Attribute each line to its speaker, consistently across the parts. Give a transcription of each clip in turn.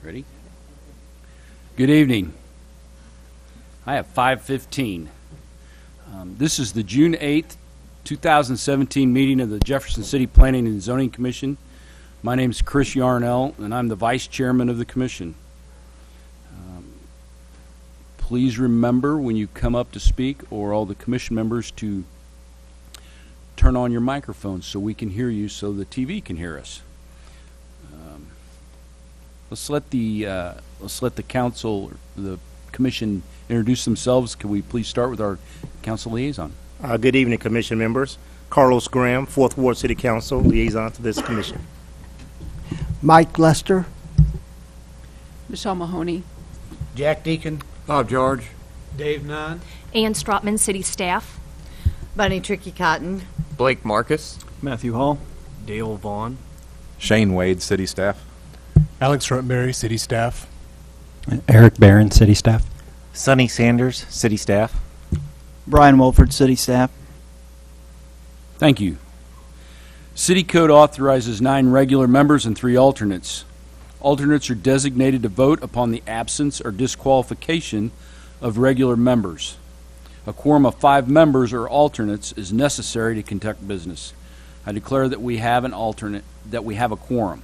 Speaker 1: Ready? Good evening. I have 5:15. This is the June 8th, 2017 meeting of the Jefferson City Planning and Zoning Commission. My name is Chris Yarnell, and I'm the Vice Chairman of the Commission. Please remember when you come up to speak, or all the Commission members, to turn on your microphones so we can hear you, so the TV can hear us. Let's let the council, the commission, introduce themselves. Can we please start with our council liaison?
Speaker 2: Good evening, commission members. Carlos Graham, 4th Ward City Council, liaison to this commission.
Speaker 3: Mike Lester.
Speaker 4: Michelle Mahoney.
Speaker 5: Jack Deacon.
Speaker 6: Bob George.
Speaker 5: Dave Nunn.
Speaker 7: Ann Strotman, City Staff.
Speaker 8: Bunny Tricky Cotton.
Speaker 9: Blake Marcus.
Speaker 10: Matthew Hall.
Speaker 11: Dale Vaughn.
Speaker 12: Shane Wade, City Staff.
Speaker 13: Alex Runtberry, City Staff.
Speaker 14: Eric Barron, City Staff.
Speaker 15: Sonny Sanders, City Staff.
Speaker 16: Brian Wolford, City Staff.
Speaker 1: Thank you. City Code authorizes 9 regular members and 3 alternates. Alternates are designated to vote upon the absence or disqualification of regular members. A quorum of 5 members or alternates is necessary to conduct business. I declare that we have a quorum.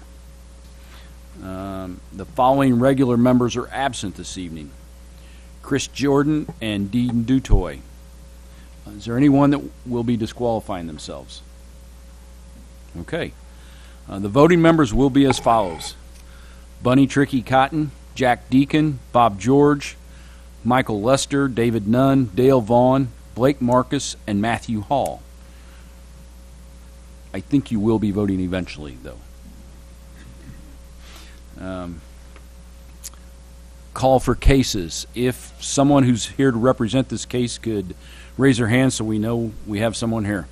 Speaker 1: The following regular members are absent this evening: Chris Jordan and Dean Dutoy. Is there anyone that will be disqualifying themselves? Okay. The voting members will be as follows: Bunny Tricky Cotton, Jack Deacon, Bob George, Michael Lester, David Nunn, Dale Vaughn, Blake Marcus, and Matthew Hall. I think you will be voting eventually, though. Call for cases. If someone who's here to represent this case could raise their hand so we know we have someone here.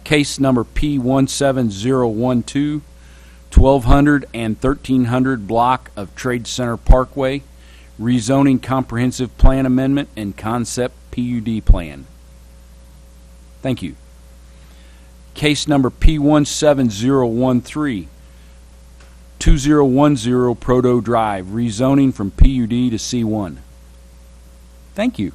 Speaker 1: Case number P17012, 1200 and 1300 block of Trade Center Parkway, rezoning comprehensive plan amendment and concept PUD plan. Thank you. Case number P17013, 2010 Proto Drive, rezoning from PUD to C1. Thank you.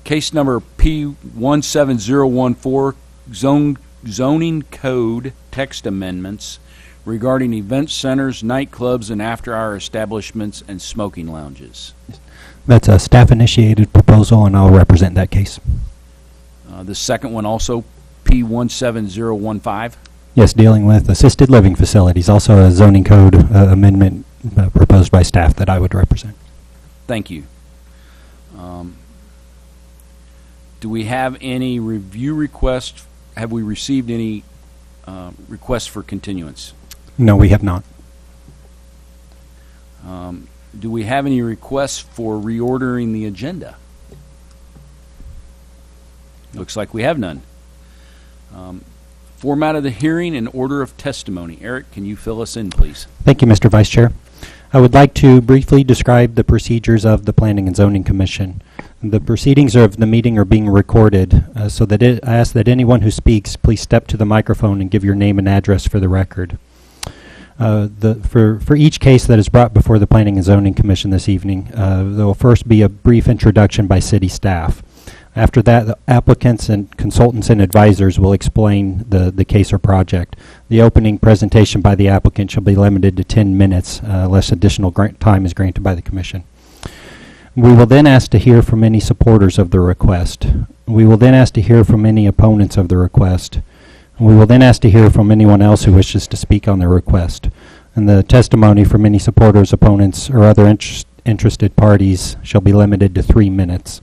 Speaker 1: Case number P17014, zoning code text amendments regarding event centers, nightclubs, and after-hour establishments and smoking lounges.
Speaker 14: That's a staff-initiated proposal, and I'll represent that case.
Speaker 1: The second one also, P17015.
Speaker 14: Yes, dealing with assisted living facilities, also a zoning code amendment proposed by staff that I would represent.
Speaker 1: Thank you. Do we have any review requests? Have we received any requests for continuance?
Speaker 14: No, we have not.
Speaker 1: Do we have any requests for reordering the agenda? Looks like we have none. Format of the hearing and order of testimony. Eric, can you fill us in, please?
Speaker 14: Thank you, Mr. Vice Chair. I would like to briefly describe the procedures of the Planning and Zoning Commission. The proceedings of the meeting are being recorded, so that I ask that anyone who speaks please step to the microphone and give your name and address for the record. For each case that is brought before the Planning and Zoning Commission this evening, there will first be a brief introduction by city staff. After that, the applicants and consultants and advisors will explain the case or project. The opening presentation by the applicant shall be limited to 10 minutes unless additional time is granted by the Commission. We will then ask to hear from any supporters of the request. We will then ask to hear from any opponents of the request. We will then ask to hear from anyone else who wishes to speak on the request. And the testimony from any supporters, opponents, or other interested parties shall be limited to 3 minutes.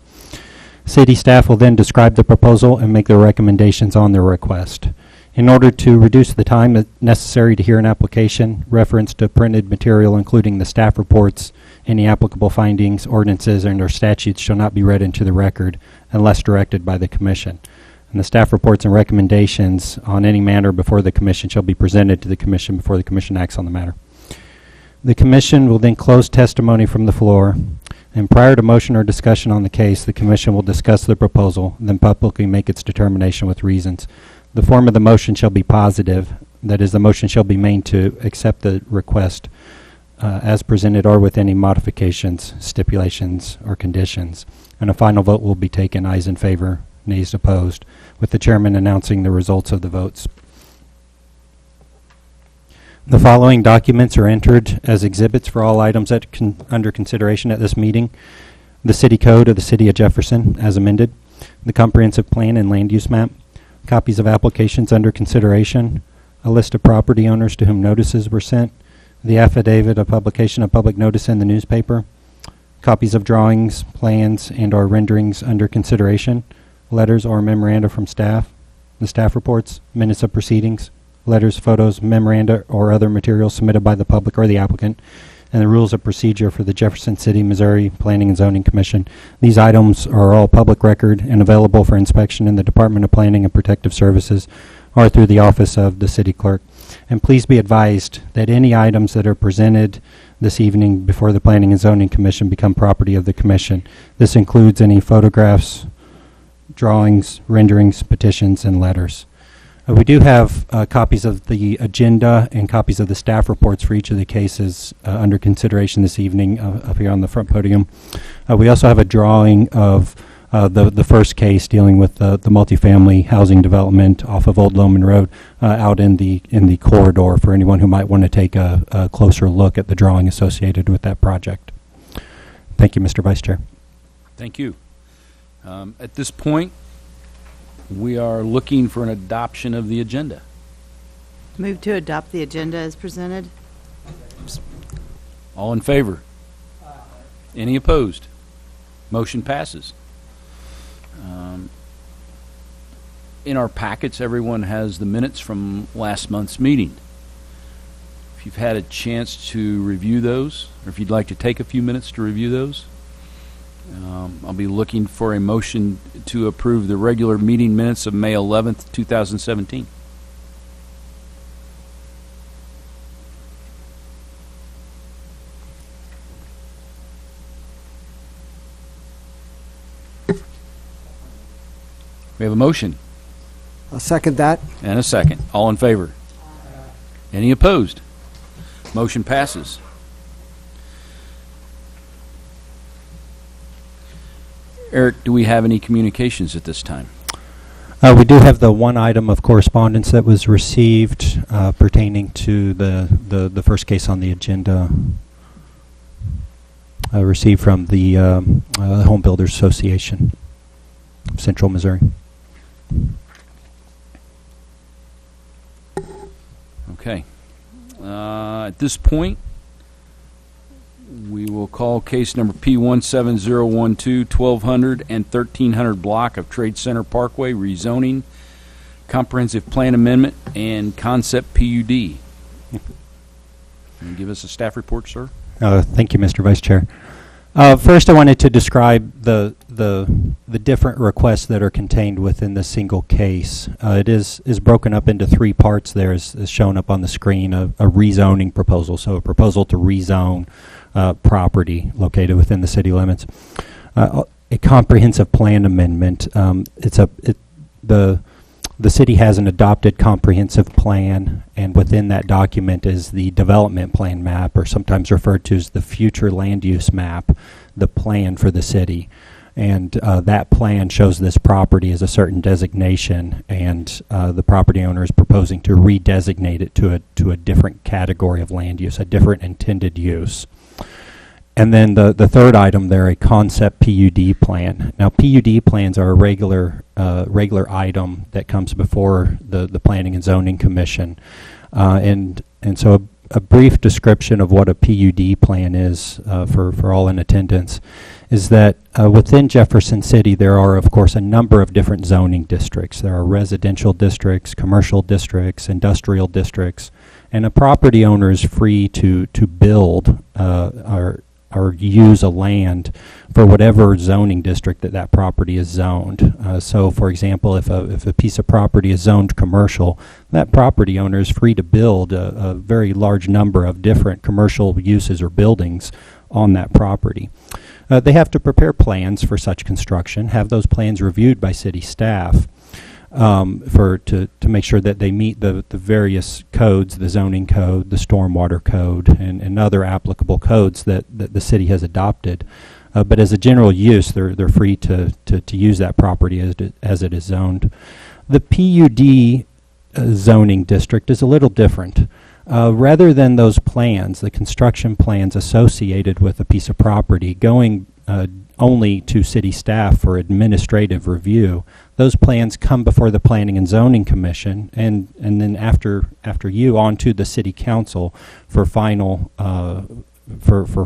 Speaker 14: City staff will then describe the proposal and make their recommendations on the request. In order to reduce the time necessary to hear an application, reference to printed material including the staff reports, any applicable findings, ordinances, and/or statutes shall not be read into the record unless directed by the Commission. And the staff reports and recommendations on any matter before the Commission shall be presented to the Commission before the Commission acts on the matter. The Commission will then close testimony from the floor, and prior to motion or discussion on the case, the Commission will discuss the proposal, then publicly make its determination with reasons. The form of the motion shall be positive, that is, the motion shall be made to accept the request. as presented or with any modifications, stipulations, or conditions. And a final vote will be taken ayes in favor, nays opposed, with the chairman announcing the results of the votes. The following documents are entered as exhibits for all items under consideration at this meeting. The City Code of the City of Jefferson, as amended, the Comprehensive Plan and Land Use Map, copies of applications under consideration, a list of property owners to whom notices were sent, the affidavit of publication of public notice in the newspaper, copies of drawings, plans, and/or renderings under consideration, letters or memoranda from staff, the staff reports, minutes of proceedings, letters, photos, memoranda, or other materials submitted by the public or the applicant, and the rules of procedure for the Jefferson City, Missouri Planning and Zoning Commission. These items are all public record and available for inspection in the Department of Planning and Protective Services or through the office of the city clerk. And please be advised that any items that are presented this evening before the Planning and Zoning Commission become property of the Commission. This includes any photographs, drawings, renderings, petitions, and letters. We do have copies of the agenda and copies of the staff reports for each of the cases under consideration this evening up here on the front podium. We also have a drawing of the first case dealing with the multifamily housing development off of Old Loman Road out in the corridor for anyone who might want to take a closer look at the drawing associated with that project. Thank you, Mr. Vice Chair.
Speaker 1: Thank you. At this point, we are looking for an adoption of the agenda.
Speaker 8: Move to adopt the agenda as presented.
Speaker 1: All in favor? Any opposed? Motion passes. In our packets, everyone has the minutes from last month's meeting. If you've had a chance to review those, or if you'd like to take a few minutes to review those, I'll be looking for a motion to approve the regular meeting minutes of May 11th, 2017. We have a motion
Speaker 3: I'll second that.
Speaker 1: and a second. All in favor? Any opposed? Motion passes. Eric, do we have any communications at this time?
Speaker 14: We do have the one item of correspondence that was received pertaining to the first case on the agenda, received from the Home Builders Association of Central Missouri.
Speaker 1: Okay. At this point, we will call case number P17012, 1200 and 1300 block of Trade Center Parkway rezoning, comprehensive plan amendment, and concept PUD. Can you give us a staff report, sir?
Speaker 14: Thank you, Mr. Vice Chair. First, I wanted to describe the different requests that are contained within the single case. It is broken up into three parts there, as shown up on the screen. A rezoning proposal, so a proposal to rezone property located within the city limits. A comprehensive plan amendment. The city has an adopted comprehensive plan, and within that document is the development plan map, or sometimes referred to as the future land use map, the plan for the city. And that plan shows this property as a certain designation, and the property owner is proposing to redesignate it to a different category of land use, a different intended use. And then the third item there, a concept PUD plan. Now, PUD plans are a regular item that comes before the Planning and Zoning Commission. And so a brief description of what a PUD plan is for all in attendance is that within Jefferson City there are, of course, a number of different zoning districts. There are residential districts, commercial districts, industrial districts, and a property owner is free to build or use a land for whatever zoning district that property is zoned. So, for example, if a piece of property is zoned commercial, that property owner is free to build a very large number of different commercial uses or buildings on that property. They have to prepare plans for such construction, have those plans reviewed by city staff. to make sure that they meet the various codes, the zoning code, the stormwater code, and other applicable codes that the city has adopted. But as a general use, they're free to use that property as it is zoned. The PUD zoning district is a little different. Rather than those plans, the construction plans associated with a piece of property going only to city staff for administrative review, those plans come before the Planning and Zoning Commission, and then after you on to the City Council for final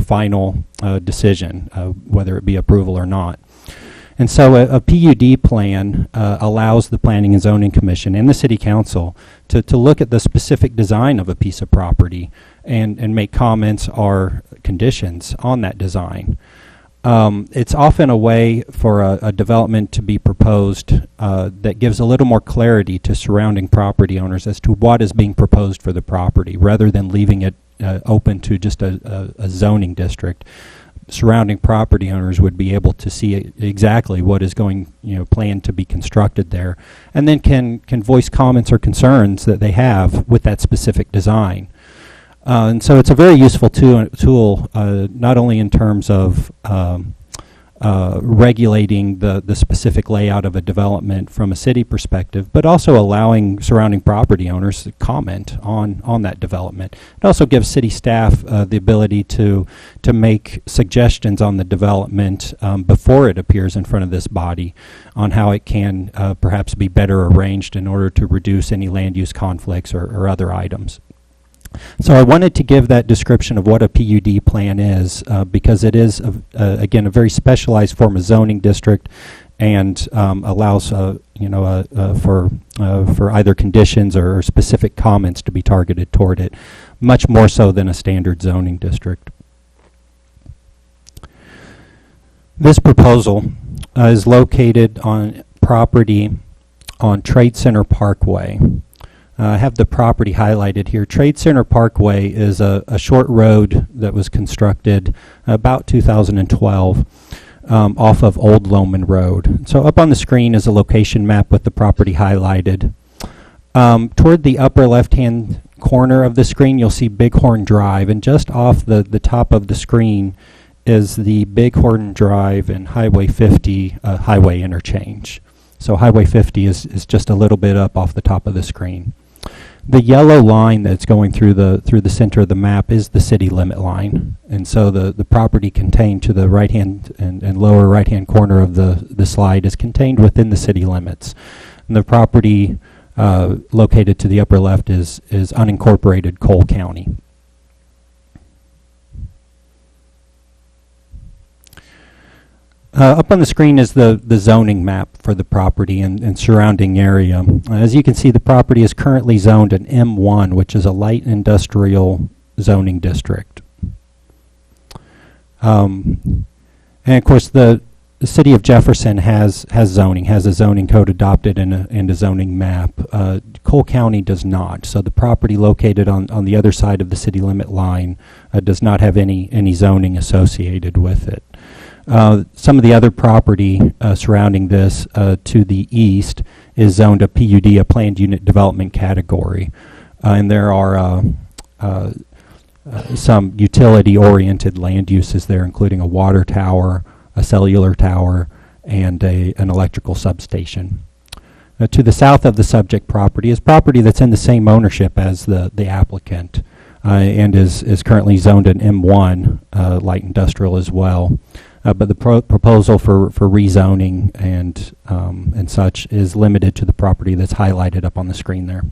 Speaker 14: final decision, whether it be approval or not. And so a PUD plan allows the Planning and Zoning Commission and the City Council to look at the specific design of a piece of property and make comments or conditions on that design. It's often a way for a development to be proposed that gives a little more clarity to surrounding property owners as to what is being proposed for the property, rather than leaving it open to just a zoning district. Surrounding property owners would be able to see exactly what is going, planned to be constructed there, and then can voice comments or concerns that they have with that specific design. And so it's a very useful tool, not only in terms of regulating the specific layout of a development from a city perspective, but also allowing surrounding property owners to comment on that development. It also gives city staff the ability to make suggestions on the development before it appears in front of this body on how it can perhaps be better arranged in order to reduce any land use conflicts or other items. So I wanted to give that description of what a PUD plan is because it is, again, a very specialized form of zoning district, and allows, for either conditions or specific comments to be targeted toward it, much more so than a standard zoning district. This proposal is located on property on Trade Center Parkway. I have the property highlighted here. Trade Center Parkway is a short road that was constructed about 2012 off of Old Loman Road. So up on the screen is a location map with the property highlighted. Toward the upper left-hand corner of the screen, you'll see Bighorn Drive, and just off the top of the screen is the Bighorn Drive and Highway 50 highway interchange. So Highway 50 is just a little bit up off the top of the screen. The yellow line that's going through the center of the map is the city limit line, and so the property contained to the right hand and lower right hand corner of the slide is contained within the city limits. And the property located to the upper left is unincorporated Cole County. Up on the screen is the zoning map for the property and surrounding area. As you can see, the property is currently zoned an M1, which is a light industrial zoning district. And of course, the city of Jefferson has a zoning code adopted and a zoning map. Cole County does not, so the property located on the other side of the city limit line does not have any zoning associated with it. Some of the other property surrounding this to the east is zoned a PUD, a planned unit development category. And there are some utility-oriented land uses there, including a water tower, a cellular tower, and an electrical substation. To the south of the subject property is property that's in the same ownership as the applicant and is currently zoned an M1, light industrial as well. But the proposal for rezoning and such is limited to the property that's highlighted up on the screen there.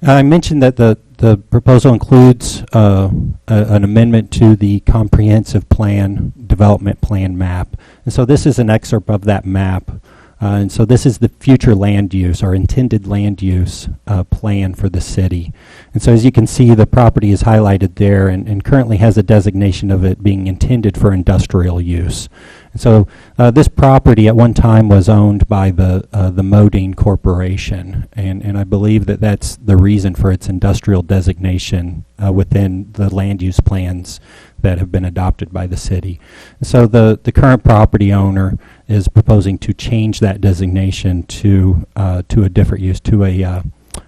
Speaker 14: I mentioned that the proposal includes an amendment to the comprehensive plan, development plan map. And so this is an excerpt of that map. And so this is the future land use or intended land use plan for the city. And so as you can see, the property is highlighted there and currently has a designation of it being intended for industrial use. And so this property at one time was owned by the Modine Corporation, and I believe that that's the reason for its industrial designation within the land use plans that have been adopted by the city. So the current property owner is proposing to change that designation to a different use, to a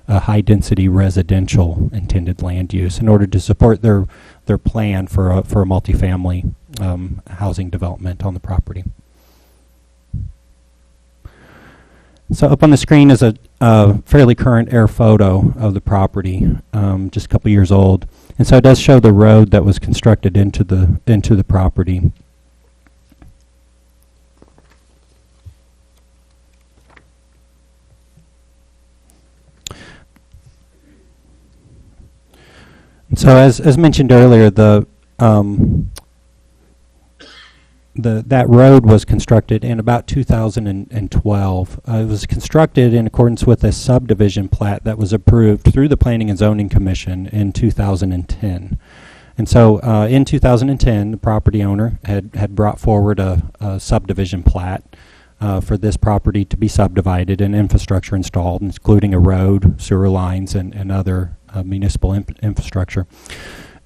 Speaker 14: high-density residential intended land use in order to support their plan for a multifamily housing development on the property. So up on the screen is a fairly current air photo of the property, just a couple years old. And so it does show the road that was constructed into the property. So as mentioned earlier, that road was constructed in about 2012. It was constructed in accordance with a subdivision plat that was approved through the Planning and Zoning Commission in 2010. And so in 2010, the property owner had brought forward a subdivision plat for this property to be subdivided and infrastructure installed, including a road, sewer lines, and other municipal infrastructure.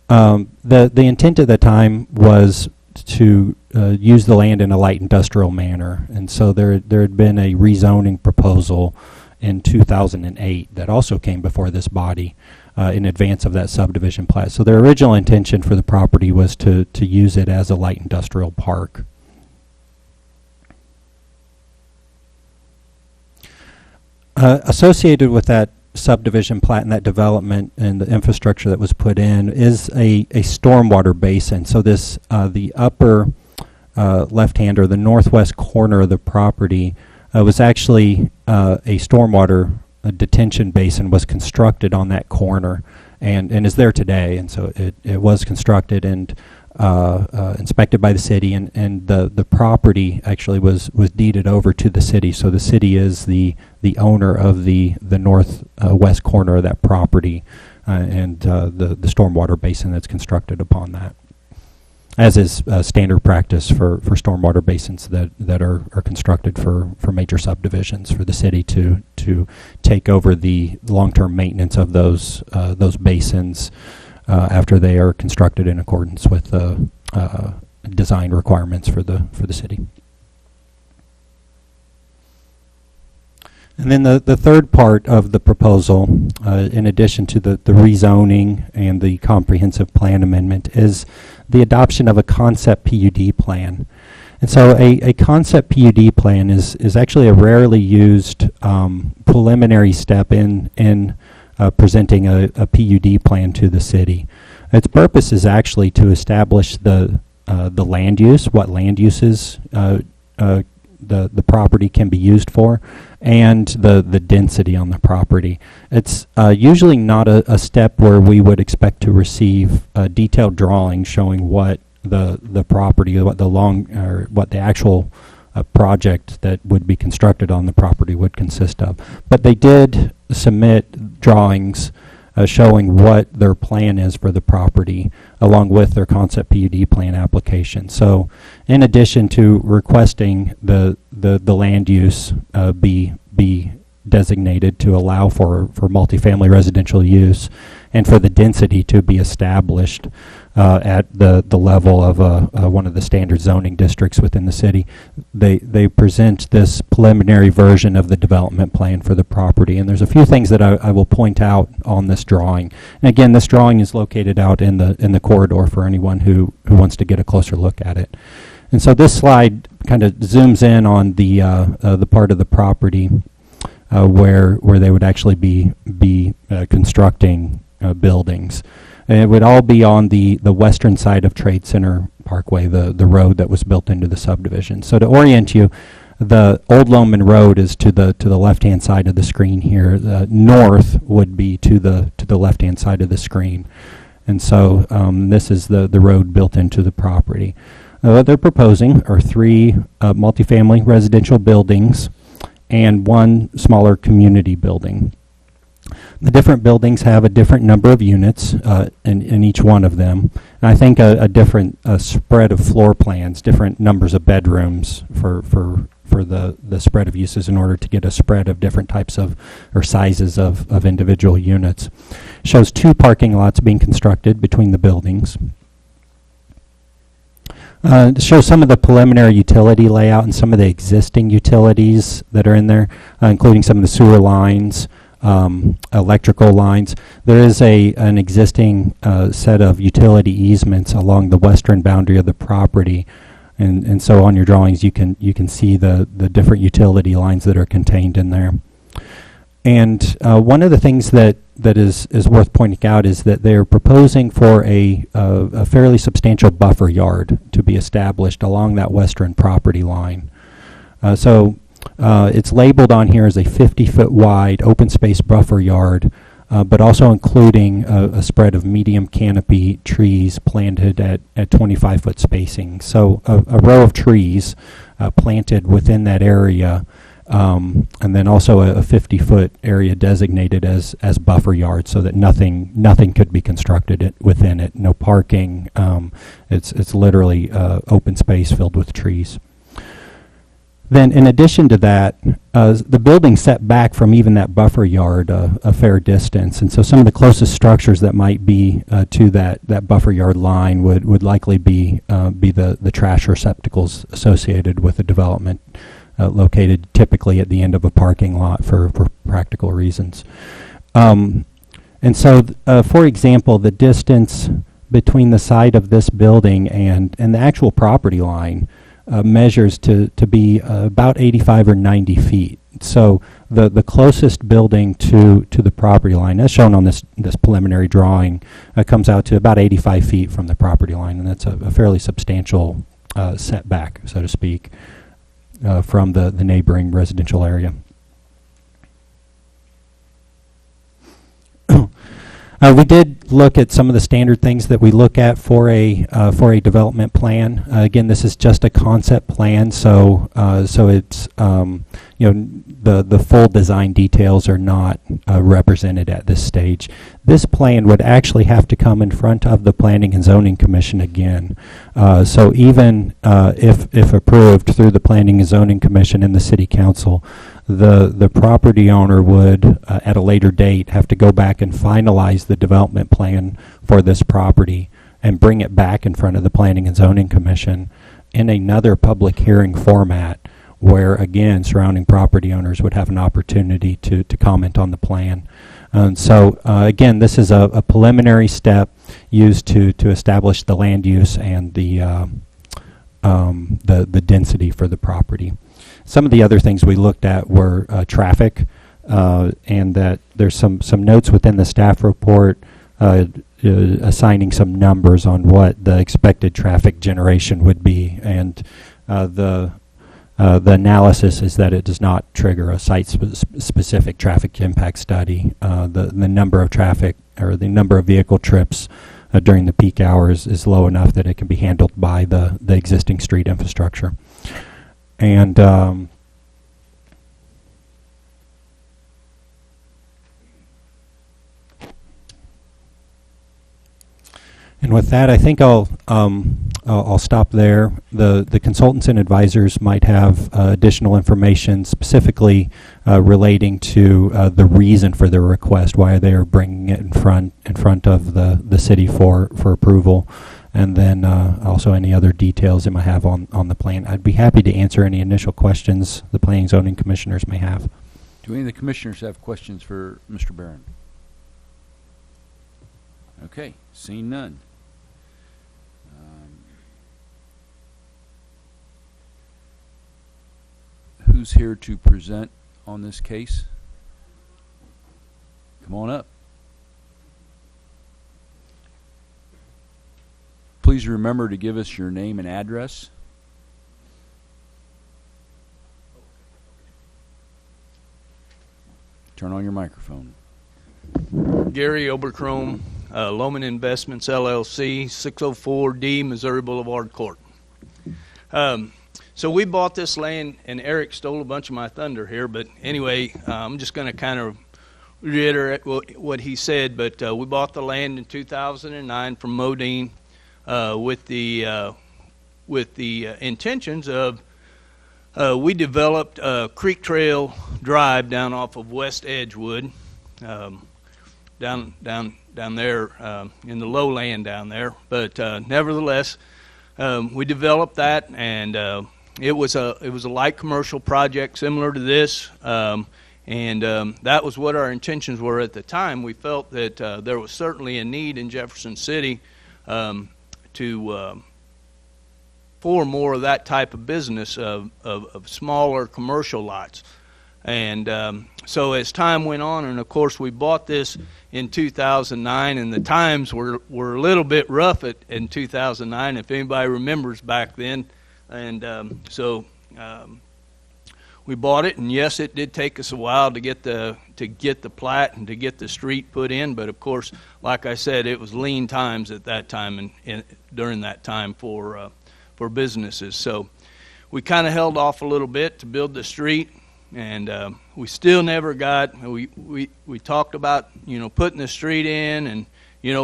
Speaker 14: The intent at the time was to use the land in a light industrial manner, and so there had been a rezoning proposal in 2008 that also came before this body in advance of that subdivision plat. So their original intention for the property was to use it as a light industrial park. Associated with that subdivision plat and that development and the infrastructure that was put in is a stormwater basin. So this the upper left-hand or the northwest corner of the property was actually a stormwater detention basin was constructed on that corner and is there today. And so it was constructed and inspected by the city, and the property actually was deeded over to the city. So the city is the owner of the northwest corner of that property and the stormwater basin that's constructed upon that, as is standard practice for stormwater basins that are constructed for major subdivisions, for the city to take over the long-term maintenance of those basins after they are constructed in accordance with the design requirements for the city. And then the third part of the proposal, in addition to the rezoning and the comprehensive plan amendment, is the adoption of a concept PUD plan. And so a concept PUD plan is actually a rarely used preliminary step in presenting a PUD plan to the city. Its purpose is actually to establish the land use, what land uses the property can be used for, and the density on the property. It's usually not a step where we would expect to receive detailed drawings showing what the property, what the actual project that would be constructed on the property would consist of. But they did submit drawings showing what their plan is for the property, along with their concept PUD plan application. So in addition to requesting the land use be designated to allow for multifamily residential use, and for the density to be established at the level of one of the standard zoning districts within the city, they present this preliminary version of the development plan for the property. And there's a few things that I will point out on this drawing. And again, this drawing is located out in the corridor for anyone who wants to get a closer look at it. And so this slide kind of zooms in on the part of the property where they would actually be constructing buildings. And it would all be on the western side of Trade Center Parkway, the road that was built into the subdivision. So to orient you, the Old Loman Road is to the left-hand side of the screen here. The north would be to the left-hand side of the screen. And so this is the road built into the property. What they're proposing are 3 multifamily residential buildings and 1 smaller community building. The different buildings have a different number of units in each one of them. And I think a different spread of floor plans, different numbers of bedrooms for the spread of uses in order to get a spread of different types of or sizes of individual units. Shows 2 parking lots being constructed between the buildings. To show some of the preliminary utility layout and some of the existing utilities that are in there, including some of the sewer lines, electrical lines. There is an existing set of utility easements along the western boundary of the property, and so on your drawings you can see the different utility lines that are contained in there. And one of the things that is worth pointing out is that they're proposing for a fairly substantial buffer yard to be established along that western property line. It's labeled on here as a 50-foot wide open space buffer yard, but also including a spread of medium canopy trees planted at 25-foot spacing. So a row of trees planted within that area, and then also a 50-foot area designated as buffer yard, so that nothing could be constructed within it. No parking. It's literally open space filled with trees. Then, in addition to that, the building set back from even that buffer yard a fair distance, and so some of the closest structures that might be to that buffer yard line would likely be the trash receptacles associated with the development, located typically at the end of a parking lot for practical reasons. And so, for example, the distance between the side of this building and the actual property line measures to be about 85 or 90 feet. So the closest building to the property line, as shown on this preliminary drawing, comes out to about 85 feet from the property line, and that's a fairly substantial setback, so to speak, from the neighboring residential area. We did look at some of the standard things that we look at for a development plan. Again, this is just a concept plan, so it's the full design details are not represented at this stage. This plan would actually have to come in front of the Planning and Zoning Commission again. So even if approved through the Planning and Zoning Commission and the City Council, the property owner would, at a later date, have to go back and finalize the development plan for this property and bring it back in front of the Planning and Zoning Commission in another public hearing format where, again, surrounding property owners would have an opportunity to comment on the plan. And so, again, this is a preliminary step used to establish the land use and the density for the property. Some of the other things we looked at were traffic, and that there's some notes within the staff report assigning some numbers on what the expected traffic generation would be, and the analysis is that it does not trigger a site-specific traffic impact study. The number of traffic or the number of vehicle trips during the peak hours is low enough that it can be handled by the existing street infrastructure. And with that, I think I'll stop there. The consultants and advisors might have additional information specifically relating to the reason for their request, why they are bringing it in front of the city for approval, and then also any other details they might have on the plan. I'd be happy to answer any initial questions the Planning and Zoning Commissioners may have.
Speaker 1: Do any of the commissioners have questions for Mr. Barron? Okay, seeing none. Who's here to present on this case? Come on up. Please remember to give us your name and address. Turn on your microphone.
Speaker 6: Gary Oberchrome, Loman Investments, LLC, 604D, Missouri Boulevard Court. So we bought this land, and Eric stole a bunch of my thunder here, but anyway, I'm just going to kind of reiterate what he said, but we bought the land in 2009 from Modine with the intentions of we developed Creek Trail Drive down off of West Edgewood, down there in the lowland down there. But nevertheless, we developed that, and it was a light commercial project similar to this. And that was what our intentions were at the time. We felt that there was certainly a need in Jefferson City for more of that type of business of smaller commercial lots. And so as time went on, and of course we bought this in 2009, and the times were a little bit rough in 2009, if anybody remembers back then. And we bought it, and yes, it did take us a while to get the plat and to get the street put in. But of course, like I said, it was lean times at that time and during that time for businesses. So we kind of held off a little bit to build the street, and we still never got. We talked about putting the street in, and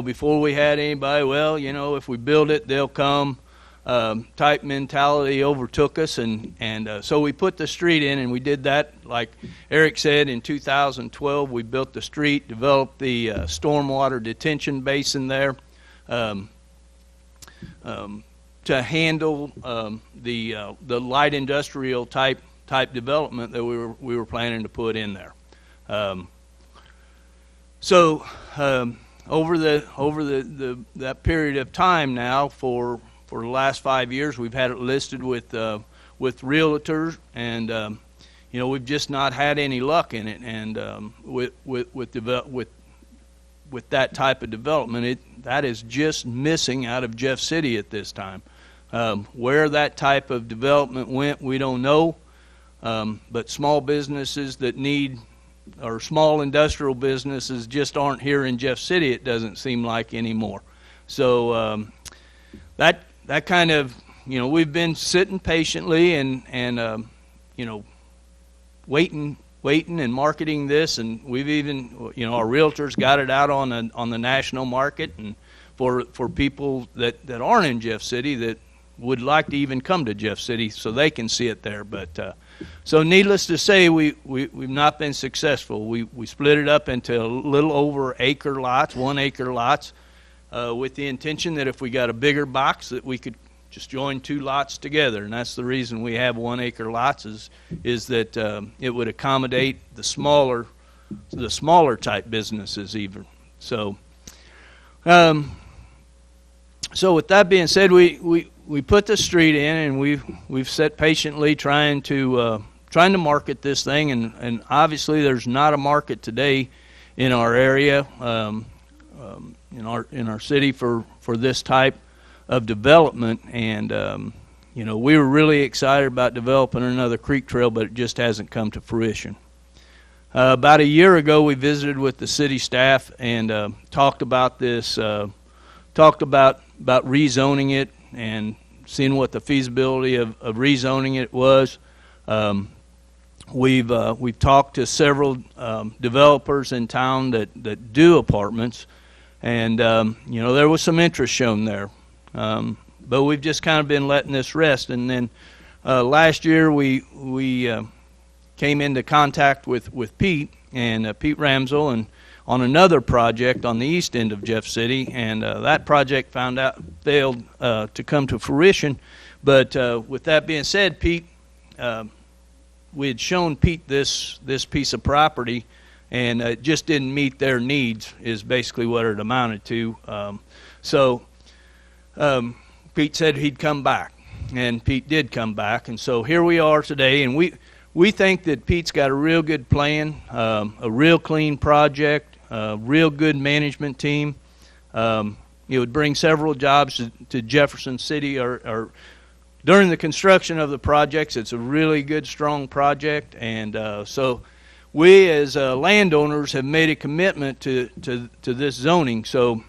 Speaker 6: before we had anybody, well, if we build it, they'll come. Type mentality overtook us, and so we put the street in, and we did that, like Eric said, in 2012. We built the street, developed the stormwater detention basin there to handle the light industrial type development that we were planning to put in there. Over that period of time now, for the last 5 years, we've had it listed with realtors, and we've just not had any luck in it. And with that type of development, that is just missing out of Jeff City at this time. Where that type of development went, we don't know. But small businesses that need, or small industrial businesses just aren't here in Jeff City, it doesn't seem like anymore. So that kind of, we've been sitting patiently and waiting and marketing this, and we've even, our realtors got it out on the national market, and for people that aren't in Jeff City that would like to even come to Jeff City so they can see it there. But so needless to say, we've not been successful. We split it up into a little over 1 acre lots, with the intention that if we got a bigger box that we could just join 2 lots together. And that's the reason we have 1 acre lots is that it would accommodate the smaller type businesses even. So so with that being said, we put the street in, and we've sat patiently trying to market this thing, and obviously there's not a market today in our area, in our city for this type of development. And we were really excited about developing another creek trail, but it just hasn't come to fruition. About a year ago, we visited with the city staff and talked about this, talked about rezoning it and seeing what the feasibility of rezoning it was. We've talked to several developers in town that do apartments, and there was some interest shown there. But we've just kind of been letting this rest. And then last year we came into contact with Pete and Pete Ramsell, and on another project on the east end of Jeff City, and that project failed to come to fruition. But with that being said, Pete, we had shown Pete this piece of property, and it just didn't meet their needs, is basically what it amounted to. Pete said he'd come back, and Pete did come back, and so here we are today, and we think that Pete's got a real good plan, a real clean project, a real good management team. It would bring several jobs to Jefferson City, or during the construction of the projects. It's a really good, strong project, and so we as landowners have made a commitment to this zoning. So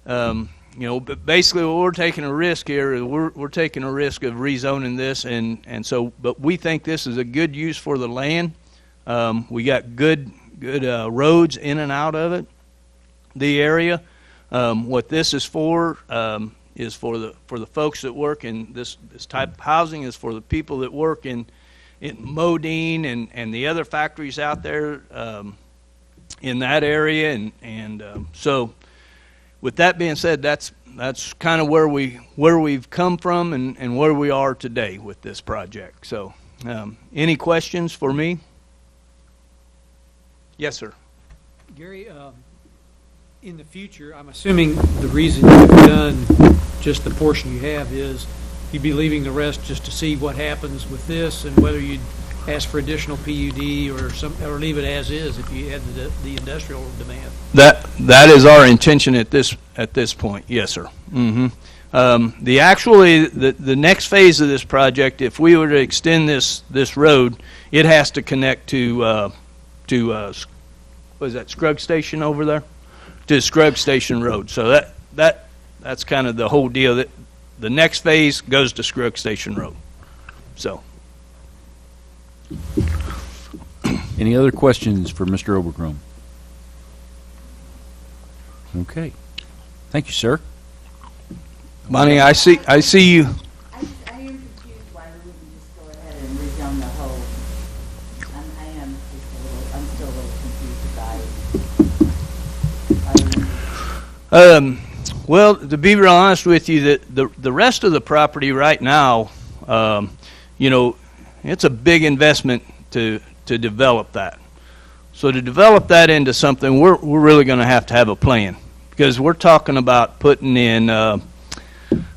Speaker 6: but basically what we're taking a risk here is we're taking a risk of rezoning this, and so, but we think this is a good use for the land. We got good good roads in and out of it, the area. What this is for the folks that work in this type of housing, is for the people that work in Modine and the other factories out there in that area, so with that being said, that's kind of where we've come from and where we are today with this project. So any questions for me? Yes, sir.
Speaker 5: Gary, in the future, I'm assuming the reason you've done just the portion you have is you'd be leaving the rest just to see what happens with this and whether you'd ask for additional PUD or leave it as is if you had the industrial demand.
Speaker 6: That is our intention at this point. Yes, sir. Mm-hmm. The next phase of this project, if we were to extend this road, it has to connect to what is that, Scruggs Station over there? To Scruggs Station Road. So that's kind of the whole deal. That the next phase goes to Scruggs Station Road. So.
Speaker 1: Any other questions for Mr. Obergrom? Okay. Thank you, sir.
Speaker 6: Bonnie, I see you.
Speaker 9: I am confused why we wouldn't just go ahead and rezone the whole. I'm still a little confused about it.
Speaker 6: Well, to be real honest with you, the rest of the property right now, it's a big investment to develop that. So to develop that into something, we're really going to have a plan, because we're talking about putting in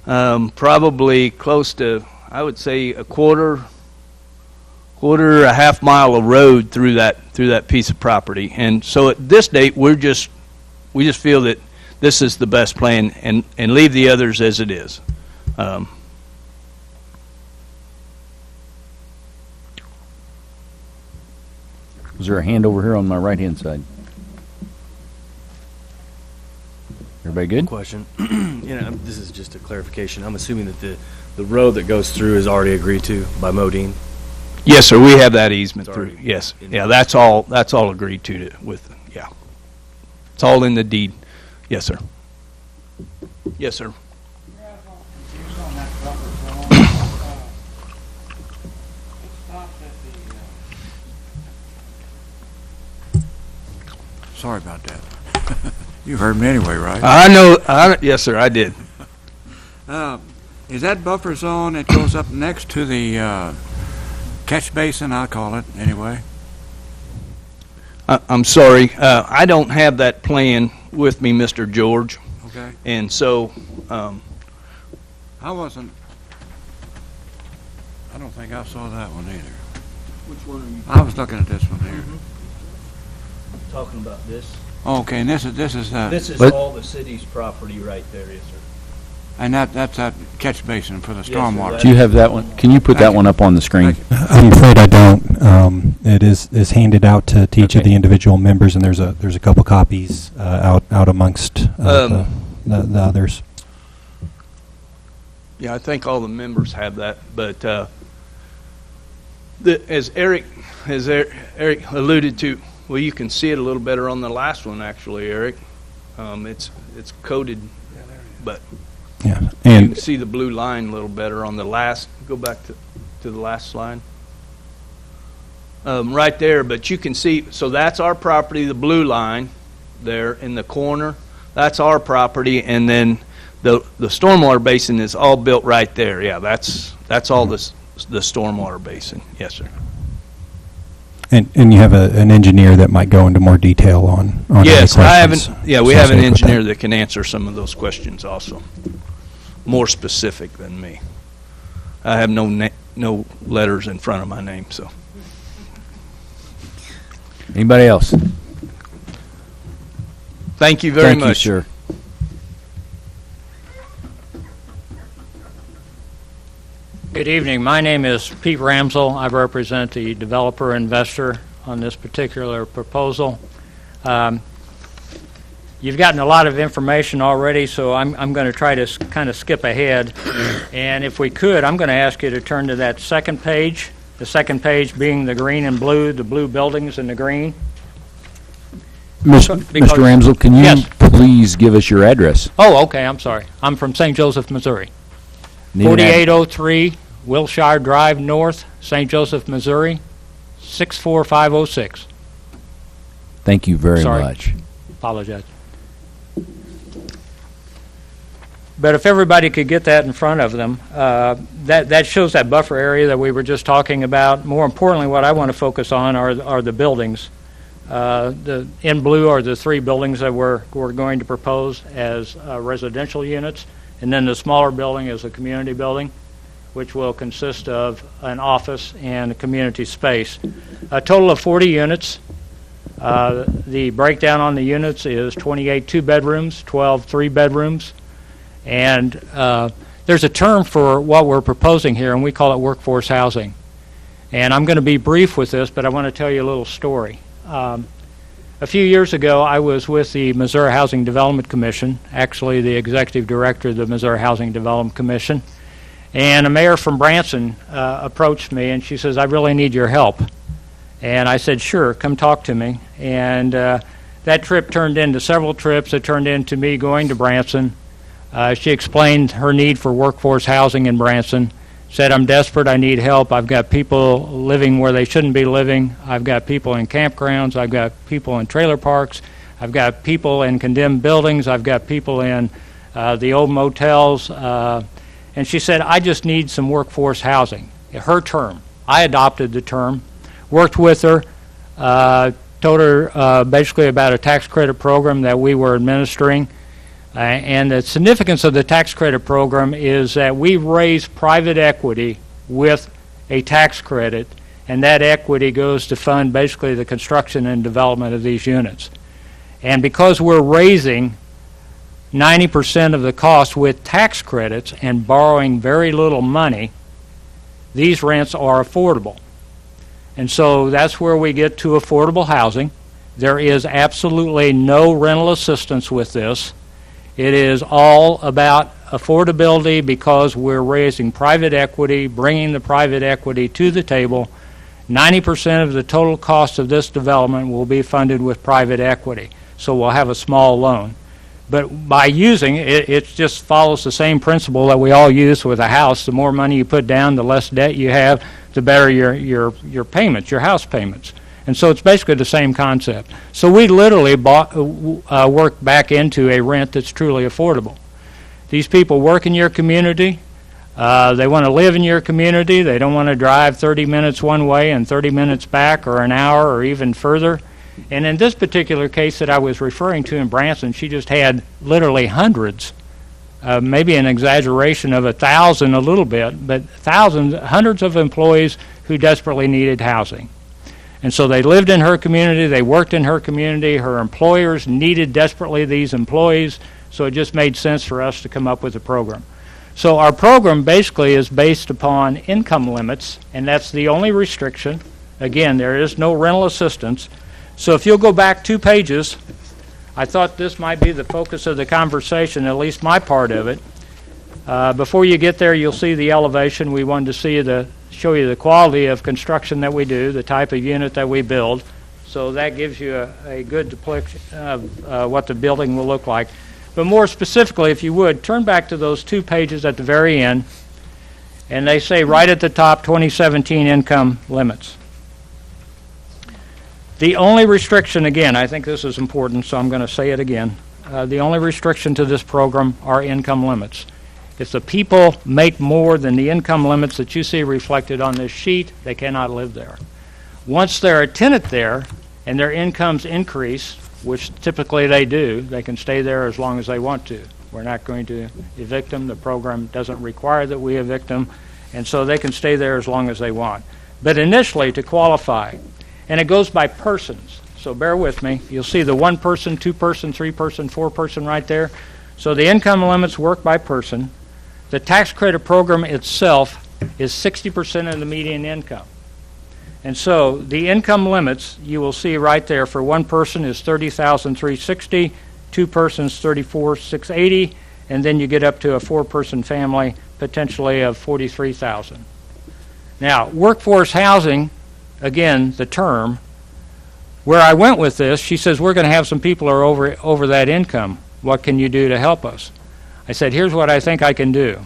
Speaker 6: probably close to, I would say, a quarter, a half mile of road through that piece of property. And so at this date, we just feel that this is the best plan, and leave the others as it is.
Speaker 1: Was there a hand over here on my right-hand side? Everybody good?
Speaker 10: Question. This is just a clarification. I'm assuming that the road that goes through is already agreed to by Modine.
Speaker 6: Yes, sir. We have that easement through. Yes. Yeah, that's all agreed to with. Yeah. It's all in the deed. Yes, sir. Yes, sir.
Speaker 11: Sorry about that. You heard me anyway, right?
Speaker 6: I know. Yes, sir, I did.
Speaker 11: Is that buffer zone that goes up next to the catch basin, I call it, anyway?
Speaker 6: I'm sorry. I don't have that plan with me, Mr. George.
Speaker 11: Okay.
Speaker 6: And so...
Speaker 11: I don't think I saw that one either.
Speaker 6: Which one are you?
Speaker 11: I was looking at this one here.
Speaker 6: Talking about this.
Speaker 11: Okay, and this is
Speaker 6: all the city's property right there, yes, sir.
Speaker 11: And that's that catch basin for the stormwater.
Speaker 1: Do you have that one? Can you put that one up on the screen?
Speaker 14: I'm afraid I don't. It is handed out to each of the individual members, and there's a couple copies out amongst the others.
Speaker 6: Yeah, I think all the members have that, but as Eric alluded to, well, you can see it a little better on the last one, actually, Eric. It's coded, but
Speaker 14: yeah,
Speaker 6: you
Speaker 14: and
Speaker 6: can see the blue line a little better on the last. Go back to the last slide. Right there, but you can see. So that's our property. The blue line there in the corner. That's our property, and then the stormwater basin is all built right there. Yeah, that's all the stormwater basin. Yes, sir.
Speaker 14: And you have an engineer that might go into more detail on
Speaker 6: yes,
Speaker 14: any
Speaker 6: I haven't.
Speaker 14: questions
Speaker 6: Yeah, we have an
Speaker 14: associated with
Speaker 6: engineer that can answer some of those questions also, more specific than me. I have no letters in front of my name, so.
Speaker 1: Anybody else?
Speaker 6: Thank you very much.
Speaker 1: Thank you, sir.
Speaker 17: Good evening. My name is Pete Ramsel. I represent the developer investor on this particular proposal. You've gotten a lot of information already, so I'm going to try to kind of skip ahead. And if we could, I'm going to ask you to turn to that second page, the second page being the green and blue, the blue buildings in the green.
Speaker 1: Mr.
Speaker 17: because-
Speaker 1: Ramsel, can you
Speaker 17: Yes.
Speaker 1: please give us your address?
Speaker 17: Oh, okay, I'm sorry. I'm from St. Joseph, Missouri.
Speaker 1: Need an ad-
Speaker 17: 4803 Wilshire Drive North, St. Joseph, Missouri, 64506.
Speaker 1: Thank you very
Speaker 17: Sorry.
Speaker 1: much.
Speaker 17: Apologize. But if everybody could get that in front of them, that shows that buffer area that we were just talking about. More importantly, what I want to focus on are the buildings. In blue are the 3 buildings that we're going to propose as residential units, and then the smaller building is a community building, which will consist of an office and a community space. A total of 40 units. The breakdown on the units is 28 2-bedrooms, 12 3-bedrooms, and there's a term for what we're proposing here, and we call it workforce housing. And I'm going to be brief with this, but I want to tell you a little story. A few years ago, I was with the Missouri Housing Development Commission, actually the executive director of the Missouri Housing Development Commission, and a mayor from Branson approached me, and she says, "I really need your help." And I said, "Sure, come talk to me." And that trip turned into several trips. It turned into me going to Branson. She explained her need for workforce housing in Branson, said, "I'm desperate, I need help. I've got people living where they shouldn't be living. I've got people in campgrounds. I've got people in trailer parks. I've got people in condemned buildings. I've got people in the old motels." And she said, "I just need some workforce housing." Her term. I adopted the term, worked with her, told her basically about a tax credit program that we were administering. And the significance of the tax credit program is that we raise private equity with a tax credit, and that equity goes to fund basically the construction and development of these units. And because we're raising 90% of the cost with tax credits and borrowing very little money, these rents are affordable. And so that's where we get to affordable housing. There is absolutely no rental assistance with this. It is all about affordability because we're raising private equity, bringing the private equity to the table. 90% of the total cost of this development will be funded with private equity, so we'll have a small loan. But by using it, it just follows the same principle that we all use with a house. The more money you put down, the less debt you have, the better your payments, your house payments. And so it's basically the same concept. So we literally work back into a rent that's truly affordable. These people work in your community. They want to live in your community. They don't want to drive 30 minutes one way and 30 minutes back, or an hour, or even further. And in this particular case that I was referring to in Branson, she just had literally hundreds, maybe an exaggeration of 1,000 a little bit, but thousands, hundreds of employees who desperately needed housing. And so they lived in her community, they worked in her community, her employers needed desperately these employees, so it just made sense for us to come up with a program. So our program basically is based upon income limits, and that's the only restriction. Again, there is no rental assistance. So if you'll go back 2 pages, I thought this might be the focus of the conversation, at least my part of it. Before you get there, you'll see the elevation. We wanted to show you the quality of construction that we do, the type of unit that we build. So that gives you a good depiction of what the building will look like. But more specifically, if you would, turn back to those 2 pages at the very end, and they say right at the top, 2017 income limits. The only restriction, again, I think this is important, so I'm going to say it again. The only restriction to this program are income limits. If the people make more than the income limits that you see reflected on this sheet, they cannot live there. Once they're a tenant there and their incomes increase, which typically they do, they can stay there as long as they want to. We're not going to evict them. The program doesn't require that we evict them, and so they can stay there as long as they want. But initially, to qualify, and it goes by persons, so bear with me. You'll see the 1-person, 2-person, 3-person, 4-person right there. So the income limits work by person. The tax credit program itself is 60% of the median income. And so the income limits you will see right there for 1 person is $30,360, 2 persons $34,680, and then you get up to a 4-person family potentially of $43,000. Now, workforce housing, again, the term, Where I went with this, she says, we're going to have some people who are over that income. What can you do to help us? I said, here's what I think I can do.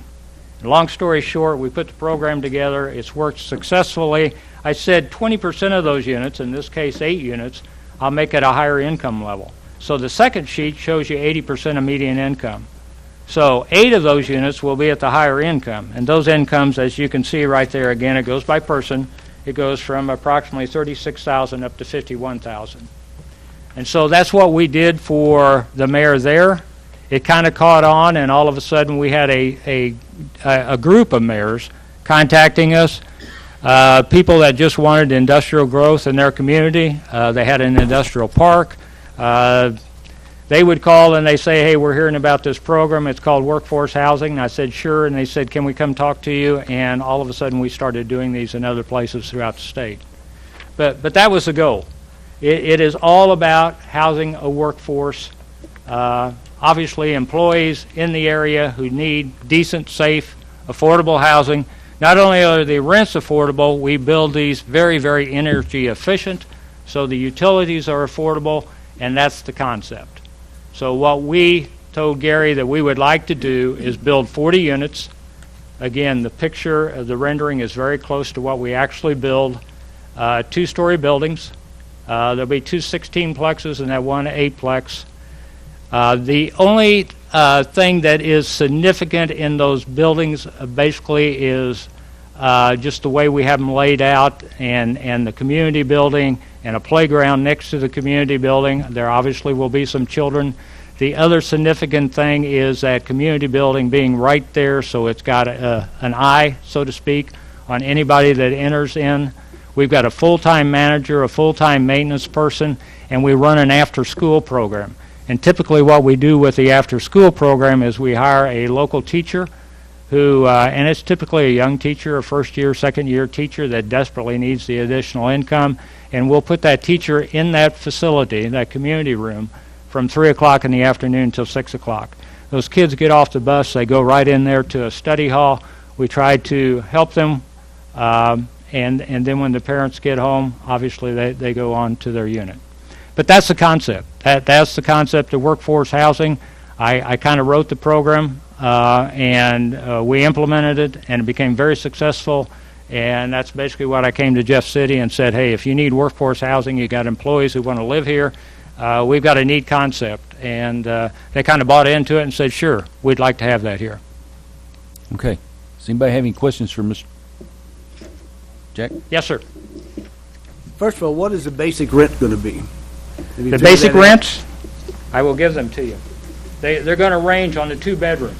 Speaker 17: Long story short, we put the program together. It's worked successfully. I said 20% of those units, in this case 8 units, I'll make at a higher income level. So the second sheet shows you 80% of median income. So 8 of those units will be at the higher income. And those incomes, as you can see right there, again, it goes by person. It goes from approximately $36,000 up to $51,000. And so that's what we did for the mayor there. It kind of caught on, and all of a sudden we had a group of mayors contacting us, people that just wanted industrial growth in their community. They had an industrial park. They would call and they say, hey, we're hearing about this program. It's called workforce housing. And I said, sure. And they said, can we come talk to you? And all of a sudden we started doing these in other places throughout the state. But that was the goal. It is all about housing a workforce. Obviously, employees in the area who need decent, safe, affordable housing. Not only are the rents affordable, we build these very, very energy efficient, so the utilities are affordable, and that's the concept. So what we told Gary that we would like to do is build 40 units. Again, the picture of the rendering is very close to what we actually build. 2-story buildings. There'll be 2 16-plexes and that 1 8-plex. The only thing that is significant in those buildings basically is just the way we have them laid out, and the community building and a playground next to the community building. There obviously will be some children. The other significant thing is that community building being right there, so it's got an eye, so to speak, on anybody that enters in. We've got a full-time manager, a full-time maintenance person, and we run an after-school program. And typically what we do with the after-school program is we hire a local teacher who, and it's typically a young teacher, a first-year, second-year teacher that desperately needs the additional income, and we'll put that teacher in that facility, that community room, from 3 o'clock in the afternoon until 6 o'clock. Those kids get off the bus, they go right in there to a study hall. We try to help them, and then when the parents get home, obviously they go on to their unit. But that's the concept. That's the concept of workforce housing. I kind of wrote the program, and we implemented it, and it became very successful. And that's basically what I came to Jeff City and said, hey, if you need workforce housing, you got employees who want to live here, we've got a neat concept. And they kind of bought into it and said, sure, we'd like to have that here.
Speaker 1: Okay. Does anybody have any questions for Mr. Jack?
Speaker 17: Yes, sir.
Speaker 18: First of all, what is the basic rent going to be?
Speaker 17: The basic rents, I will give them to you. They're going to range on the 2-bedroom.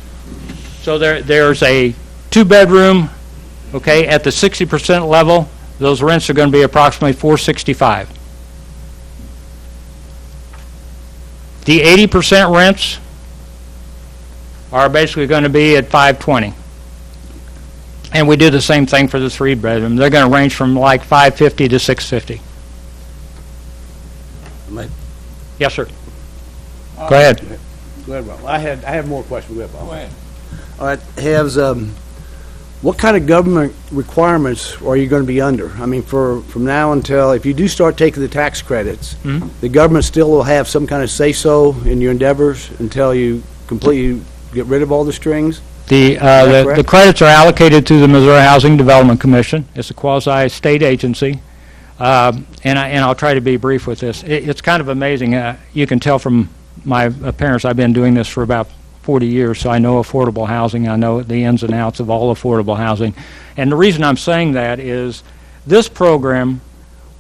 Speaker 17: So there's a 2-bedroom, okay, at the 60% level. Those rents are going to be approximately $465. The 80% rents are basically going to be at $520. And we do the same thing for the 3-bedroom. They're going to range from like $550 to $650. Yes, sir. Go ahead.
Speaker 18: Go ahead, Bob. I have more questions. Go ahead, Bob.
Speaker 11: Go ahead.
Speaker 18: All right. What kind of government requirements are you going to be under? I mean, from now until, if you do start taking the tax credits, the government still will have some kind of say-so in your endeavors until you completely get rid of all the strings?
Speaker 17: The credits are allocated to the Missouri Housing Development Commission. It's a quasi-state agency. And I'll try to be brief with this. It's kind of amazing. You can tell from my appearance, I've been doing this for about 40 years, so I know affordable housing. I know the ins and outs of all affordable housing. And the reason I'm saying that is this program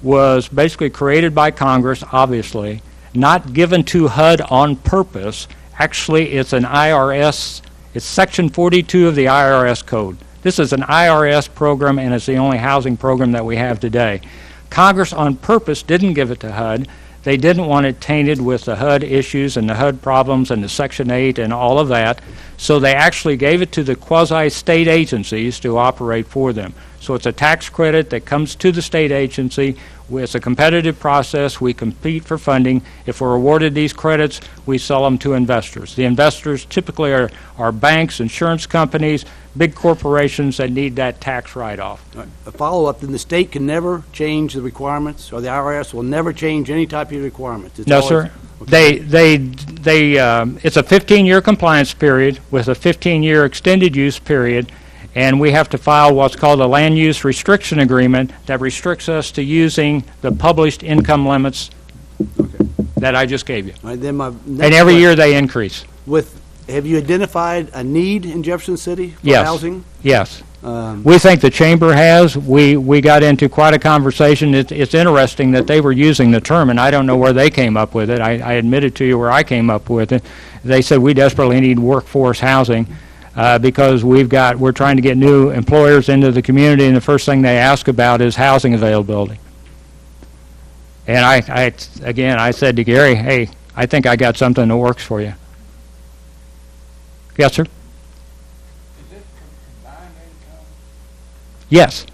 Speaker 17: was basically created by Congress, obviously, not given to HUD on purpose. Actually, it's an IRS, it's Section 42 of the IRS code. This is an IRS program, and it's the only housing program that we have today. Congress on purpose didn't give it to HUD. They didn't want it tainted with the HUD issues and the HUD problems and the Section 8 and all of that. So they actually gave it to the quasi-state agencies to operate for them. So it's a tax credit that comes to the state agency. It's a competitive process. We compete for funding. If we're awarded these credits, we sell them to investors. The investors typically are banks, insurance companies, big corporations that need that tax write-off.
Speaker 18: A follow-up, then the state can never change the requirements, or the IRS will never change any type of requirements? It's
Speaker 17: No,
Speaker 18: always-
Speaker 17: sir.
Speaker 18: Okay.
Speaker 17: It's a 15-year compliance period with a 15-year extended use period, and we have to file what's called a land use restriction agreement that restricts us to using the published income limits that I just gave you.
Speaker 18: All right, then my
Speaker 17: And
Speaker 18: next
Speaker 17: every
Speaker 18: question-
Speaker 17: year they increase.
Speaker 18: Have you identified a need in Jefferson City for
Speaker 17: Yes.
Speaker 18: housing?
Speaker 17: Yes. We think the chamber has. We got into quite a conversation. It's interesting that they were using the term, and I don't know where they came up with it. I admitted to you where I came up with it. They said we desperately need workforce housing because we're trying to get new employers into the community, and the first thing they ask about is housing availability. And I said to Gary, hey, I think I got something that works for you. Yes, sir? Yes.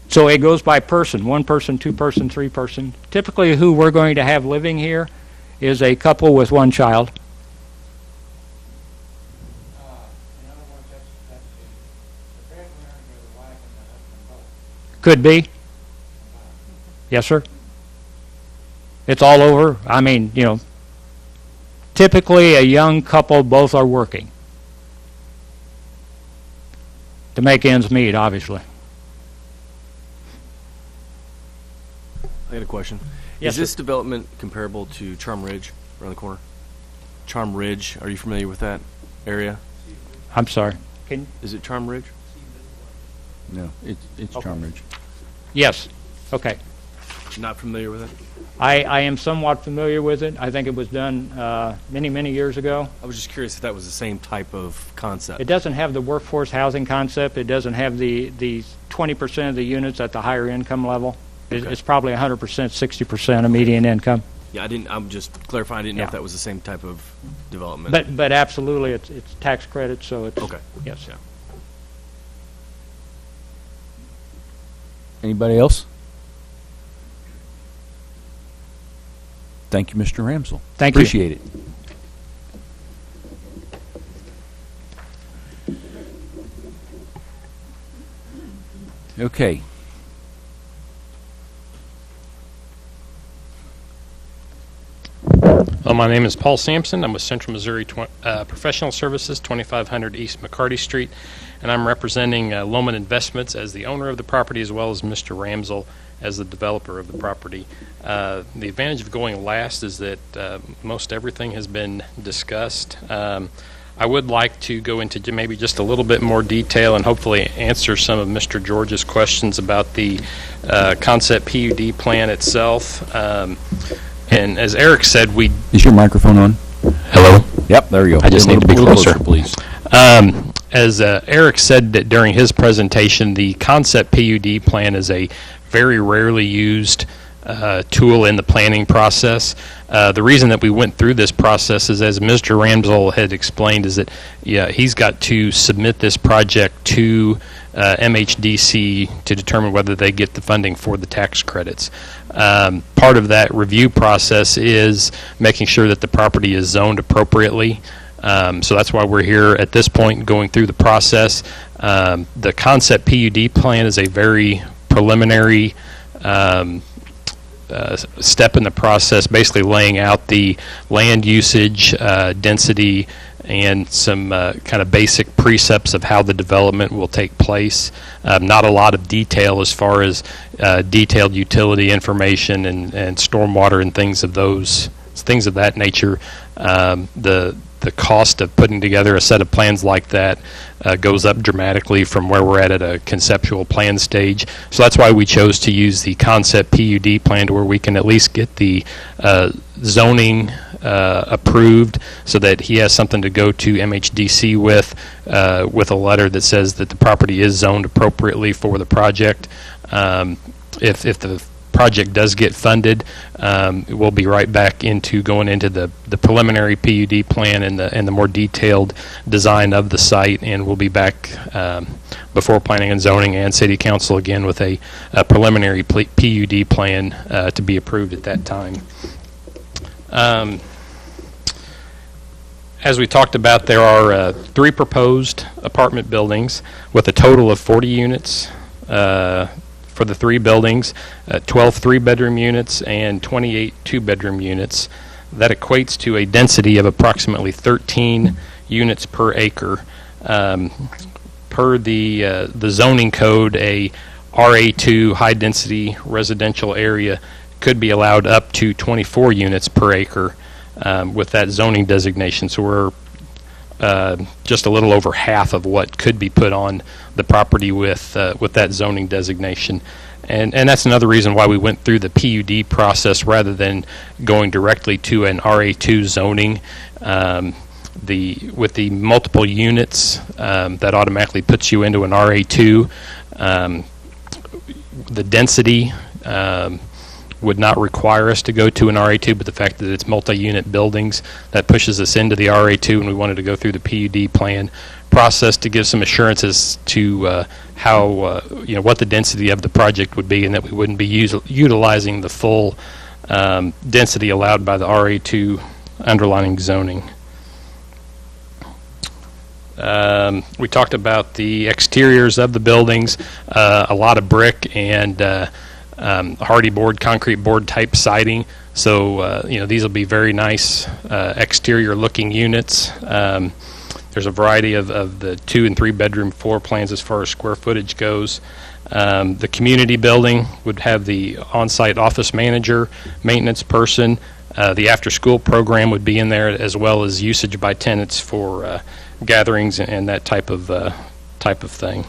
Speaker 17: So it goes by person, one person, two person, three person. Typically who we're going to have living here is a couple with one child. Could be. Yes, sir. It's all over. I mean, typically a young couple, both are working to make ends meet, obviously.
Speaker 10: I got a question.
Speaker 17: Yes,
Speaker 10: Is this
Speaker 17: sir.
Speaker 10: development comparable to Charm Ridge around the corner? Charm Ridge, are you familiar with that area?
Speaker 17: I'm sorry.
Speaker 10: Is it Charm Ridge?
Speaker 1: No, it's
Speaker 17: Okay.
Speaker 1: Charm Ridge.
Speaker 17: Yes. Okay.
Speaker 10: Not familiar with it?
Speaker 17: I am somewhat familiar with it. I think it was done many, many years ago.
Speaker 10: I was just curious if that was the same type of concept.
Speaker 17: It doesn't have the workforce housing concept. It doesn't have the 20% of the units at the higher income level.
Speaker 10: Okay.
Speaker 17: It's probably 100%, 60% of median income.
Speaker 10: Yeah, I'm just clarifying. I didn't know
Speaker 17: Yeah.
Speaker 10: if that was the same type of development.
Speaker 17: But absolutely, it's tax credit, so it's
Speaker 10: Okay.
Speaker 17: Yes.
Speaker 10: Yeah.
Speaker 1: Anybody else? Thank you, Mr. Ramsell.
Speaker 17: Thank you.
Speaker 1: Appreciate it. Okay.
Speaker 19: Well, my name is Paul Sampson. I'm with Central Missouri Professional Services, 2500 East McCarty Street, and I'm representing Loman Investments as the owner of the property, as well as Mr. Ramsell as the developer of the property. The advantage of going last is that most everything has been discussed. I would like to go into maybe just a little bit more detail and hopefully answer some of Mr. George's questions about the concept PUD plan itself. And as Eric said,
Speaker 1: Is your microphone on?
Speaker 19: Hello?
Speaker 1: Yep, there you go.
Speaker 19: I just
Speaker 1: Get a
Speaker 19: need to be
Speaker 1: little
Speaker 19: closer.
Speaker 1: please.
Speaker 19: As Eric said that during his presentation, the concept PUD plan is a very rarely used tool in the planning process. The reason that we went through this process is, as Mr. Ramsell had explained, is that he's got to submit this project to MHDC to determine whether they get the funding for the tax credits. Part of that review process is making sure that the property is zoned appropriately. So that's why we're here at this point going through the process. The concept PUD plan is a very preliminary step in the process, basically laying out the land usage, density, and some kind of basic precepts of how the development will take place. Not a lot of detail as far as detailed utility information and stormwater and things of that nature. The cost of putting together a set of plans like that goes up dramatically from where we're at a conceptual plan stage. So that's why we chose to use the concept PUD plan, to where we can at least get the zoning approved, so that he has something to go to MHDC with a letter that says that the property is zoned appropriately for the project. If the project does get funded, we'll be right back into going into the preliminary PUD plan and the more detailed design of the site, and we'll be back before Planning and Zoning and City Council again with a preliminary PUD plan to be approved at that time. As we talked about, there are 3 proposed apartment buildings with a total of 40 units for the 3 buildings, 12 3-bedroom units and 28 2-bedroom units. That equates to a density of approximately 13 units per acre. Per the zoning code, a RA2 high-density residential area could be allowed up to 24 units per acre. With that zoning designation, so we're just a little over half of what could be put on the property with that zoning designation, and that's another reason why we went through the PUD process rather than going directly to an RA2 zoning. With the multiple units, that automatically puts you into an RA2. The density would not require us to go to an RA2, but the fact that it's multi-unit buildings, that pushes us into the RA2, and we wanted to go through the PUD plan process to give some assurances to how, what the density of the project would be, and that we wouldn't be utilizing the full density allowed by the RA2 underlining zoning. We talked about the exteriors of the buildings, a lot of brick and hardy board, concrete board type siding. So, these will be very nice exterior looking units. There's a variety of the 2- and 3-bedroom floor plans as far as square footage goes. The community building would have the on-site office manager, maintenance person. The after-school program would be in there, as well as usage by tenants for gatherings and that type of thing.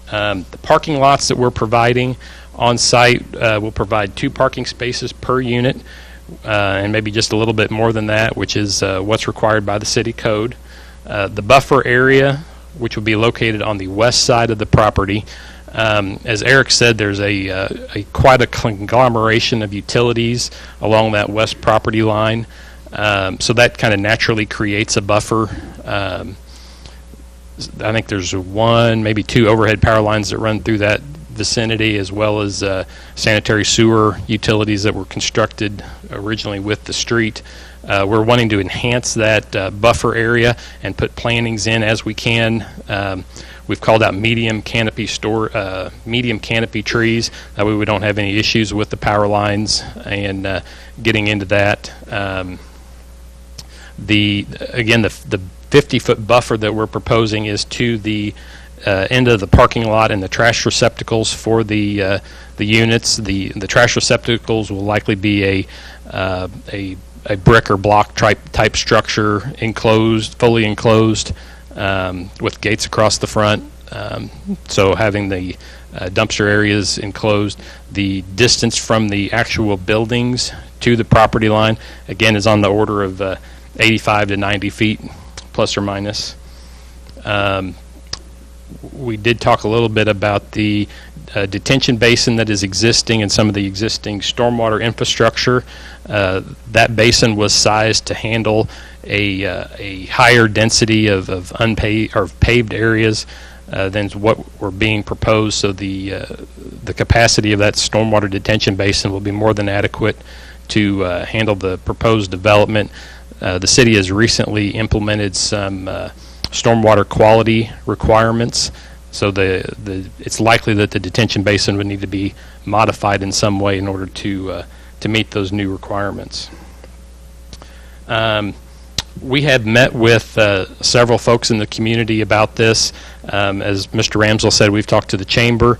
Speaker 19: The parking lots that we're providing on site will provide 2 parking spaces per unit, and maybe just a little bit more than that, which is what's required by the city code. The buffer area, which will be located on the west side of the property, as Eric said, there's quite a conglomeration of utilities along that west property line, so that kind of naturally creates a buffer. I think there's 1, maybe 2 overhead power lines that run through that vicinity, as well as sanitary sewer utilities that were constructed originally with the street. We're wanting to enhance that buffer area and put plantings in as we can. We've called out medium canopy trees. That way we don't have any issues with the power lines and getting into that. The 50-foot buffer that we're proposing is to the end of the parking lot and the trash receptacles for the units. The trash receptacles will likely be a brick or block type structure, fully enclosed, with gates across the front. So having the dumpster areas enclosed. The distance from the actual buildings to the property line, again, is on the order of 85 to 90 feet. Plus or minus. We did talk a little bit about the detention basin that is existing and some of the existing stormwater infrastructure. That basin was sized to handle a higher density of unpaved or paved areas than what were being proposed. So the capacity of that stormwater detention basin will be more than adequate to handle the proposed development. The city has recently implemented some stormwater quality requirements, so it's likely that the detention basin would need to be modified in some way in order to meet those new requirements. We have met with several folks in the community about this. As Mr. Ramsell said, we've talked to the chamber,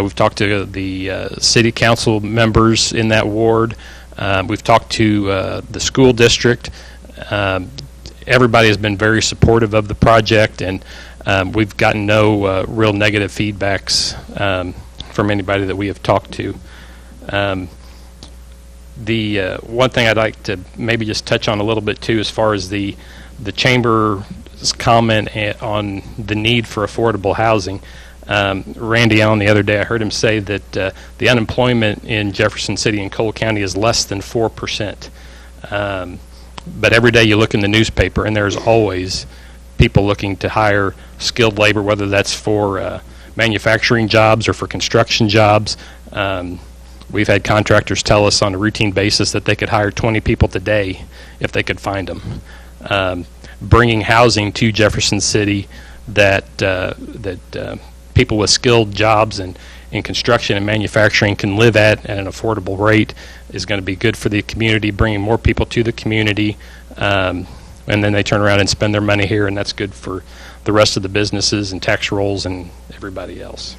Speaker 19: we've talked to the city council members in that ward, we've talked to the school district. Everybody has been very supportive of the project, and we've gotten no real negative feedbacks from anybody that we have talked to. The one thing I'd like to maybe just touch on a little bit too, as far as the chamber's comment on the need for affordable housing. Randy Allen the other day, I heard him say that the unemployment in Jefferson City and Cole County is less than 4%. But every day you look in the newspaper, and there's always people looking to hire skilled labor, whether that's for manufacturing jobs or for construction jobs. We've had contractors tell us on a routine basis that they could hire 20 people today if they could find them. Bringing housing to Jefferson City that people with skilled jobs and in construction and manufacturing can live at an affordable rate is going to be good for the community, bringing more people to the community, and then they turn around and spend their money here, and that's good for the rest of the businesses and tax rolls and everybody else.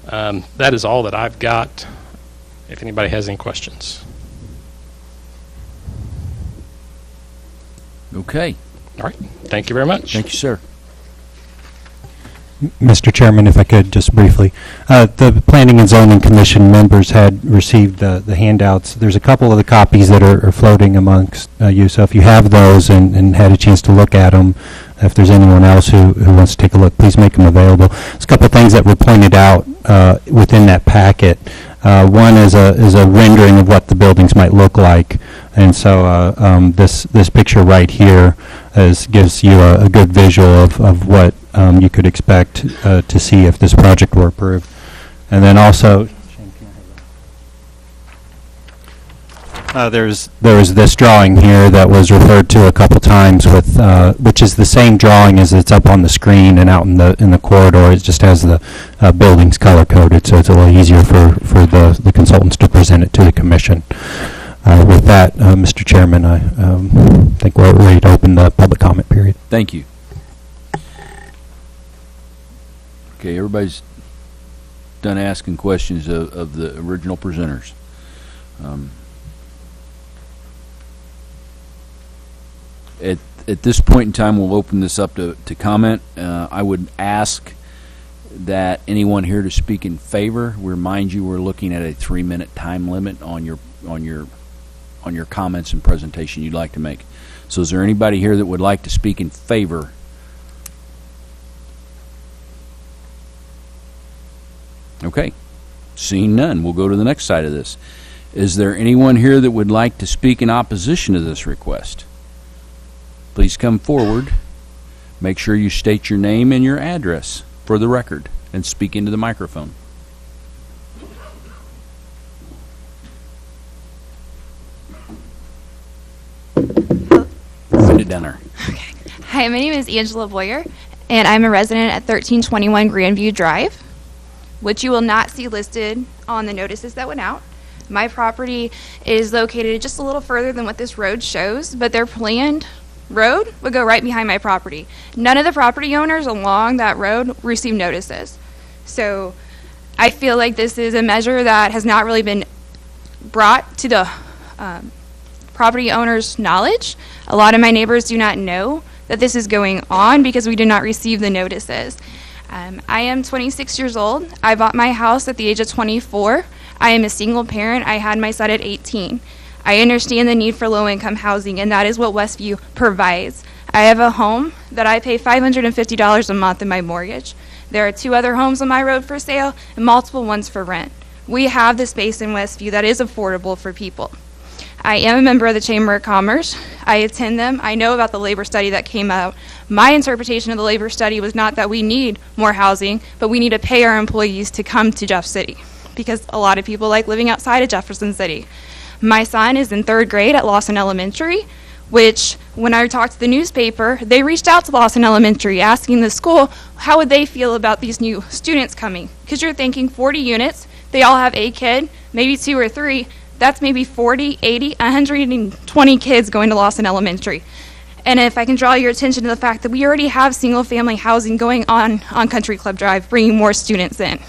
Speaker 19: That is all that I've got. If anybody has any questions.
Speaker 1: Okay.
Speaker 19: All right. Thank you very much.
Speaker 1: Thank you, sir.
Speaker 14: Mr. Chairman, if I could just briefly, the Planning and Zoning Commission members had received the handouts. There's a couple of the copies that are floating amongst you, so if you have those and had a chance to look at them, if there's anyone else who wants to take a look, please make them available. There's a couple of things that were pointed out within that packet. One is a rendering of what the buildings might look like, and so this picture right here gives you a good visual of what you could expect to see if this project were approved. And then also, there was this drawing here that was referred to a couple times with, which is the same drawing as it's up on the screen and out in the corridor. It just has the buildings color coded, so it's a little easier for the consultants to present it to the commission. With that, Mr. Chairman, I think we're ready to open the public comment period.
Speaker 1: Thank you. Okay, everybody's done asking questions of the original presenters. At this point in time, we'll open this up to comment. I would ask that anyone here to speak in favor, we remind you we're looking at a 3-minute time limit on your comments and presentation you'd like to make. So is there anybody here that would like to speak in favor? Okay, seeing none, we'll go to the next side of this. Is there anyone here that would like to speak in opposition to this request? Please come forward. Make sure you state your name and your address for the record and speak into the microphone. Put it down there.
Speaker 20: Okay. Hi, my name is Angela Boyer, and I'm a resident at 1321 Grandview Drive, which you will not see listed on the notices that went out. My property is located just a little further than what this road shows, but their planned road would go right behind my property. None of the property owners along that road received notices. So I feel like this is a measure that has not really been brought to the property owners' knowledge. A lot of my neighbors do not know that this is going on because we did not receive the notices. I am 26 years old. I bought my house at the age of 24. I am a single parent. I had my son at 18. I understand the need for low-income housing, and that is what Westview provides. I have a home that I pay $550 a month in my mortgage. There are 2 other homes on my road for sale and multiple ones for rent. We have the space in Westview that is affordable for people. I am a member of the Chamber of Commerce. I attend them. I know about the labor study that came out. My interpretation of the labor study was not that we need more housing, but we need to pay our employees to come to Jeff City because a lot of people like living outside of Jefferson City. My son is in 3rd grade at Lawson Elementary, which when I talked to the newspaper, they reached out to Lawson Elementary asking the school how would they feel about these new students coming. Because you're thinking 40 units, they all have a kid, maybe 2 or 3. That's maybe 40, 80, 120 kids going to Lawson Elementary. And if I can draw your attention to the fact that we already have single-family housing going on Country Club Drive, bringing more students in.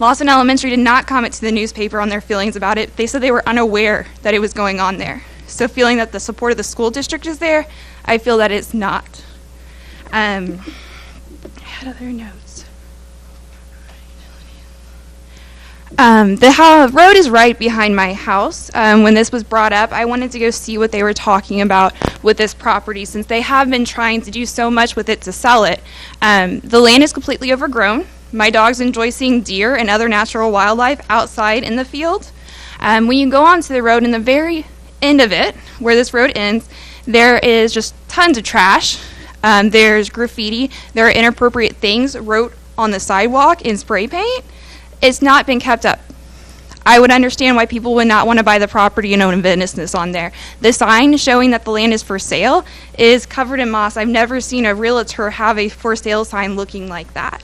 Speaker 20: Lawson Elementary did not comment to the newspaper on their feelings about it. They said they were unaware that it was going on there. So feeling that the support of the school district is there, I feel that it's not. I had other notes. The road is right behind my house. When this was brought up, I wanted to go see what they were talking about with this property, since they have been trying to do so much with it to sell it. The land is completely overgrown. My dogs enjoy seeing deer and other natural wildlife outside in the field. When you go onto the road, in the very end of it, where this road ends, there is just tons of trash. There's graffiti. There are inappropriate things wrote on the sidewalk in spray paint. It's not been kept up. I would understand why people would not want to buy the property and own a business on there. The sign showing that the land is for sale is covered in moss. I've never seen a realtor have a for sale sign looking like that.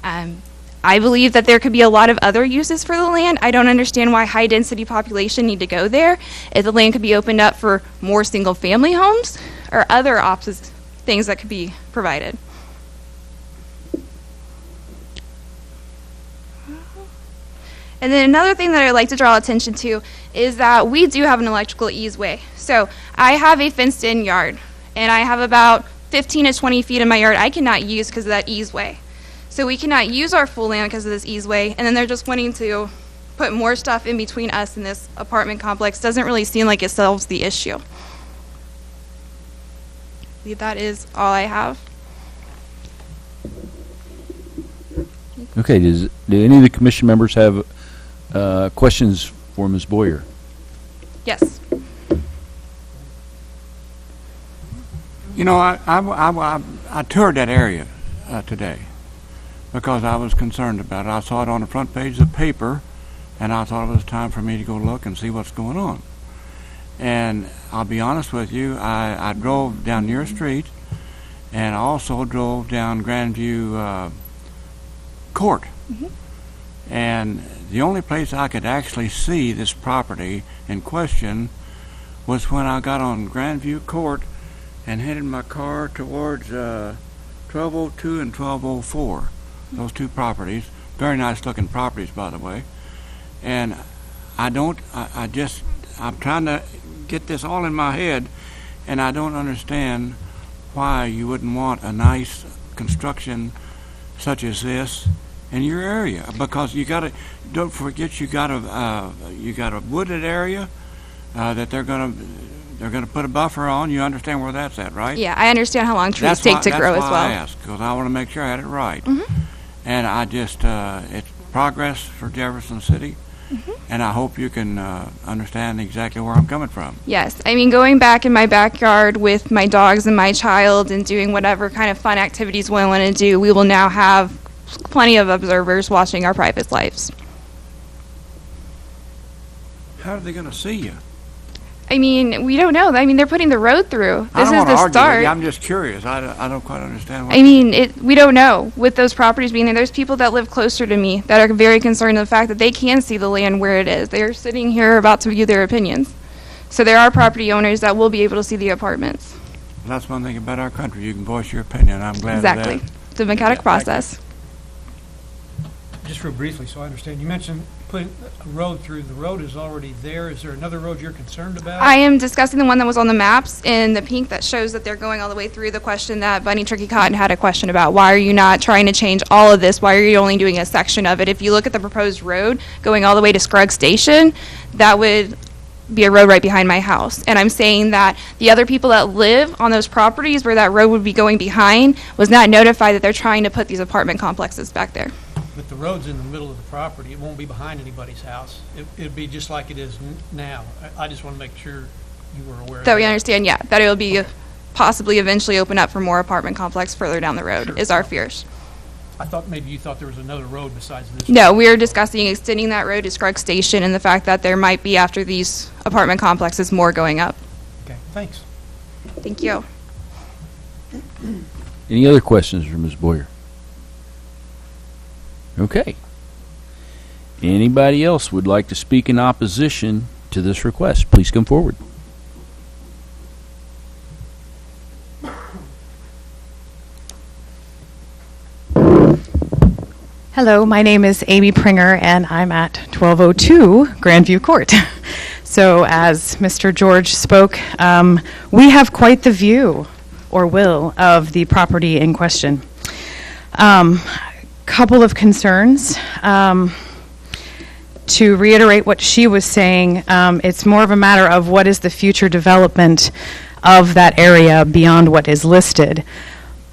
Speaker 20: I believe that there could be a lot of other uses for the land. I don't understand why high density population need to go there if the land could be opened up for more single family homes or other opposite things that could be provided. And then another thing that I'd like to draw attention to is that we do have an electrical easeway. So I have a fenced in yard, and I have about 15 to 20 feet in my yard I cannot use because of that easeway. So we cannot use our full land because of this easeway, and then they're just wanting to put more stuff in between us and this apartment complex. Doesn't really seem like it solves the issue. I believe that is all I have.
Speaker 1: Okay, do any of the commission members have questions for Ms. Boyer?
Speaker 20: Yes.
Speaker 11: You know, I toured that area today because I was concerned about it. I saw it on the front page of the paper, and I thought it was time for me to go look and see what's going on. And I'll be honest with you, I drove down your street, and I also drove down Grandview Court.
Speaker 20: Mm-hmm.
Speaker 11: And the only place I could actually see this property in question was when I got on Grandview Court and headed my car towards 1202 and 1204. Those two properties, very nice looking properties, by the way. And I'm trying to get this all in my head, and I don't understand why you wouldn't want a nice construction such as this in your area, because don't forget you got a wooded area that they're gonna put a buffer on. You understand where that's at, right?
Speaker 20: Yeah, I understand how long trees take to grow as well.
Speaker 11: That's why I asked, because I want to make sure I had it right.
Speaker 20: Mm-hmm.
Speaker 11: And I just it's progress for Jefferson City.
Speaker 20: Mm-hmm.
Speaker 11: And I hope you can understand exactly where I'm coming from.
Speaker 20: Yes, I mean, going back in my backyard with my dogs and my child and doing whatever kind of fun activities we want to do, we will now have plenty of observers watching our private lives.
Speaker 11: How are they going to see you?
Speaker 20: I mean, we don't know. I mean, they're putting the road through.
Speaker 11: I
Speaker 20: This
Speaker 11: don't
Speaker 20: is
Speaker 11: want to
Speaker 20: the
Speaker 11: argue with
Speaker 20: start.
Speaker 11: you. I'm just curious. I don't quite understand.
Speaker 20: I mean, we don't know. With those properties being there, there's people that live closer to me that are very concerned of the fact that they can see the land where it is. They are sitting here about to view their opinions. So there are property owners that will be able to see the apartments.
Speaker 11: That's one thing about our country. You can voice your opinion. I'm glad
Speaker 20: Exactly.
Speaker 11: of that.
Speaker 20: It's a democratic process.
Speaker 5: Just real briefly, so I understand, you mentioned putting a road through. The road is already there. Is there another road you're concerned about?
Speaker 20: I am discussing the one that was on the maps in the pink that shows that they're going all the way through. The question that Bunny Turkey Cotton had a question about, why are you not trying to change all of this? Why are you only doing a section of it? If you look at the proposed road going all the way to Scruggs Station, that would be a road right behind my house. And I'm saying that the other people that live on those properties where that road would be going behind was not notified that they're trying to put these apartment complexes back there.
Speaker 5: But the road's in the middle of the property. It won't be behind anybody's house. It'd be just like it is now. I just want to make sure you were aware of
Speaker 20: That we understand, yeah, that it will be possibly eventually open up for more apartment complex further down the road is our fears.
Speaker 5: I thought maybe you thought there was another road besides this.
Speaker 20: No, we are discussing extending that road to Scruggs Station and the fact that there might be, after these apartment complexes, more going up.
Speaker 5: Okay, thanks.
Speaker 20: Thank you.
Speaker 1: Any other questions for Ms. Boyer? Okay. Anybody else would like to speak in opposition to this request? Please come forward.
Speaker 21: Hello, my name is Amy Pringer, and I'm at 1202 Grandview Court. So as Mr. George spoke, we have quite the view, or will, of the property in question. Couple of concerns. to reiterate what she was saying, it's more of a matter of what is the future development of that area beyond what is listed.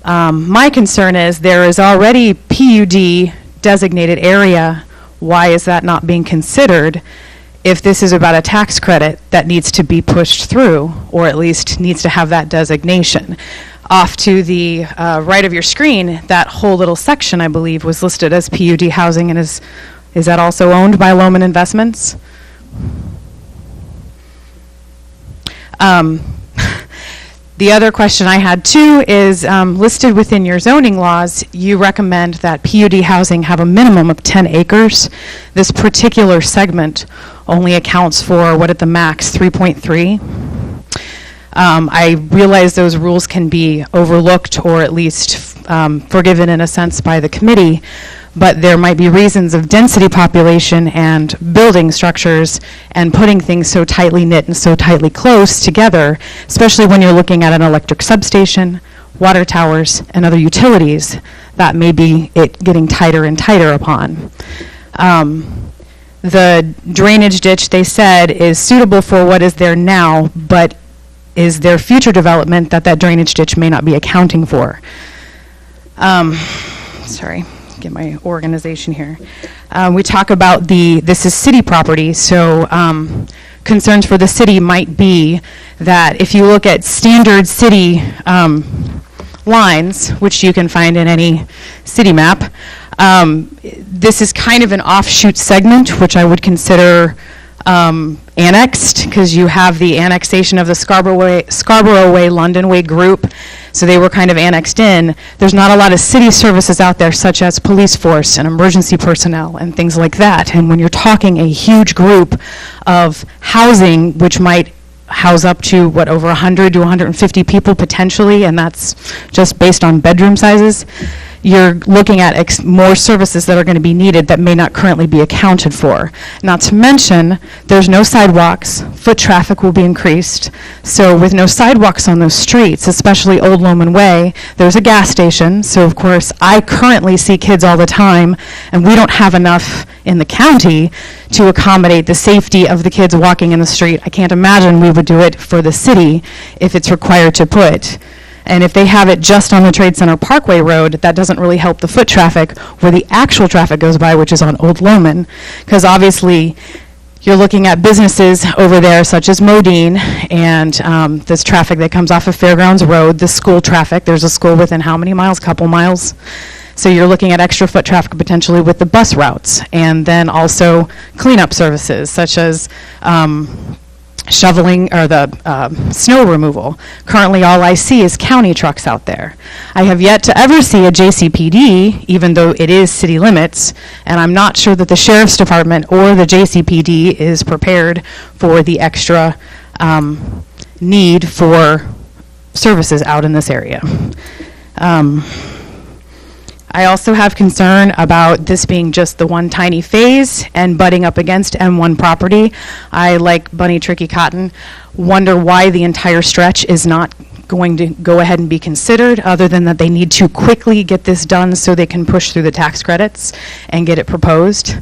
Speaker 21: My concern is there is already PUD designated area. Why is that not being considered if this is about a tax credit that needs to be pushed through, or at least needs to have that designation? Off to the right of your screen, that whole little section, I believe, was listed as PUD housing, and is that also owned by Lohman Investments? The other question I had too is listed within your zoning laws, you recommend that PUD housing have a minimum of 10 acres. This particular segment only accounts for, what at the max, 3.3. I realize those rules can be overlooked or at least forgiven in a sense by the committee, but there might be reasons of density population and building structures and putting things so tightly knit and so tightly close together, especially when you're looking at an electric substation, water towers, and other utilities, that may be it getting tighter and tighter upon. The drainage ditch, they said, is suitable for what is there now, but is there future development that drainage ditch may not be accounting for? Sorry. Get my organization here. We talk about this is city property, so concerns for the city might be that if you look at standard city lines, which you can find in any city map, this is kind of an offshoot segment, which I would consider annexed, because you have the annexation of the Scarborough Way, London Way group, so they were kind of annexed in. There's not a lot of city services out there, such as police force and emergency personnel and things like that. And when you're talking a huge group of housing, which might house up to, over 100 to 150 people potentially, and that's just based on bedroom sizes, you're looking at more services that are going to be needed that may not currently be accounted for. Not to mention, there's no sidewalks, foot traffic will be increased, so with no sidewalks on those streets, especially Old Lohman Way, there's a gas station, so of course I currently see kids all the time, and we don't have enough in the county to accommodate the safety of the kids walking in the street. I can't imagine we would do it for the city if it's required to put. And if they have it just on the Trade Center Parkway Road, that doesn't really help the foot traffic where the actual traffic goes by, which is on Old Lohman. Because obviously, you're looking at businesses over there such as Modine, and this traffic that comes off of Fairgrounds Road, the school traffic. There's a school within how many miles? Couple miles. So you're looking at extra foot traffic potentially with the bus routes. And then also cleanup services such as shoveling or the snow removal. Currently all I see is county trucks out there. I have yet to ever see a JCPD, even though it is city limits, and I'm not sure that the Sheriff's Department or the JCPD is prepared for the extra need for services out in this area. I also have concern about this being just the one tiny phase and butting up against M1 property. I, like Bunny Tricky Cotton, wonder why the entire stretch is not going to go ahead and be considered, other than that they need to quickly get this done so they can push through the tax credits and get it proposed.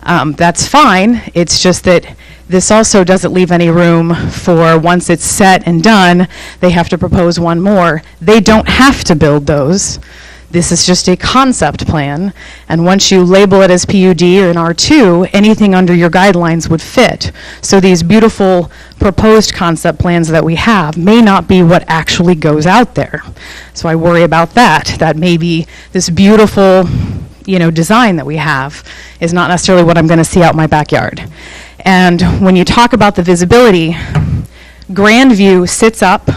Speaker 21: That's fine. It's just that this also doesn't leave any room for, once it's set and done, they have to propose one more. They don't have to build those. This is just a concept plan, and once you label it as PUD or an R2, anything under your guidelines would fit. So these beautiful proposed concept plans that we have may not be what actually goes out there. So I worry about that maybe this beautiful, design that we have is not necessarily what I'm going to see out my backyard. And when you talk about the visibility, Grandview sits up,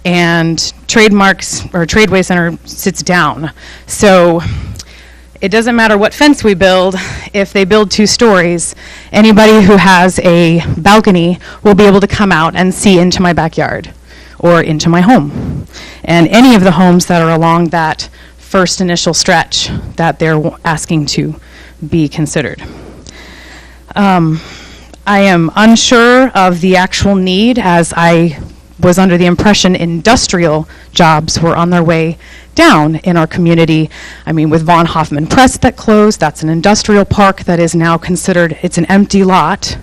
Speaker 21: and Trademarks or Tradeway Center sits down. So it doesn't matter what fence we build. If they build 2 stories, anybody who has a balcony will be able to come out and see into my backyard or into my home. And any of the homes that are along that first initial stretch that they're asking to be considered. I am unsure of the actual need, as I was under the impression industrial jobs were on their way down in our community. I mean, with Von Hoffman Press that closed, that's an industrial park that is now considered, it's an empty lot.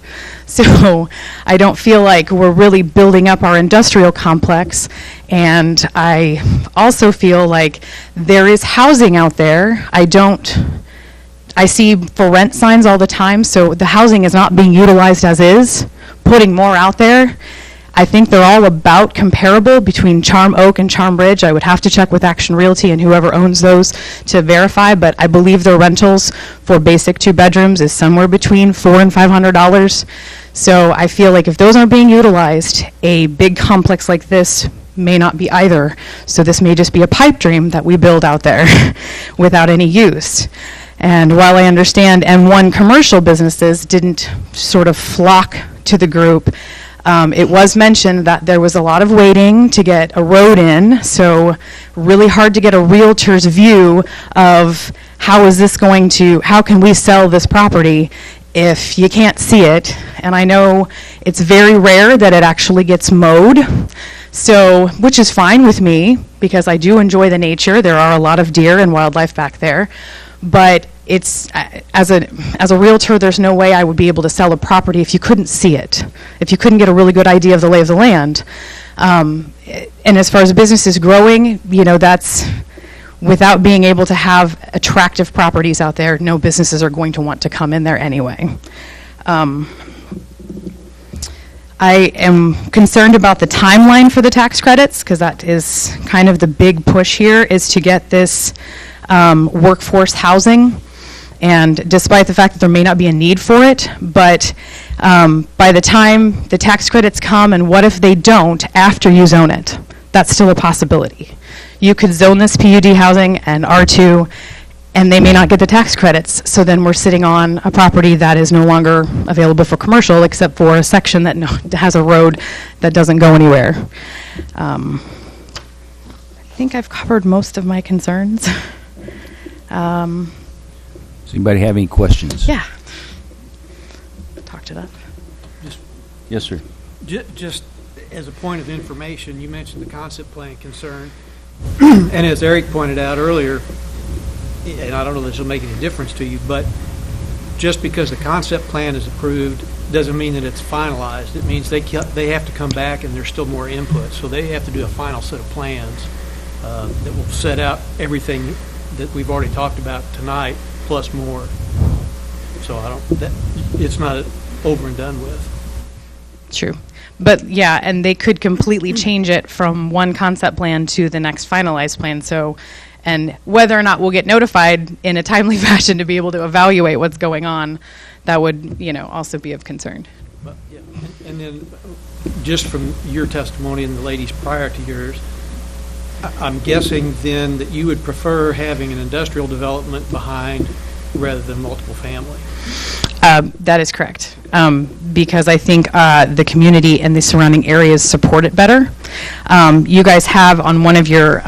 Speaker 21: So I don't feel like we're really building up our industrial complex. And I also feel like there is housing out there. I see for rent signs all the time, so the housing is not being utilized as is, putting more out there. I think they're all about comparable between Charm Oak and Charm Ridge. I would have to check with Action Realty and whoever owns those to verify, but I believe their rentals for basic 2 bedrooms is somewhere between $400 and $500. So I feel like if those aren't being utilized, a big complex like this may not be either. So this may just be a pipe dream that we build out there without any use. And while I understand M1 commercial businesses didn't sort of flock to the group, it was mentioned that there was a lot of waiting to get a road in, so really hard to get a realtor's view of how can we sell this property if you can't see it. And I know it's very rare that it actually gets mowed, so, which is fine with me because I do enjoy the nature. There are a lot of deer and wildlife back there, but it's as a realtor, there's no way I would be able to sell a property if you couldn't see it, if you couldn't get a really good idea of the lay of the land. And as far as business is growing, that's without being able to have attractive properties out there, no businesses are going to want to come in there anyway. I am concerned about the timeline for the tax credits because that is kind of the big push here, is to get this workforce housing. And despite the fact that there may not be a need for it, but by the time the tax credits come, and what if they don't after you zone it? That's still a possibility. You could zone this PUD housing and R2, and they may not get the tax credits. So then we're sitting on a property that is no longer available for commercial, except for a section that has a road that doesn't go anywhere. I think I've covered most of my concerns.
Speaker 1: Does anybody have any questions?
Speaker 21: Yeah. Talked it up.
Speaker 1: Yes, sir.
Speaker 5: Just as a point of information, you mentioned the concept plan concern. And as Eric pointed out earlier, and I don't know if this will make any difference to you, but just because the concept plan is approved doesn't mean that it's finalized. It means they have to come back and there's still more input. So they have to do a final set of plans that will set out everything that we've already talked about tonight, plus more. So it's not over and done with.
Speaker 21: True. But yeah, and they could completely change it from one concept plan to the next finalized plan. So, and whether or not we'll get notified in a timely fashion to be able to evaluate what's going on, that would, also be of concern.
Speaker 5: But, yeah. And then just from your testimony and the ladies prior to yours, I'm guessing then that you would prefer having an industrial development behind rather than multiple family.
Speaker 21: That is correct, because I think the community and the surrounding areas support it better. You guys have on one of your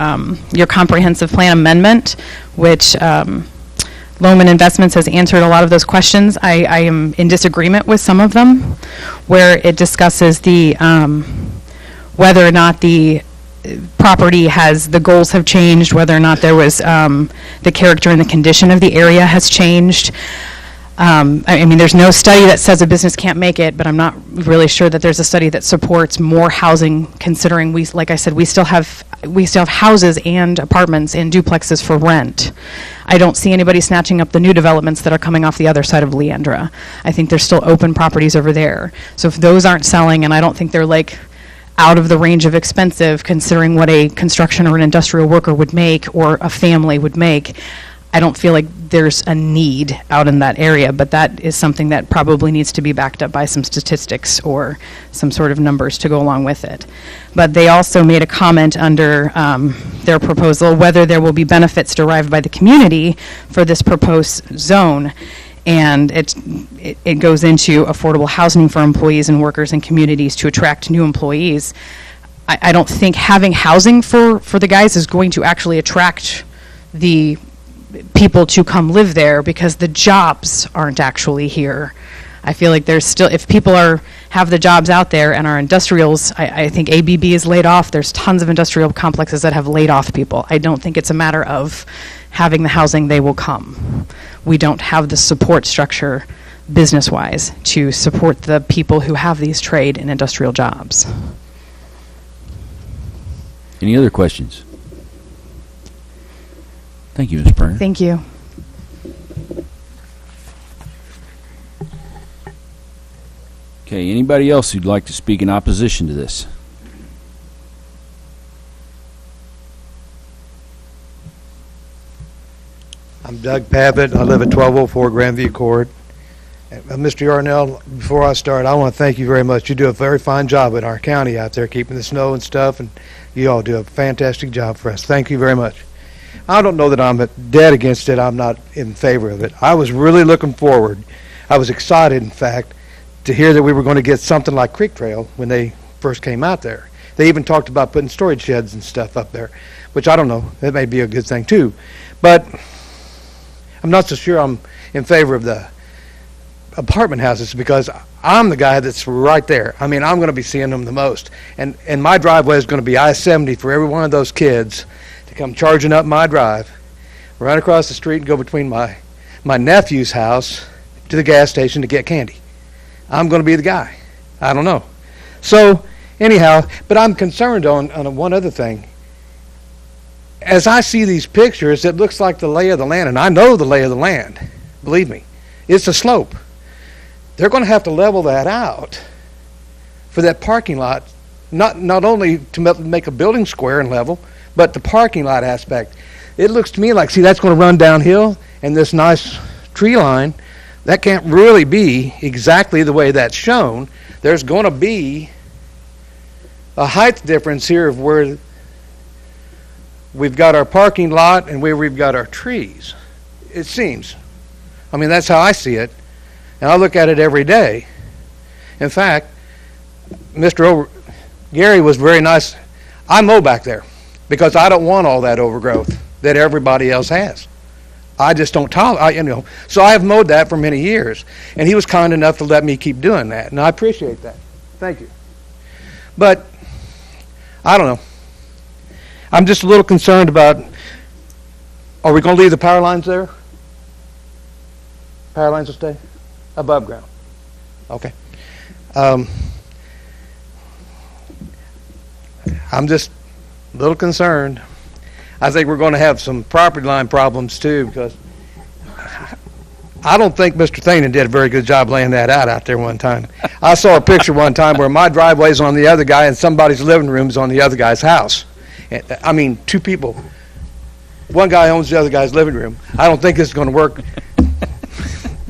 Speaker 21: comprehensive plan amendment, which Lohman Investments has answered a lot of those questions. I am in disagreement with some of them, where it discusses the whether or not the property the goals have changed, whether or not there was the character and the condition of the area has changed. I mean, there's no study that says a business can't make it, but I'm not really sure that there's a study that supports more housing, considering like I said, we still have houses and apartments and duplexes for rent. I don't see anybody snatching up the new developments that are coming off the other side of Leandra. I think there's still open properties over there. So if those aren't selling, and I don't think they're out of the range of expensive, considering what a construction or an industrial worker would make or a family would make, I don't feel like there's a need out in that area, but that is something that probably needs to be backed up by some statistics or some sort of numbers to go along with it. But they also made a comment under their proposal whether there will be benefits derived by the community for this proposed zone. And it goes into affordable housing for employees and workers and communities to attract new employees. I don't think having housing for the guys is going to actually attract the people to come live there, because the jobs aren't actually here. I feel like there's still, if people are have the jobs out there, and our industrials, I think ABB is laid off. There's tons of industrial complexes that have laid off people. I don't think it's a matter of having the housing, they will come. We don't have the support structure business-wise to support the people who have these trade and industrial jobs.
Speaker 1: Any other questions? Thank you, Ms. Pringer.
Speaker 21: Thank you.
Speaker 1: Okay, anybody else who'd like to speak in opposition to this?
Speaker 2: I'm Doug Pavitt. I live at 1204 Grandview Court. Mr. Yarnell, before I start, I want to thank you very much. You do a very fine job in our county out there keeping the snow and stuff, and you all do a fantastic job for us. Thank you very much. I don't know that I'm dead against it. I'm not in favor of it. I was really looking forward. I was excited, in fact, to hear that we were going to get something like Creek Trail when they first came out there. They even talked about putting storage sheds and stuff up there, which I don't know. That may be a good thing, too. But I'm not so sure I'm in favor of the apartment houses because I'm the guy that's right there. I mean, I'm going to be seeing them the most. And my driveway is going to be I-70 for every one of those kids to come charging up my drive, right across the street and go between my nephew's house to the gas station to get candy. I'm going to be the guy. I don't know. So, anyhow, but I'm concerned on one other thing. As I see these pictures, it looks like the lay of the land, and I know the lay of the land. Believe me. It's a slope. They're going to have to level that out for that parking lot, not only to make a building square and level, but the parking lot aspect. It looks to me like, see, that's going to run downhill, and this nice tree line, that can't really be exactly the way that's shown. There's going to be a height difference here of where we've got our parking lot and where we've got our trees. It seems. I mean, that's how I see it. And I look at it every day. In fact, Gary was very nice. I mow back there because I don't want all that overgrowth that everybody else has. I just don't tolerate, So I have mowed that for many years. And he was kind enough to let me keep doing that. And I appreciate that. Thank you. But, I don't know. I'm just a little concerned about, are we going to leave the power lines there? Power lines will stay above ground. Okay. I'm just a little concerned. I think we're going to have some property line problems too, because I don't think Mr. Thanen did a very good job laying that out there one time. I saw a picture one time where my driveway's on the other guy and somebody's living room's on the other guy's house. I mean, two people. One guy owns the other guy's living room. I don't think this is going to work.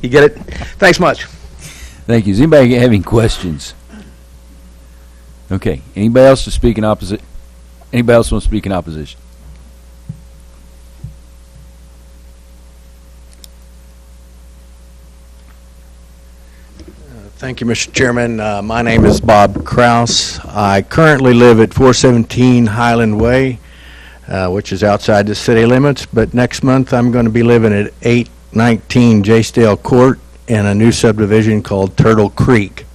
Speaker 2: You get it? Thanks much.
Speaker 1: Thank you. Does anybody have any questions? Okay. Anybody else to speak in opposition? Anybody else want to speak in opposition?
Speaker 22: Thank you, Mr. Chairman. My name is Bob Kraus. I currently live at 417 Highland Way, which is outside the city limits, but next month I'm going to be living at 819 Jaysdale Court in a new subdivision called Turtle Creek.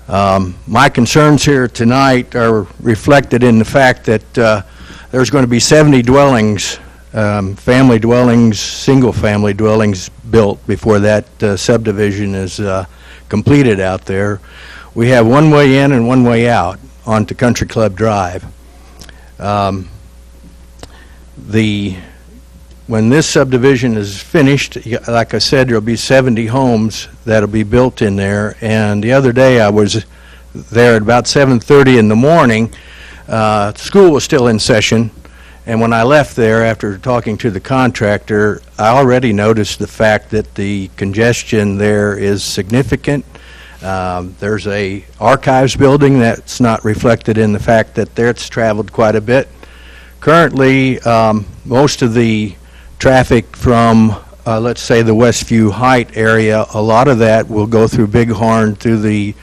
Speaker 22: My concerns here tonight are reflected in the fact that there's going to be 70 dwellings, family dwellings, single-family dwellings built before that subdivision is completed out there. We have one way in and one way out onto Country Club Drive. When this subdivision is finished, like I said, there'll be 70 homes that'll be built in there. And the other day I was there at about 7:30 in the morning. School was still in session. And when I left there after talking to the contractor, I already noticed the fact that the congestion there is significant. There's a archives building that's not reflected in the fact that it's traveled quite a bit. Currently, most of the traffic from, let's say, the Westview Height area, a lot of that will go through Bighorn through the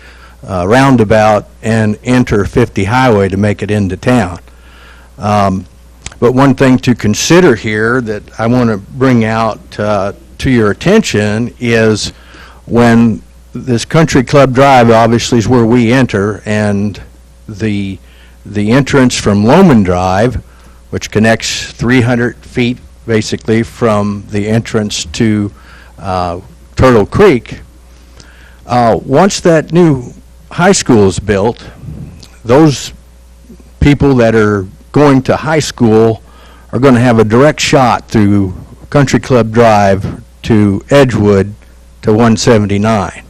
Speaker 22: roundabout and enter 50 Highway to make it into town. But one thing to consider here that I want to bring out to your attention is when this Country Club Drive obviously is where we enter, and the entrance from Loman Drive, which connects 300 feet basically from the entrance to Turtle Creek. Once that new high school is built, those people that are going to high school are going to have a direct shot through Country Club Drive to Edgewood to 179.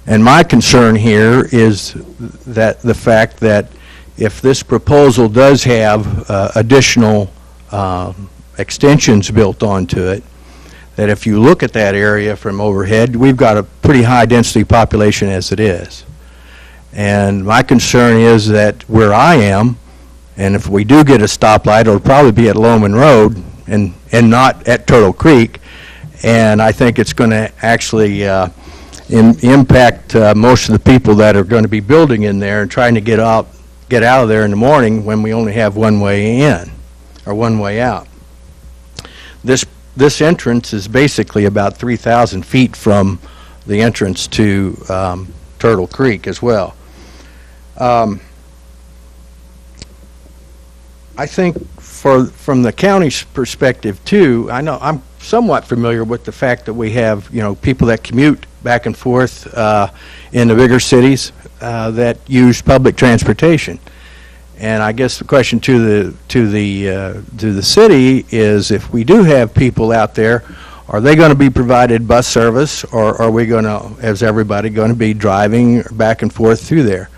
Speaker 22: And my concern here is that the fact that if this proposal does have additional extensions built onto it, that if you look at that area from overhead, we've got a pretty high density population as it is. And my concern is that where I am, and if we do get a stoplight, it'll probably be at Loman Road and not at Turtle Creek. And I think it's going to actually impact most of the people that are going to be building in there and trying to get out of there in the morning when we only have one way in or one way out. This entrance is basically about 3,000 feet from the entrance to Turtle Creek as well. I think from the county's perspective too, I know I'm somewhat familiar with the fact that we have, people that commute back and forth in the bigger cities that use public transportation. And I guess the question to the city is, if we do have people out there, are they going to be provided bus service, or are we going to, as everybody, going to be driving back and forth through there?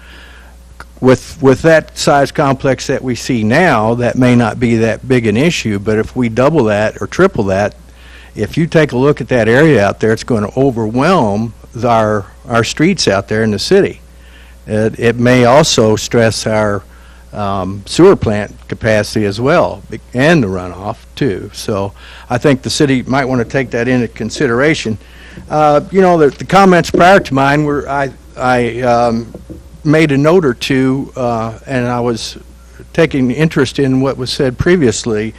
Speaker 22: With that size complex that we see now, that may not be that big an issue, but if we double that or triple that, if you take a look at that area out there, it's going to overwhelm our streets out there in the city. It may also stress our sewer plant capacity as well, and the runoff too. So I think the city might want to take that into consideration. The comments prior to mine were, I made a note or two, and I was taking interest in what was said previously.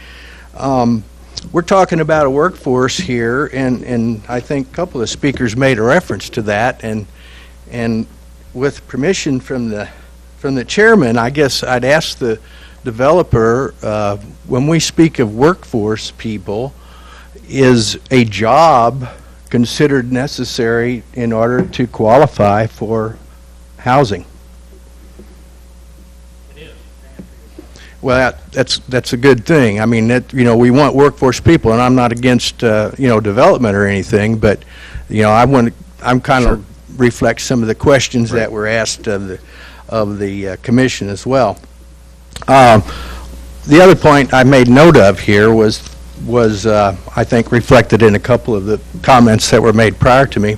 Speaker 22: We're talking about a workforce here, and I think a couple of speakers made a reference to that, and with permission from the chairman, I guess I'd ask the developer, when we speak of workforce people, is a job considered necessary in order to qualify for housing? Well, that's a good thing. I mean, we want workforce people, and I'm not against development or anything, but I'm kind of reflect some of the questions that were asked of the commission as well. The other point I made note of here was I think reflected in a couple of the comments that were made prior to me,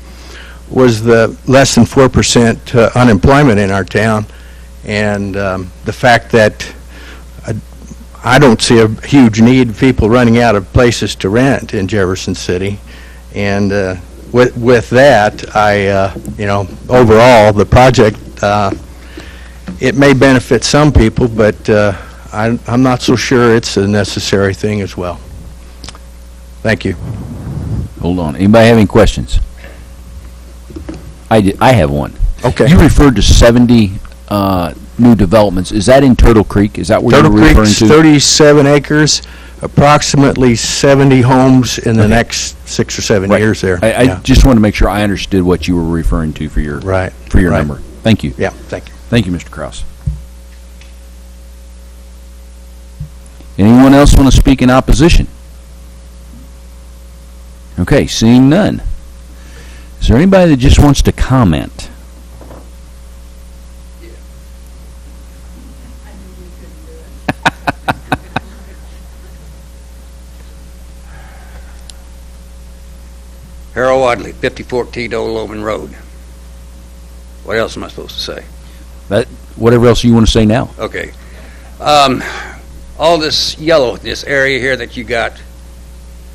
Speaker 22: was the less than 4% unemployment in our town, and the fact that I don't see a huge need of people running out of places to rent in Jefferson City. And with that, overall, the project, it may benefit some people, but I'm not so sure it's a necessary thing as well. Thank you.
Speaker 1: Hold on. Anybody have any questions? I have one.
Speaker 22: Okay.
Speaker 1: You referred to 70 new developments. Is that in Turtle Creek? Is that what you're referring
Speaker 22: Creek's
Speaker 1: to?
Speaker 22: 37 acres, approximately 70 homes in the next 6 or 7 years there.
Speaker 1: I just want to make sure I understood what you were referring to for your number. Thank you.
Speaker 22: Yeah, thank you.
Speaker 1: Thank you, Mr. Kraus. Anyone else want to speak in opposition? Okay, seeing none. Is there anybody that just wants to comment?
Speaker 4: Harold Wadley, 5014 Old Loman Road. What else am I supposed to say?
Speaker 1: Whatever else you want to say now.
Speaker 4: Okay. All this yellow, this area here that you got,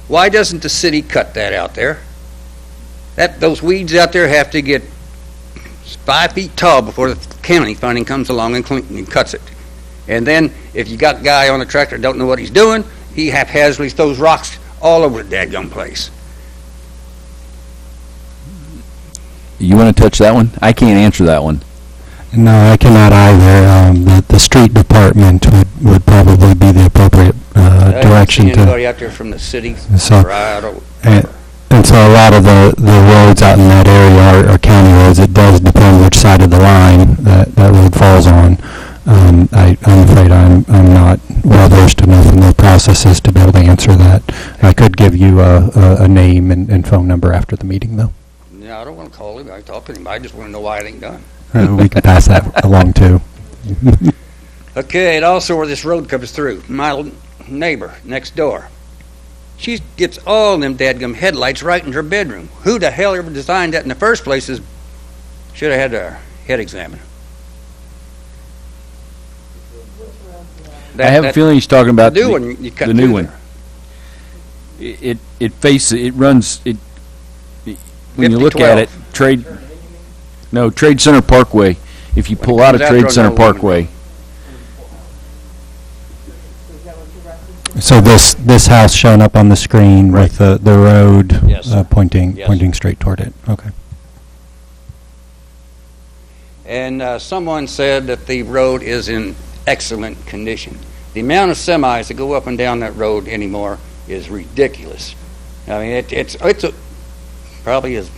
Speaker 4: why doesn't the city cut that out there? Those weeds out there have to get 5 feet tall before the county funding comes along and cuts it. And then if you got a guy on a tractor that don't know what he's doing, he haphazardly throws rocks all over the dadgum place.
Speaker 1: You want to touch that one? I can't answer that one.
Speaker 14: No, I cannot either. The street department would probably be the appropriate direction
Speaker 4: I haven't seen anybody
Speaker 14: to.
Speaker 4: out there from the city.
Speaker 14: So,
Speaker 4: or I don't-
Speaker 14: and so a lot of the roads out in that area are county roads. It does depend which side of the line that road falls on. I'm afraid I'm not well versed enough in the processes to be able to answer that. I could give you a name and phone number after the meeting, though.
Speaker 4: No, I don't want to call him. I talk to him. I just want to know why it ain't done.
Speaker 14: We can pass that along, too.
Speaker 4: Okay, and also where this road comes through, my neighbor next door, she gets all them dadgum headlights right in her bedroom. Who the hell ever designed that in the first place should have had their head examined.
Speaker 1: I have a feeling he's talking about
Speaker 4: the new one. You cut
Speaker 1: the new
Speaker 4: through
Speaker 1: one.
Speaker 4: there.
Speaker 1: It faces, it runs, when you look at it, Trade Center Parkway, if you pull out of Trade Center Parkway.
Speaker 14: So this house shown up on the screen with the road
Speaker 4: Yes.
Speaker 14: pointing straight toward it. Okay.
Speaker 4: And someone said that the road is in excellent condition. The amount of semis that go up and down that road anymore is ridiculous. I mean, it's probably as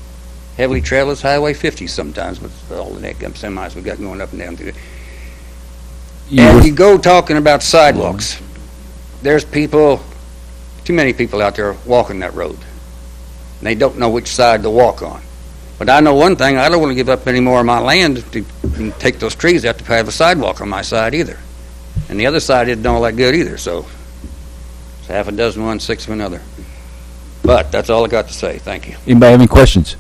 Speaker 4: heavily traveled as Highway 50 sometimes with all the semis we got going up and down through it. And you go talking about sidewalks. There's too many people out there walking that road. And they don't know which side to walk on. But I know one thing, I don't want to give up any more of my land to take those trees out to have a sidewalk on my side either. And the other side isn't all that good either, so it's half a dozen one, six of another. But that's all I got to say. Thank you.
Speaker 1: Anybody have any questions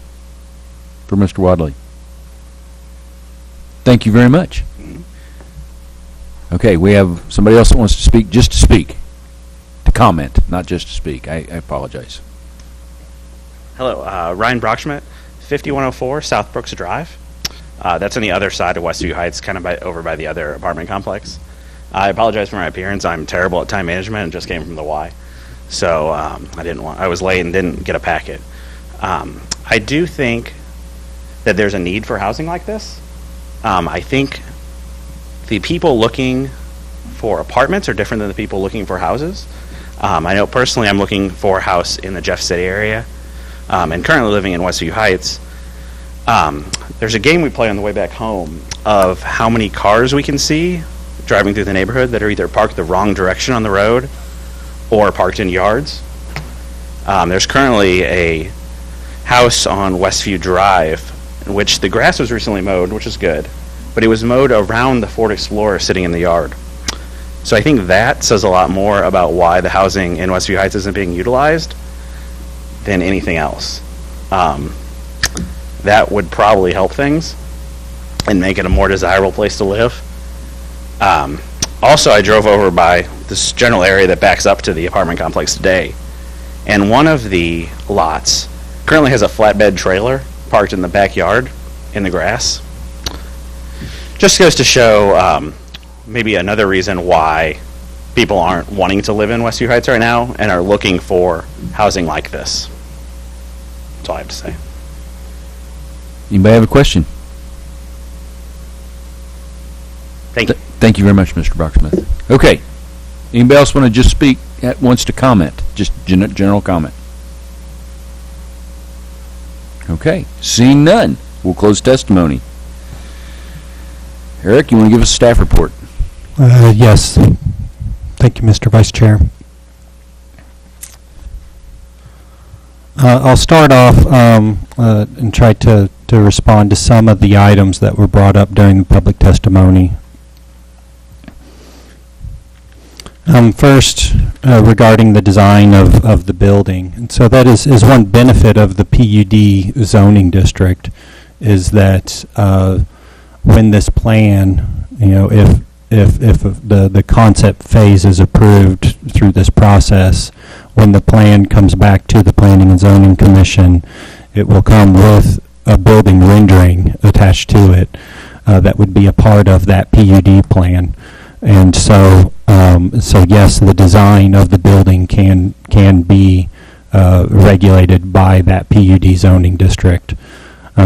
Speaker 1: for Mr. Wadley? Thank you very much. Okay, we have somebody else that wants to speak, just to speak. To comment, not just to speak. I apologize.
Speaker 7: Hello, Ryan Brockschmidt, 5104 South Brooks Drive. That's on the other side of Westview Heights, kind of over by the other apartment complex. I apologize for my appearance. I'm terrible at time management and just came from the Y. So I was late and didn't get a packet. I do think that there's a need for housing like this. I think the people looking for apartments are different than the people looking for houses. I know personally I'm looking for a house in the Jeff City area and currently living in Westview Heights. There's a game we play on the way back home of how many cars we can see driving through the neighborhood that are either parked the wrong direction on the road or parked in yards. There's currently a house on Westview Drive in which the grass was recently mowed, which is good, but it was mowed around the Ford Explorer sitting in the yard. So I think that says a lot more about why the housing in Westview Heights isn't being utilized than anything else. That would probably help things and make it a more desirable place to live. Also, I drove over by this general area that backs up to the apartment complex today, and one of the lots currently has a flatbed trailer parked in the backyard in the grass. Just goes to show maybe another reason why people aren't wanting to live in Westview Heights right now and are looking for housing like this. That's all I have to say.
Speaker 1: Anybody have a question?
Speaker 7: Thank you.
Speaker 1: Thank you very much, Mr. Brocksmith. Okay. Anybody else want to just speak, wants to comment? Just general comment. Okay. Seeing none, we'll close testimony. Eric, you want to give us a staff report?
Speaker 14: Yes. Thank you, Mr. Vice Chair. I'll start off and try to respond to some of the items that were brought up during the public testimony. First, regarding the design of the building. And so that is one benefit of the PUD zoning district, is that when this plan, if the concept phase is approved through this process, when the plan comes back to the Planning and Zoning Commission, it will come with a building rendering attached to it that would be a part of that PUD plan. And so yes, the design of the building can be regulated by that PUD zoning district.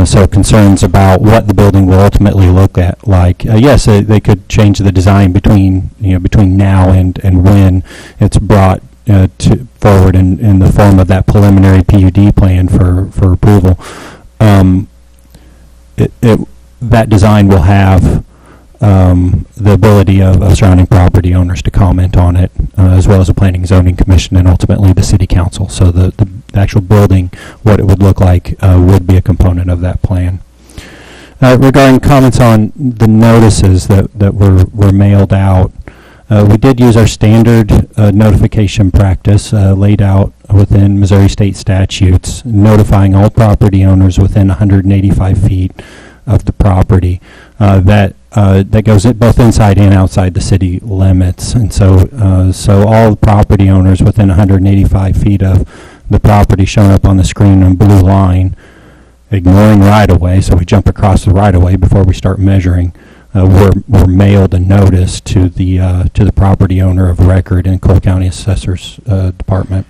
Speaker 14: So concerns about what the building will ultimately look like. Yes, they could change the design between now and when it's brought forward in the form of that preliminary PUD plan for approval. That design will have the ability of surrounding property owners to comment on it, as well as the Planning and Zoning Commission and ultimately the City Council. So the actual building, what it would look like, would be a component of that plan. Regarding comments on the notices that were mailed out, we did use our standard notification practice laid out within Missouri state statutes, notifying all property owners within 185 feet of the property. That goes both inside and outside the city limits, and so all the property owners within 185 feet of the property shown up on the screen in blue line, ignoring right-of-way, so we jump across the right-of-way before we start measuring, were mailed a notice to the property owner of record in Cole County Assessor's Department.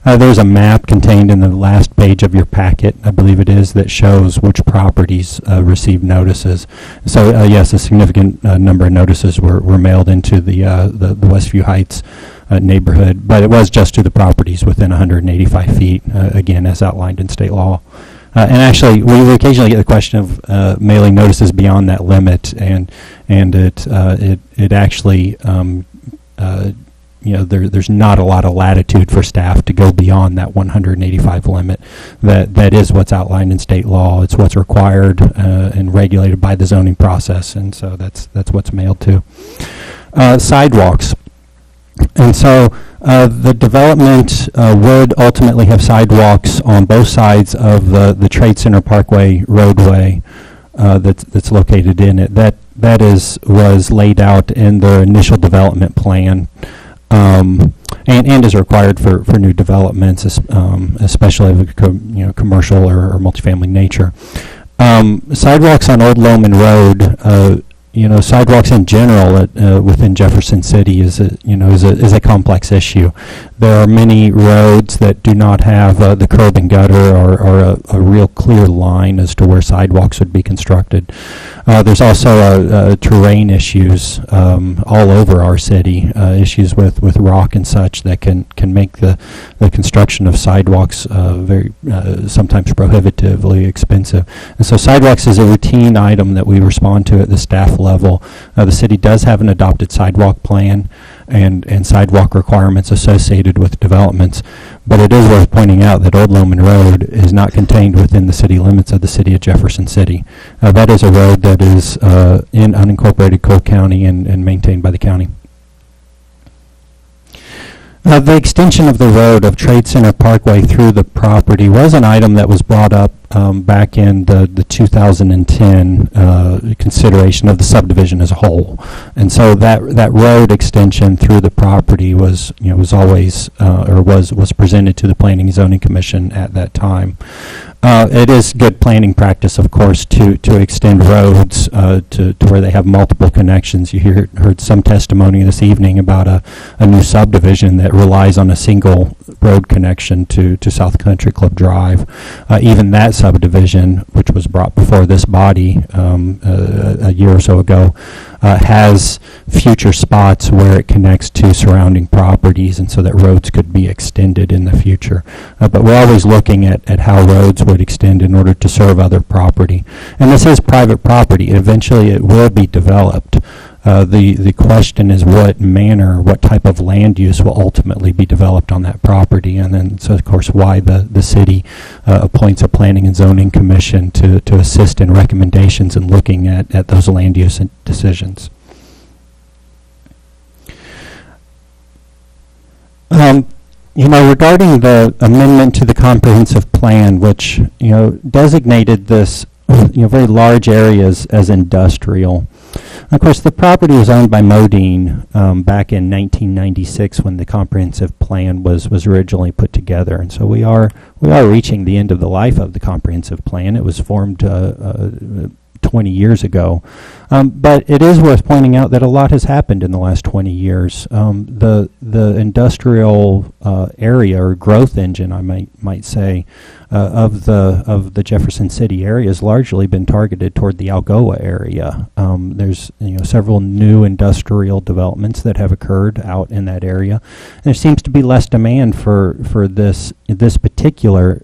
Speaker 14: There's a map contained in the last page of your packet, I believe it is, that shows which properties received notices. So yes, a significant number of notices were mailed into the Westview Heights neighborhood, but it was just to the properties within 185 feet, again, as outlined in state law. And actually, we occasionally get the question of mailing notices beyond that limit, and it actually there's not a lot of latitude for staff to go beyond that 185 limit. That is what's outlined in state law. It's what's required and regulated by the zoning process, and so that's what's mailed to. Sidewalks. And so the development would ultimately have sidewalks on both sides of the Trade Center Parkway roadway that's located in it. That was laid out in the initial development plan, and is required for new developments, especially of commercial or multifamily nature. Sidewalks on Old Loman Road. Sidewalks in general within Jefferson City is a complex issue. There are many roads that do not have the curb and gutter or a real clear line as to where sidewalks would be constructed. There's also terrain issues all over our city, issues with rock and such that can make the construction of sidewalks very sometimes prohibitively expensive. And so sidewalks is a routine item that we respond to at the staff level. The city does have an adopted sidewalk plan and sidewalk requirements associated with developments, but it is worth pointing out that Old Loman Road is not contained within the city limits of the city of Jefferson City. That is a road that is in unincorporated Cole County and maintained by the county. The extension of the road of Trade Center Parkway through the property was an item that was brought up back in the 2010 consideration of the subdivision as a whole, and so that road extension through the property was always was presented to the Planning and Zoning Commission at that time. It is good planning practice, of course, to extend roads to where they have multiple connections. You heard some testimony this evening about a new subdivision that relies on a single road connection to South Country Club Drive. Even that subdivision, which was brought before this body a year or so ago, has future spots where it connects to surrounding properties, and so that roads could be extended in the future. But we're always looking at how roads would extend in order to serve other property. And this is private property. Eventually it will be developed. The question is what type of land use will ultimately be developed on that property, and then so of course why the city appoints a Planning and Zoning Commission to assist in recommendations and looking at those land use decisions. Regarding the amendment to the comprehensive plan, which designated this very large areas as industrial. Of course, the property was owned by Modine back in 1996 when the comprehensive plan was originally put together, and so we are reaching the end of the life of the comprehensive plan. It was formed 20 years ago, but it is worth pointing out that a lot has happened in the last 20 years. The industrial area or growth engine, I might say, of the Jefferson City area has largely been targeted toward the Algoa area. There's several new industrial developments that have occurred out in that area. There seems to be less demand for this particular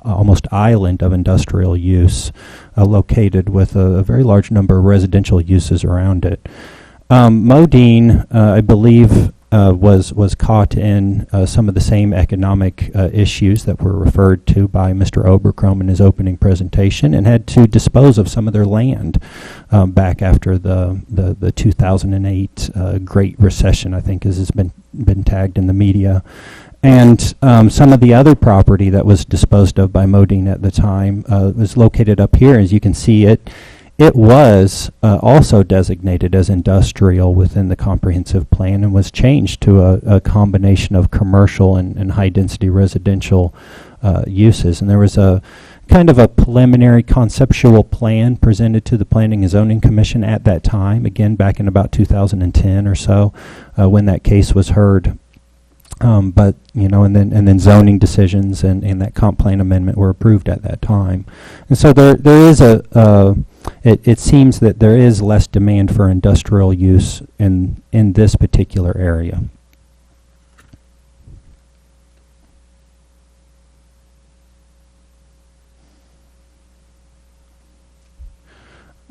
Speaker 14: almost island of industrial use located with a very large number of residential uses around it. Modine, I believe, was caught in some of the same economic issues that were referred to by Mr. Obercrom in his opening presentation, and had to dispose of some of their land back after the 2008 Great Recession, I think, as has been tagged in the media. And some of the other property that was disposed of by Modine at the time was located up here. As you can see, it was also designated as industrial within the comprehensive plan and was changed to a combination of commercial and high-density residential uses. And there was a kind of a preliminary conceptual plan presented to the Planning and Zoning Commission at that time, again back in about 2010 or so, when that case was heard. But and then zoning decisions and that comp plan amendment were approved at that time, and so there is it seems that there is less demand for industrial use in this particular area.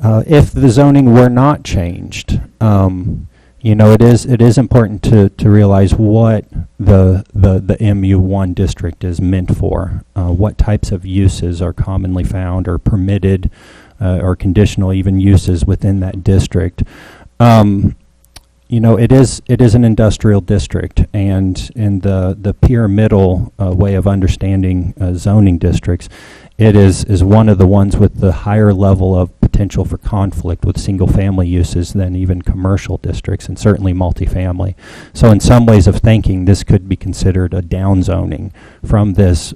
Speaker 14: If the zoning were not changed, it is important to realize what the MU1 district is meant for. What types of uses are commonly found or permitted or conditional even uses within that district. It is an industrial district, and in the pyramidal way of understanding zoning districts, it is one of the ones with the higher level of potential for conflict with single-family uses than even commercial districts, and certainly multifamily. So in some ways of thinking, this could be considered a downzoning from this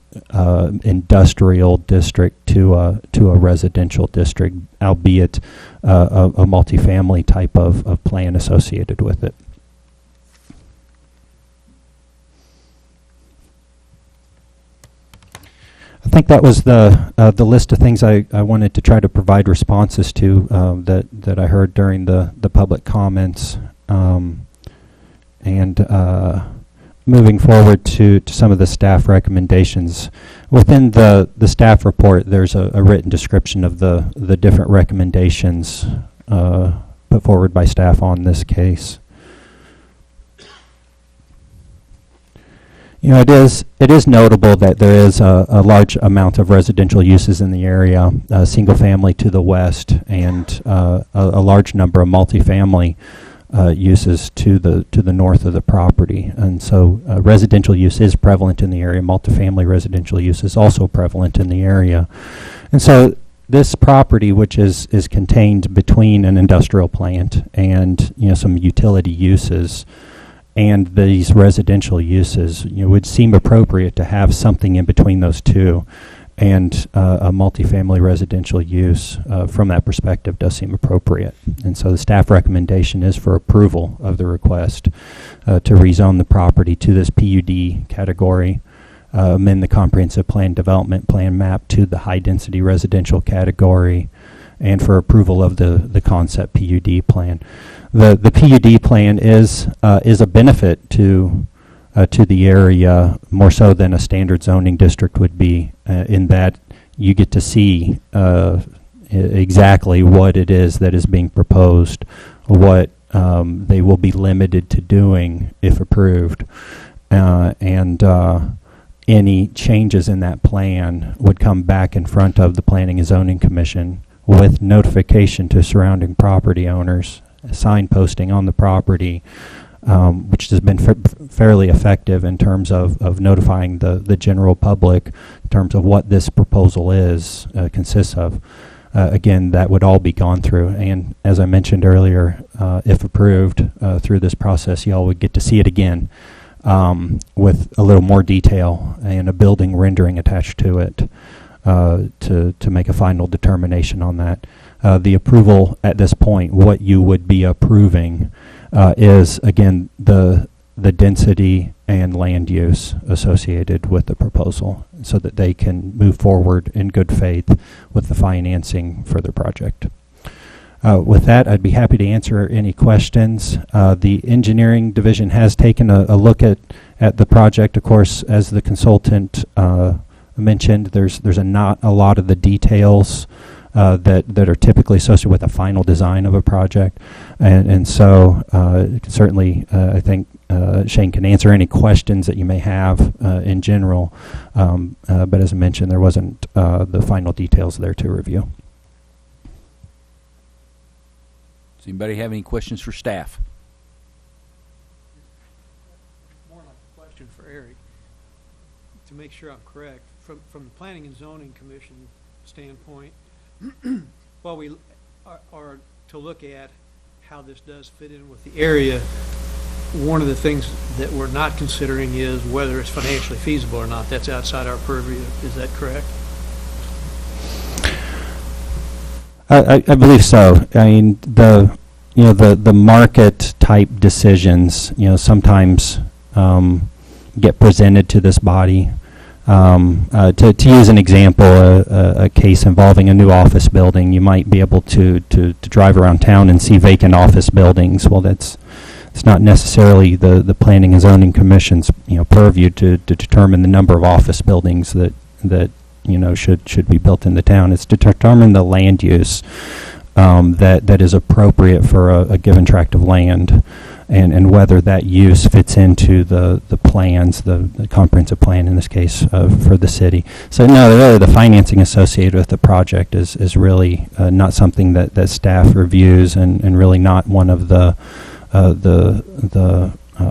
Speaker 14: industrial district to a residential district, albeit a multifamily type of plan associated with it. I think that was the list of things I wanted to try to provide responses to that I heard during the public comments. Moving forward to some of the staff recommendations. Within the staff report, there's a written description of the different recommendations put forward by staff on this case. It is notable that there is a large amount of residential uses in the area, single family to the west, and a large number of multifamily uses to the north of the property. And so residential use is prevalent in the area. Multifamily residential use is also prevalent in the area. And so this property, which is contained between an industrial plant and some utility uses, and these residential uses, would seem appropriate to have something in between those two, and a multifamily residential use from that perspective does seem appropriate. And so the staff recommendation is for approval of the request to rezone the property to this PUD category, amend the comprehensive plan development plan map to the high density residential category, and for approval of the concept PUD plan. The PUD plan is a benefit to the area more so than a standard zoning district would be, in that you get to see exactly what it is that is being proposed, what they will be limited to doing if approved, and any changes in that plan would come back in front of the Planning and Zoning Commission with notification to surrounding property owners, signposting on the property, which has been fairly effective in terms of notifying the general public in terms of what this proposal consists of. Again, that would all be gone through, and as I mentioned earlier, if approved through this process, y'all would get to see it again with a little more detail and a building rendering attached to it to make a final determination on that. The approval at this point, what you would be approving is, again, the the density and land use associated with the proposal so that they can move forward in good faith with the financing for their project. With that, I'd be happy to answer any questions. The engineering division has taken a look at the project. Of course, as the consultant mentioned, there's not a lot of the details that are typically associated with the final design of a project. And so certainly I think Shane can answer any questions that you may have in general. But as I mentioned, there wasn't the final details there to review.
Speaker 1: Does anybody have any questions for staff?
Speaker 5: More like a question for Eric. To make sure I'm correct, from the Planning and Zoning Commission standpoint, while we are to look at how this does fit in with the area, one of the things that we're not considering is whether it's financially feasible or not. That's outside our purview. Is that correct?
Speaker 14: I believe so. I mean, the market type decisions, sometimes get presented to this body. To use an example, a case involving a new office building, you might be able to drive around town and see vacant office buildings. Well, it's not necessarily the Planning and Zoning Commission's purview to determine the number of office buildings that should be built in the town. It's to determine the land use that is appropriate for a given tract of land, and whether that use fits into the plans, the comprehensive plan in this case for the city. So no, really the financing associated with the project is really not something that staff reviews, and really not one of the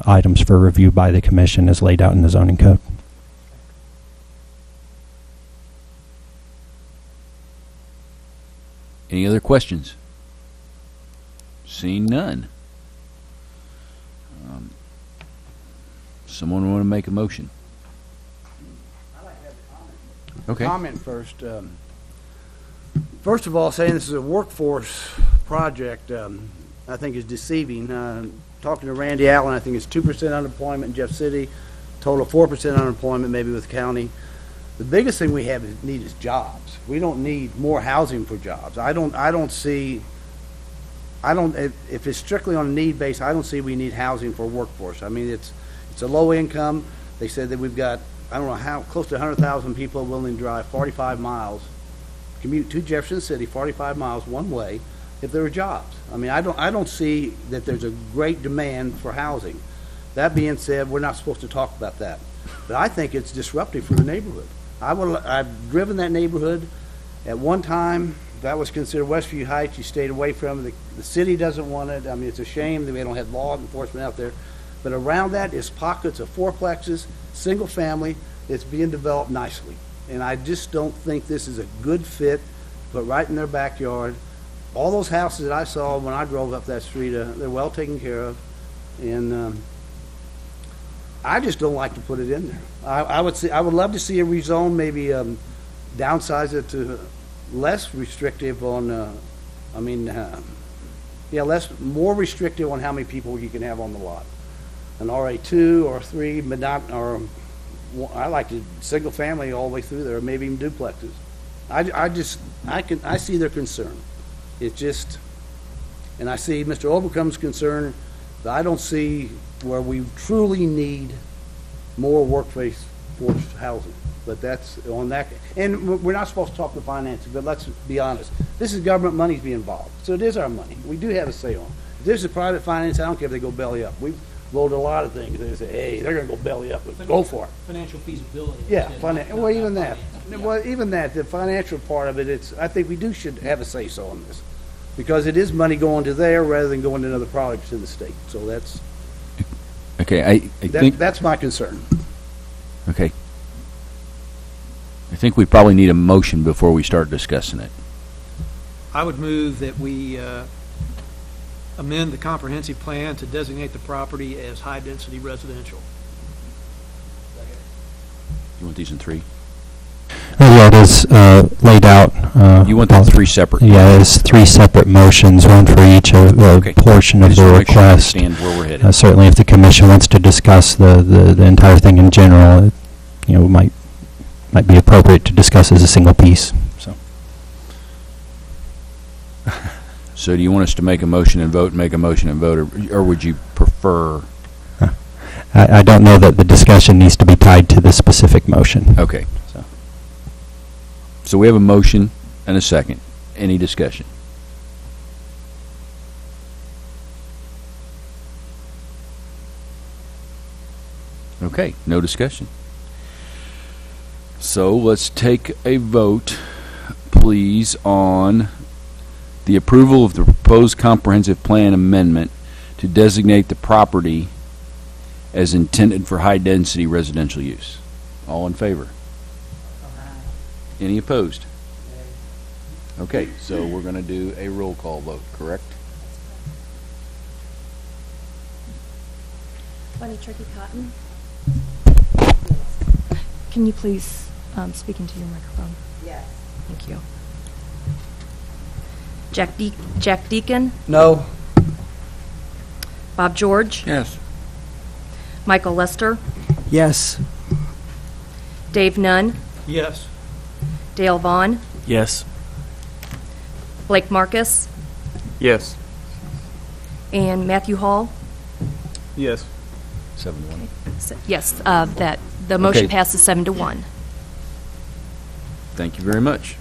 Speaker 14: items for review by the commission as laid out in the zoning code.
Speaker 1: Any other questions? Seeing none. Someone want to make a motion?
Speaker 18: I'd like to have a comment.
Speaker 1: Okay.
Speaker 18: Comment first. First of all, saying this is a workforce project, I think is deceiving. Talking to Randy Allen, I think it's 2% unemployment in Jeff City, total 4% unemployment maybe with the county. The biggest thing we need is jobs. We don't need more housing for jobs. If it's strictly on a need basis, I don't see we need housing for workforce. I mean, it's a low income. They said that we've got, I don't know how, close to 100,000 people willing to drive 45 miles, commute to Jefferson City, 45 miles one way, if there were jobs. I mean, I don't see that there's a great demand for housing. That being said, we're not supposed to talk about that. But I think it's disruptive for the neighborhood. I've driven that neighborhood. At one time, that was considered Westview Heights. You stayed away from it. The city doesn't want it. I mean, it's a shame that we don't have law enforcement out there. But around that is pockets of fourplexes, single family, that's being developed nicely. And I just don't think this is a good fit, but right in their backyard. All those houses that I saw when I drove up that street, they're well taken care of. And I just don't like to put it in there. I would love to see a rezone, maybe downsize it to less restrictive on, more restrictive on how many people you can have on the lot. An RA2 or 3, but not, or I like to single family all the way through there, or maybe even duplexes. I see their concern. It's just, and I see Mr. Overcome's concern, but I don't see where we truly need more workforce housing. But that's on that, and we're not supposed to talk the finances, but let's be honest. This is government money being involved, so it is our money. We do have a say on it. If this is private finance, I don't care if they go belly up. We've voted a lot of things. They say, hey, they're going to go belly up, but go for it.
Speaker 5: Financial feasibility.
Speaker 18: Yeah, well, even that. Well, even that, the financial part of it, I think we should have a say-so on this, because it is money going to there rather than going to other products in the state. So that's
Speaker 1: okay. I think
Speaker 18: that's my concern.
Speaker 1: Okay. I think we probably need a motion before we start discussing it.
Speaker 5: I would move that we amend the comprehensive plan to designate the property as high-density residential.
Speaker 1: You want these in 3?
Speaker 14: Yeah, it is laid out.
Speaker 1: You want that three separate?
Speaker 14: Yeah, it's three separate motions, one for each portion of the request.
Speaker 1: Understand where we're headed.
Speaker 14: Certainly, if the commission wants to discuss the entire thing in general, might be appropriate to discuss as a single piece.
Speaker 1: So do you want us to make a motion and vote, or would you prefer?
Speaker 14: I don't know that the discussion needs to be tied to the specific motion.
Speaker 1: Okay. So we have a motion and a second. Any discussion? Okay, no discussion. So let's take a vote, please, on the approval of the proposed comprehensive plan amendment to designate the property as intended for high-density residential use. All in favor? Any opposed? Okay, so we're going to do a roll call vote, correct?
Speaker 12: Bunny Turkey Cotton. Can you please speak into your microphone?
Speaker 9: Yes.
Speaker 12: Thank you. Jack Deacon.
Speaker 18: No.
Speaker 12: Bob George.
Speaker 11: Yes.
Speaker 12: Michael Lester.
Speaker 3: Yes.
Speaker 12: Dave Nunn.
Speaker 5: Yes.
Speaker 12: Dale Vaughn.
Speaker 10: Yes.
Speaker 12: Blake Marcus.
Speaker 10: Yes.
Speaker 12: And Matthew Hall.
Speaker 10: Yes.
Speaker 1: 7-1.
Speaker 12: Yes, that the motion
Speaker 1: Okay.
Speaker 12: passes 7-1.
Speaker 1: Thank you very much.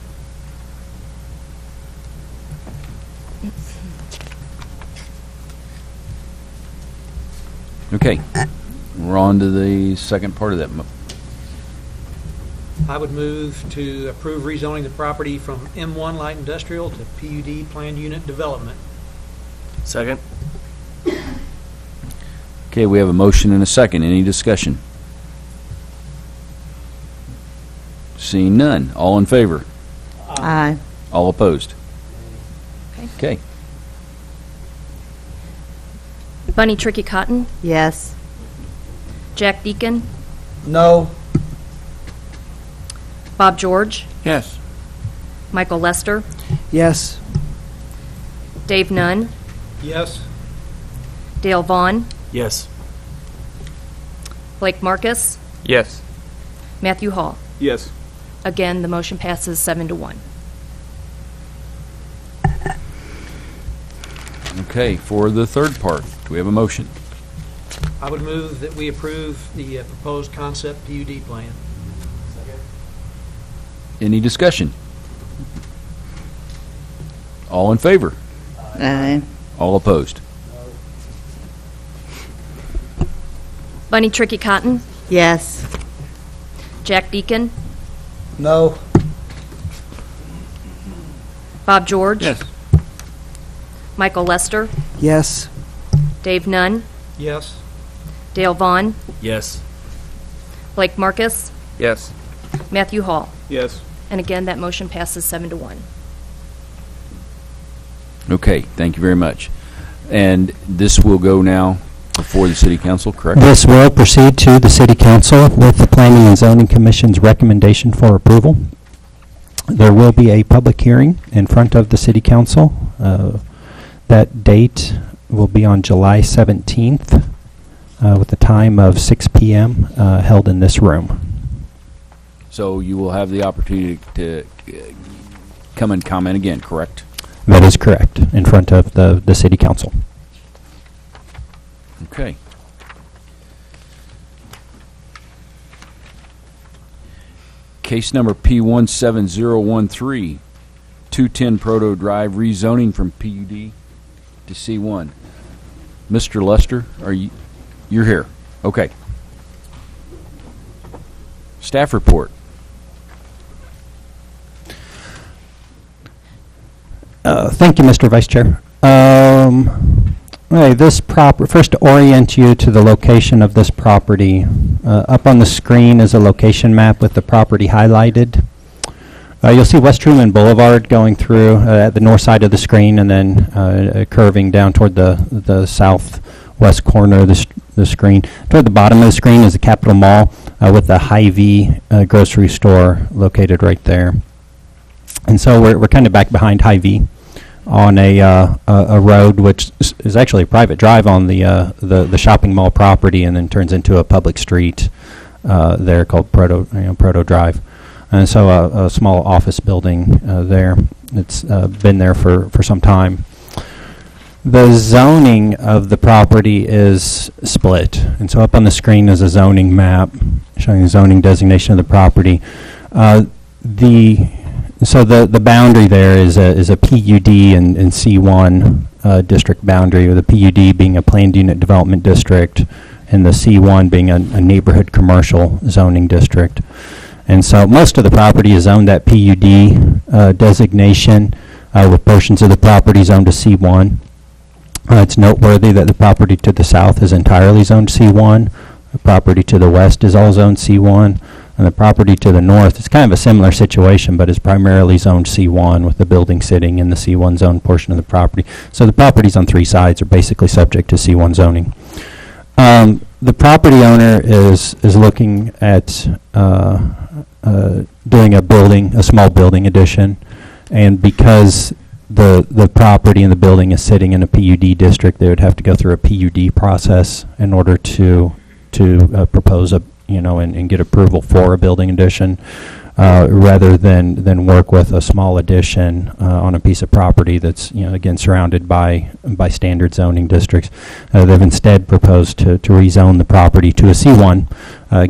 Speaker 1: Okay, we're on to the second part of that.
Speaker 5: I would move to approve rezoning the property from M1 light industrial to PUD planned unit development.
Speaker 10: Second.
Speaker 1: Okay, we have a motion and a second. Any discussion? Seeing none. All in favor?
Speaker 8: Aye.
Speaker 1: All opposed? Okay.
Speaker 12: Bunny Tricky Cotton.
Speaker 8: Yes.
Speaker 12: Jack Deacon.
Speaker 18: No.
Speaker 12: Bob George.
Speaker 11: Yes.
Speaker 12: Michael Lester.
Speaker 3: Yes.
Speaker 12: Dave Nunn.
Speaker 5: Yes.
Speaker 12: Dale Vaughn.
Speaker 10: Yes.
Speaker 12: Blake Marcus.
Speaker 10: Yes.
Speaker 12: Matthew Hall.
Speaker 10: Yes.
Speaker 12: Again, the motion passes 7-1.
Speaker 1: Okay, for the third part, do we have a motion?
Speaker 5: I would move that we approve the proposed concept PUD plan.
Speaker 1: Any discussion? All in favor?
Speaker 8: Aye.
Speaker 1: All opposed?
Speaker 12: Bunny Tricky Cotton.
Speaker 8: Yes.
Speaker 12: Jack Deacon.
Speaker 18: No.
Speaker 12: Bob George.
Speaker 11: Yes.
Speaker 12: Michael Lester.
Speaker 3: Yes.
Speaker 12: Dave Nunn.
Speaker 5: Yes.
Speaker 12: Dale Vaughn.
Speaker 10: Yes.
Speaker 12: Blake Marcus.
Speaker 10: Yes.
Speaker 12: Matthew Hall.
Speaker 10: Yes.
Speaker 12: And again, that motion passes 7-1.
Speaker 1: Okay, thank you very much. And this will go now before the City Council, correct?
Speaker 14: This will proceed to the City Council with the Planning and Zoning Commission's recommendation for approval. There will be a public hearing in front of the City Council. That date will be on July 17th with a time of 6 p.m. Held in this room.
Speaker 1: So you will have the opportunity to come and comment again, correct?
Speaker 14: That is correct, in front of the City Council.
Speaker 1: Okay. Case number P17013, 210 Proto Drive, rezoning from PUD to C1. Mr. Lester, you're here? Okay. Staff report.
Speaker 14: Thank you, Mr. Vice Chair. Okay, first to orient you to the location of this property. Up on the screen is a location map with the property highlighted. You'll see West Truman Boulevard going through at the north side of the screen and then curving down toward the southwest corner of the screen. Toward the bottom of the screen is the Capitol Mall. with the Hy-Vee grocery store located right there. And so we're kind of back behind Hy-Vee on a road which is actually a private drive on the shopping mall property, and then turns into a public street there called Proto Drive. And so a small office building there. It's been there for some time. The zoning of the property is split. And so up on the screen is a zoning map showing the zoning designation of the property. So the boundary there is a PUD and C1 district boundary, with the PUD being a planned unit development district and the C1 being a neighborhood commercial zoning district. And so most of the property is zoned that PUD designation, with portions of the property zoned to C1. It's noteworthy that the property to the south is entirely zoned C1. The property to the west is all zoned C1. And the property to the north is kind of a similar situation, but is primarily zoned C1, with the building sitting in the C1 zone portion of the property. So the properties on three sides are basically subject to C1 zoning. The property owner is looking at doing a small building addition, and because the property and the building is sitting in a PUD district, they would have to go through a PUD process in order to propose and get approval for a building addition, rather than work with a small addition on a piece of property that's again surrounded by standard zoning districts. They've instead proposed to rezone the property to a C1,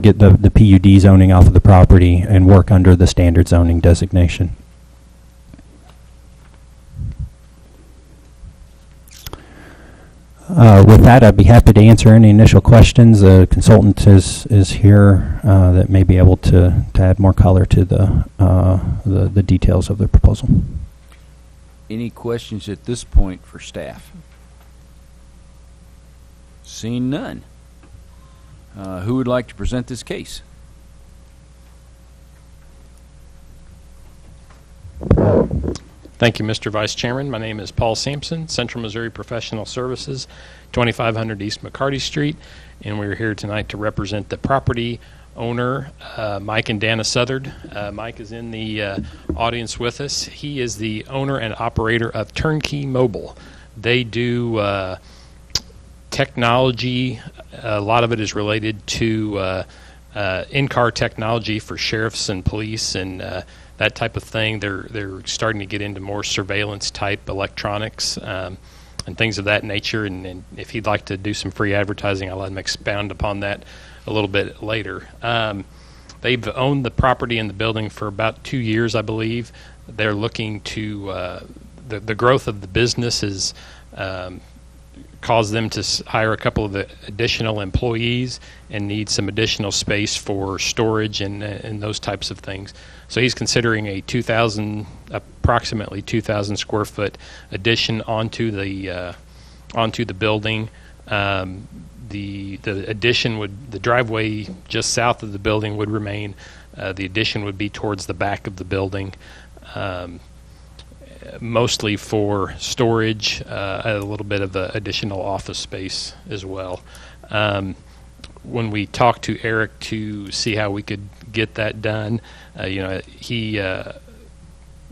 Speaker 14: get the PUD zoning off of the property, and work under the standard zoning designation. With that, I'd be happy to answer any initial questions. The consultant is here that may be able to add more color to the details of the proposal.
Speaker 1: Any questions at this point for staff? Seeing none. Who would like to present this case?
Speaker 19: Thank you, Mr. Vice Chairman. My name is Paul Sampson, Central Missouri Professional Services, 2500 East McCarty Street, and we're here tonight to represent the property owner, Mike and Dana Southard. Mike is in the audience with us. He is the owner and operator of Turnkey Mobile. They do technology. A lot of it is related to in-car technology for sheriffs and police and that type of thing. They're starting to get into more surveillance type electronics and things of that nature. And if he'd like to do some free advertising, I'll let him expound upon that a little bit later. They've owned the property and the building for about 2 years, I believe. They're looking to the growth of the business has caused them to hire a couple of the additional employees and need some additional space for storage and those types of things. So he's considering a approximately 2,000 square foot addition onto the building. The addition the driveway just south of the building would remain. The addition would be towards the back of the building, mostly for storage, a little bit of additional office space as well. When we talked to Eric to see how we could get that done, he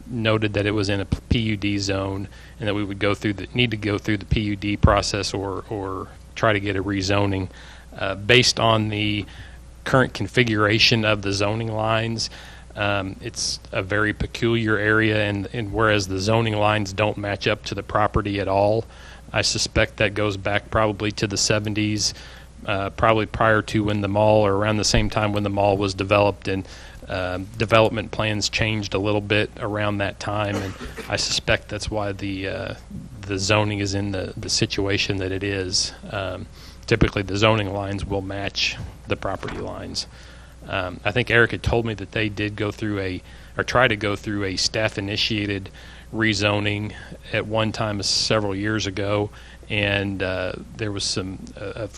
Speaker 19: noted that it was in a PUD zone and that we would need to go through the PUD process or try to get a rezoning based on the current configuration of the zoning lines. It's a very peculiar area, and whereas the zoning lines don't match up to the property at all, I suspect that goes back probably to the 70s, probably prior to when the mall, or around the same time when the mall was developed, and development plans changed a little bit around that time, and I suspect that's why the zoning is in the situation that it is. Typically, the zoning lines will match the property lines. I think Eric had told me that they did try to go through a staff-initiated rezoning at one time several years ago, and there was some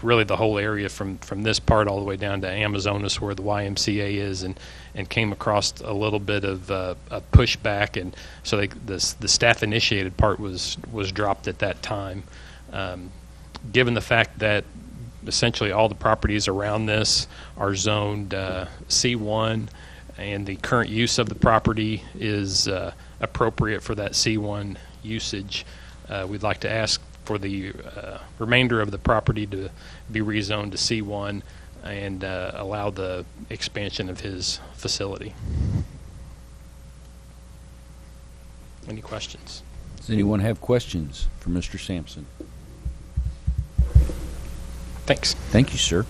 Speaker 19: really the whole area from this part all the way down to Amazonas, where the YMCA is, and came across a little bit of a pushback, and so the staff-initiated part was dropped at that time. Given the fact that essentially all the properties around this are zoned C1, and the current use of the property is appropriate for that C1 usage. We'd like to ask for the remainder of the property to be rezoned to C1 and allow the expansion of his facility. Any questions?
Speaker 1: Does anyone have questions for Mr. Sampson?
Speaker 19: Thanks.
Speaker 1: Thank you, sir.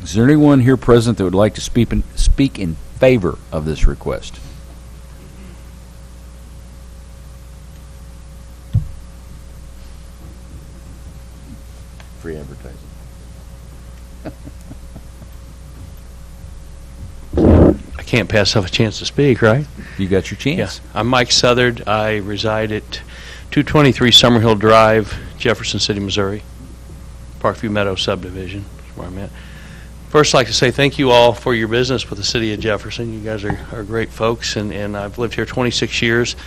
Speaker 1: Is there anyone here present that would like to speak in favor of this request? Free advertising.
Speaker 13: I can't pass up a chance to speak, right?
Speaker 1: You got your chance.
Speaker 13: Yeah. I'm Mike Southard. I reside at 223 Summerhill Drive, Jefferson City, Missouri. Parkview Meadow subdivision is where I'm at. First, I'd like to say thank you all for your business with the city of Jefferson. You guys are great folks, and I've lived here 26 years.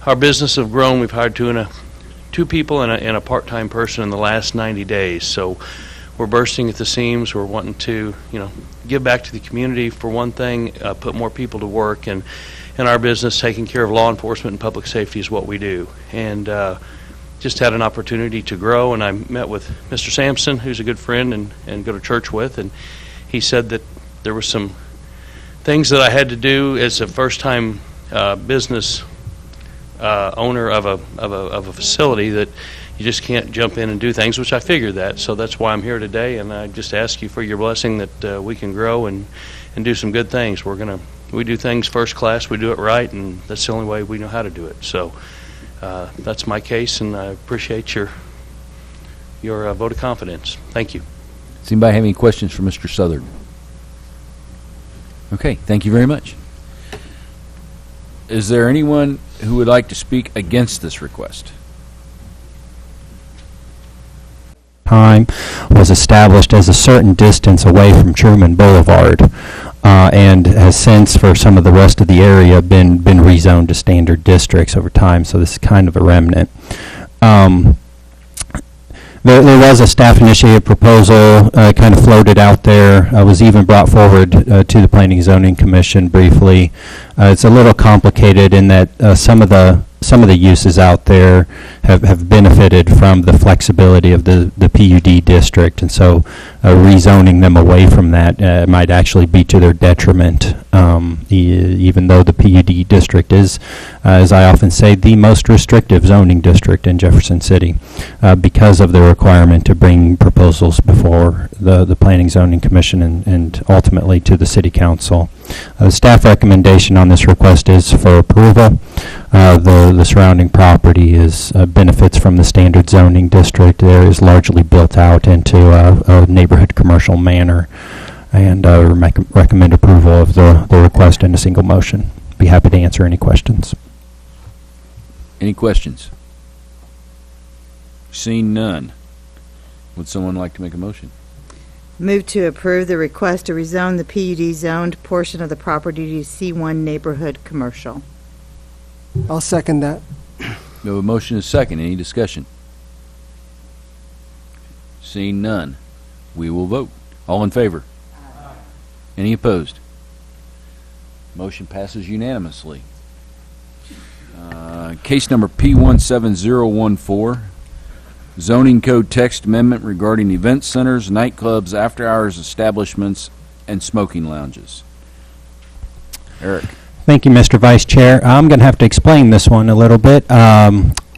Speaker 13: Our business has grown. We've hired two people and a part-time person in the last 90 days. So we're bursting at the seams. We're wanting to, give back to the community for one thing, put more people to work, and in our business, taking care of law enforcement and public safety is what we do. And just had an opportunity to grow, and I met with Mr. Sampson, who's a good friend and go to church with, and he said that there were some things that I had to do as a first-time business owner of a facility, that you just can't jump in and do things, which I figured that. So that's why I'm here today, and I just ask you for your blessing that we can grow and do some good things. We do things first class, we do it right, and that's the only way we know how to do it. So that's my case, and I appreciate your vote of confidence. Thank you.
Speaker 1: Does anybody have any questions for Mr. Southard? Okay, thank you very much. Is there anyone who would like to speak against this request?
Speaker 14: Time was established as a certain distance away from Truman Boulevard, and has since, for some of the rest of the area, been rezoned to standard districts over time. So this is kind of a remnant. There was a staff-initiated proposal kind of floated out there. Was even brought forward to the Planning and Zoning Commission briefly. It's a little complicated in that some of the uses out there have benefited from the flexibility of the PUD district, and so rezoning them away from that might actually be to their detriment, even though the PUD district is, as I often say, the most restrictive zoning district in Jefferson City, because of the requirement to bring proposals before the Planning and Zoning Commission and ultimately to the City Council. The staff recommendation on this request is for approval. The surrounding property benefits from the standard zoning district. There is largely built out into a neighborhood commercial manner, and recommend approval of the request in a single motion. Be happy to answer any questions.
Speaker 1: Any questions? Seeing none. Would someone like to make a motion?
Speaker 8: Move to approve the request to rezone the PUD zoned portion of the property to C1 neighborhood commercial.
Speaker 3: I'll second that.
Speaker 1: We have a motion and a second. Any discussion? Seeing none, we will vote. All in favor? Any opposed? Motion passes unanimously. Case number P17014, zoning code text amendment regarding event centers, nightclubs, after-hours establishments, and smoking lounges. Eric.
Speaker 14: Thank you, Mr. Vice Chair. I'm going to have to explain this one a little bit.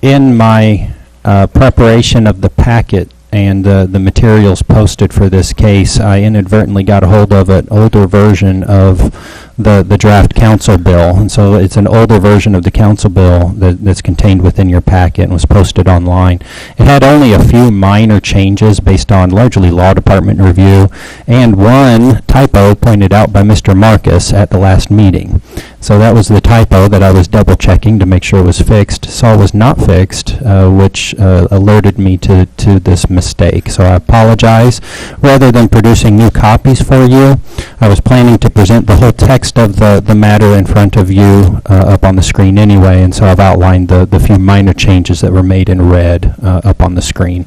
Speaker 14: In my preparation of the packet and the materials posted for this case, I inadvertently got a hold of an older version of the draft council bill, and so it's an older version of the council bill that's contained within your packet and was posted online. It had only a few minor changes based on largely law department review, and one typo pointed out by Mr. Marcus at the last meeting. So that was the typo that I was double checking to make sure it was fixed. Saw it was not fixed, which alerted me to this mistake. So I apologize. Rather than producing new copies for you, I was planning to present the whole text of the matter in front of you up on the screen anyway, and so I've outlined the few minor changes that were made in red up on the screen.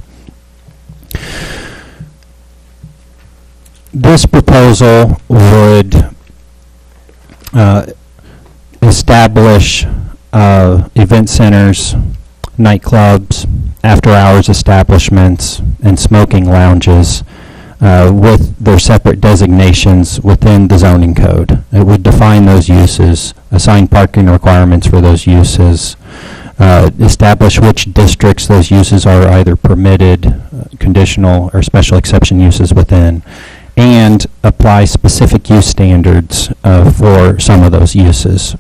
Speaker 14: This proposal would establish event centers, nightclubs, after-hours establishments, and smoking lounges with their separate designations within the zoning code. It would define those uses, assign parking requirements for those uses, establish which districts those uses are either permitted, conditional, or special exception uses within, and apply specific use standards for some of those uses.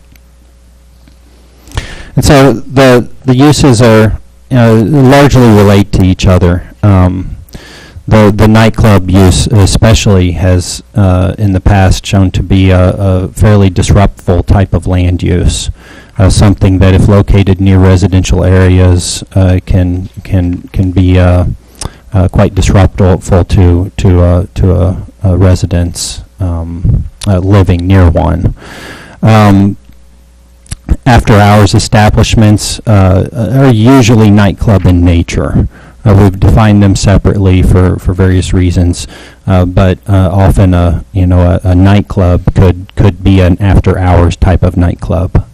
Speaker 14: And so the uses are largely relate to each other. The nightclub use especially has in the past shown to be a fairly disruptful type of land use. Something that if located near residential areas can be quite disruptful to a residence living near one. After-hours establishments are usually nightclub in nature. We've defined them separately for various reasons, but often a nightclub could be an after-hours type of nightclub.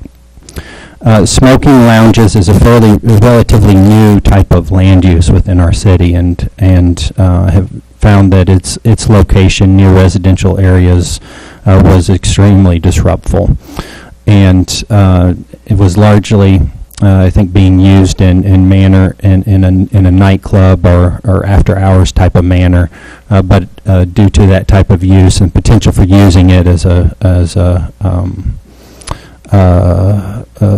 Speaker 14: Smoking lounges is a relatively new type of land use within our city, and have found that its location near residential areas was extremely disruptful, and it was largely, I think, being used in a nightclub or after hours type of manner, but due to that type of use and potential for using it as a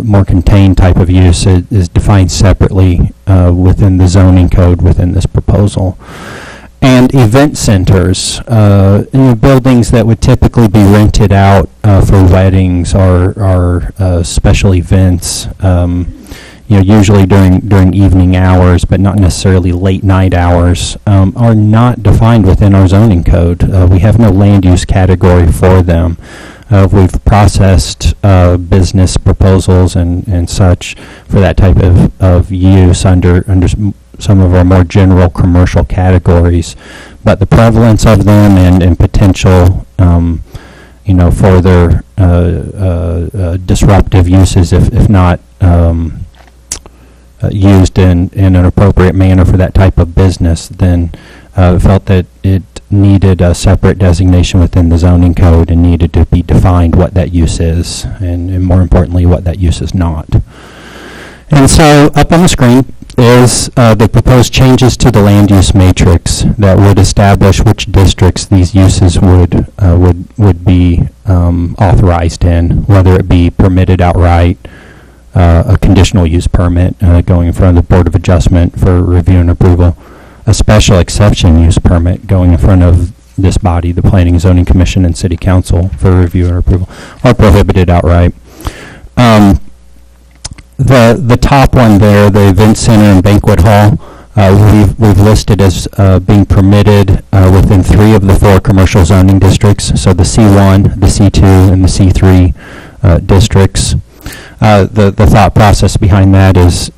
Speaker 14: more contained type of use, it is defined separately within the zoning code within this proposal. And event centers, buildings that would typically be rented out for weddings or special events, usually during evening hours, but not necessarily late night hours, are not defined within our zoning code. We have no land use category for them. We've processed business proposals and such for that type of use under some of our more general commercial categories, but the prevalence of them and potential, for their disruptive uses, if not used in an appropriate manner for that type of business, then felt that it needed a separate designation within the zoning code and needed to be defined what that use is, and more importantly, what that use is not. And so up on the screen is the proposed changes to the land use matrix that would establish which districts these uses would be authorized in, whether it be permitted outright, a conditional use permit going in front of the Board of Adjustment for review and approval, a special exception use permit going in front of this body, the Planning and Zoning Commission and City Council for review and approval, or prohibited outright. The top one there, the event center and banquet hall, we've listed as being permitted within 3 of the 4 commercial zoning districts, so the C1, the C2, and the C3 districts. The thought process behind that is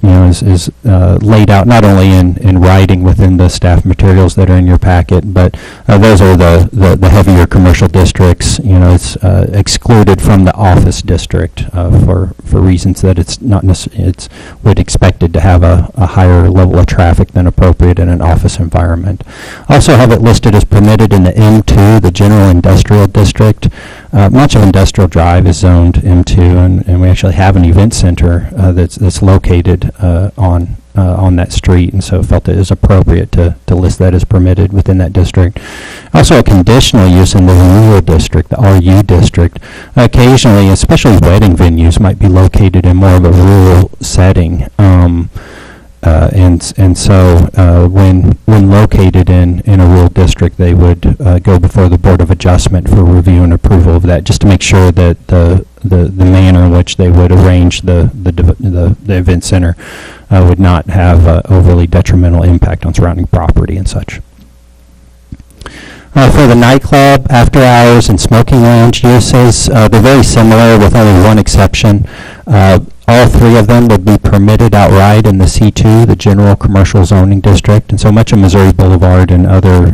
Speaker 14: laid out not only in writing within the staff materials that are in your packet, but those are the heavier commercial districts. It's excluded from the office district for reasons that it's not it's would expected to have a higher level of traffic than appropriate in an office environment. Also have it listed as permitted in the M2, the general industrial district. Much of Industrial Drive is zoned M2, and we actually have an event center that's located on that street, and so felt it is appropriate to list that as permitted within that district. Also a conditional use in the rural district, the RU district. Occasionally, especially wedding venues might be located in more of a rural setting. And so when located in a rural district, they would go before the Board of Adjustment for review and approval of that, just to make sure that the manner in which they would arrange the event center would not have overly detrimental impact on surrounding property and such. For the nightclub, after hours, and smoking lounge uses, they're very similar with only one exception. All three of them would be permitted outright in the C2, the General Commercial Zoning District, and so much of Missouri Boulevard and other,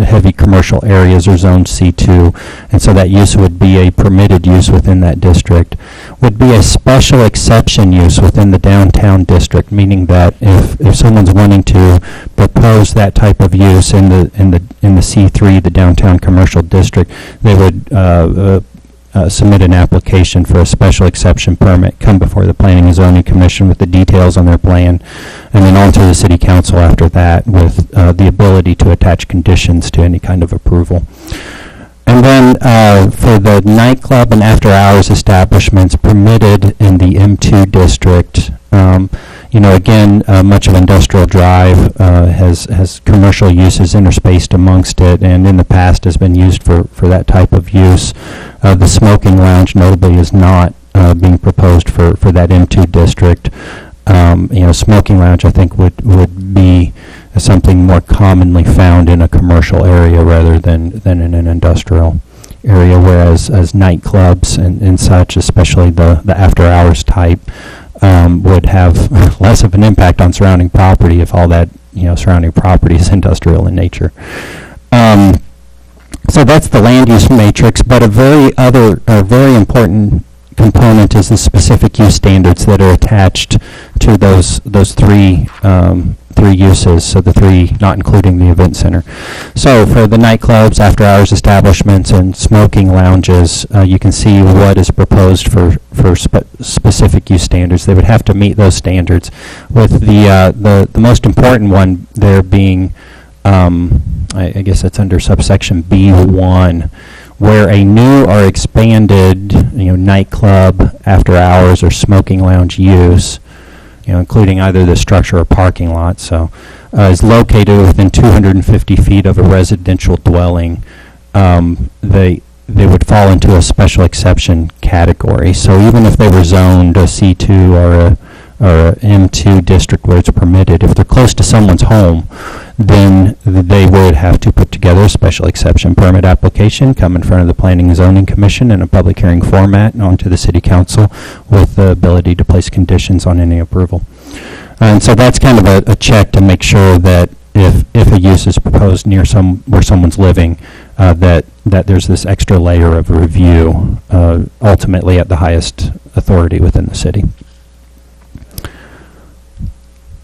Speaker 14: heavy commercial areas are zoned C2, and so that use would be a permitted use within that district. Would be a special exception use within the downtown district, meaning that if someone's wanting to propose that type of use in the C3, the downtown commercial district, they would submit an application for a special exception permit, come before the Planning and Zoning Commission with the details on their plan, and then on to the City Council after that with the ability to attach conditions to any kind of approval. And then for the nightclub and after-hours establishments permitted in the M2 district, again, much of Industrial Drive has commercial uses interspaced amongst it, and in the past has been used for that type of use. The smoking lounge, notably, is not being proposed for that M2 district. Smoking lounge, I think, would be something more commonly found in a commercial area rather than in an industrial area, whereas as nightclubs and such, especially the after-hours type, would have less of an impact on surrounding property if all that surrounding property is industrial in nature. So that's the land use matrix, but a very important component is the specific use standards that are attached to those three uses, so the three not including the event center. So for the nightclubs, after-hours establishments, and smoking lounges, you can see what is proposed for specific use standards. They would have to meet those standards, with the most important one there being, I guess it's under subsection B1, where a new or expanded nightclub, after-hours, or smoking lounge use, including either the structure or parking lot, is located within 250 feet of a residential dwelling, they would fall into a special exception category. So even if they were zoned a C2 or a M2 district where it's permitted, if they're close to someone's home, then they would have to put together a special exception permit application, come in front of the Planning and Zoning Commission in a public hearing format, and on to the City Council with the ability to place conditions on any approval. And so that's kind of a check to make sure that if a use is proposed near where someone's living, that there's this extra layer of review, ultimately at the highest authority within the city.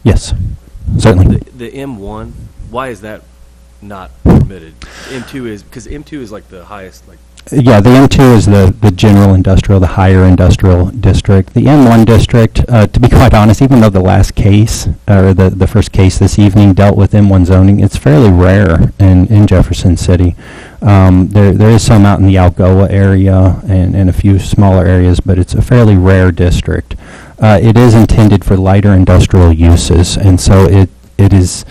Speaker 14: Yes, certainly.
Speaker 10: The M1, why is that not permitted? M2 is, because M2 is like the highest, like.
Speaker 14: Yeah, the M2 is the general industrial, the higher industrial district. The M1 district, to be quite honest, even though the last case, or the first case this evening dealt with M1 zoning, it's fairly rare in Jefferson City. There is some out in the Algoa area and a few smaller areas, but it's a fairly rare district. It is intended for lighter industrial uses, and so it is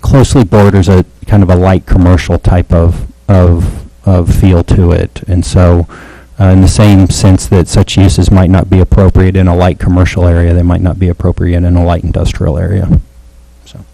Speaker 14: closely borders a kind of a light commercial type of feel to it. And so in the same sense that such uses might not be appropriate in a light commercial area, they might not be appropriate in a light industrial area. So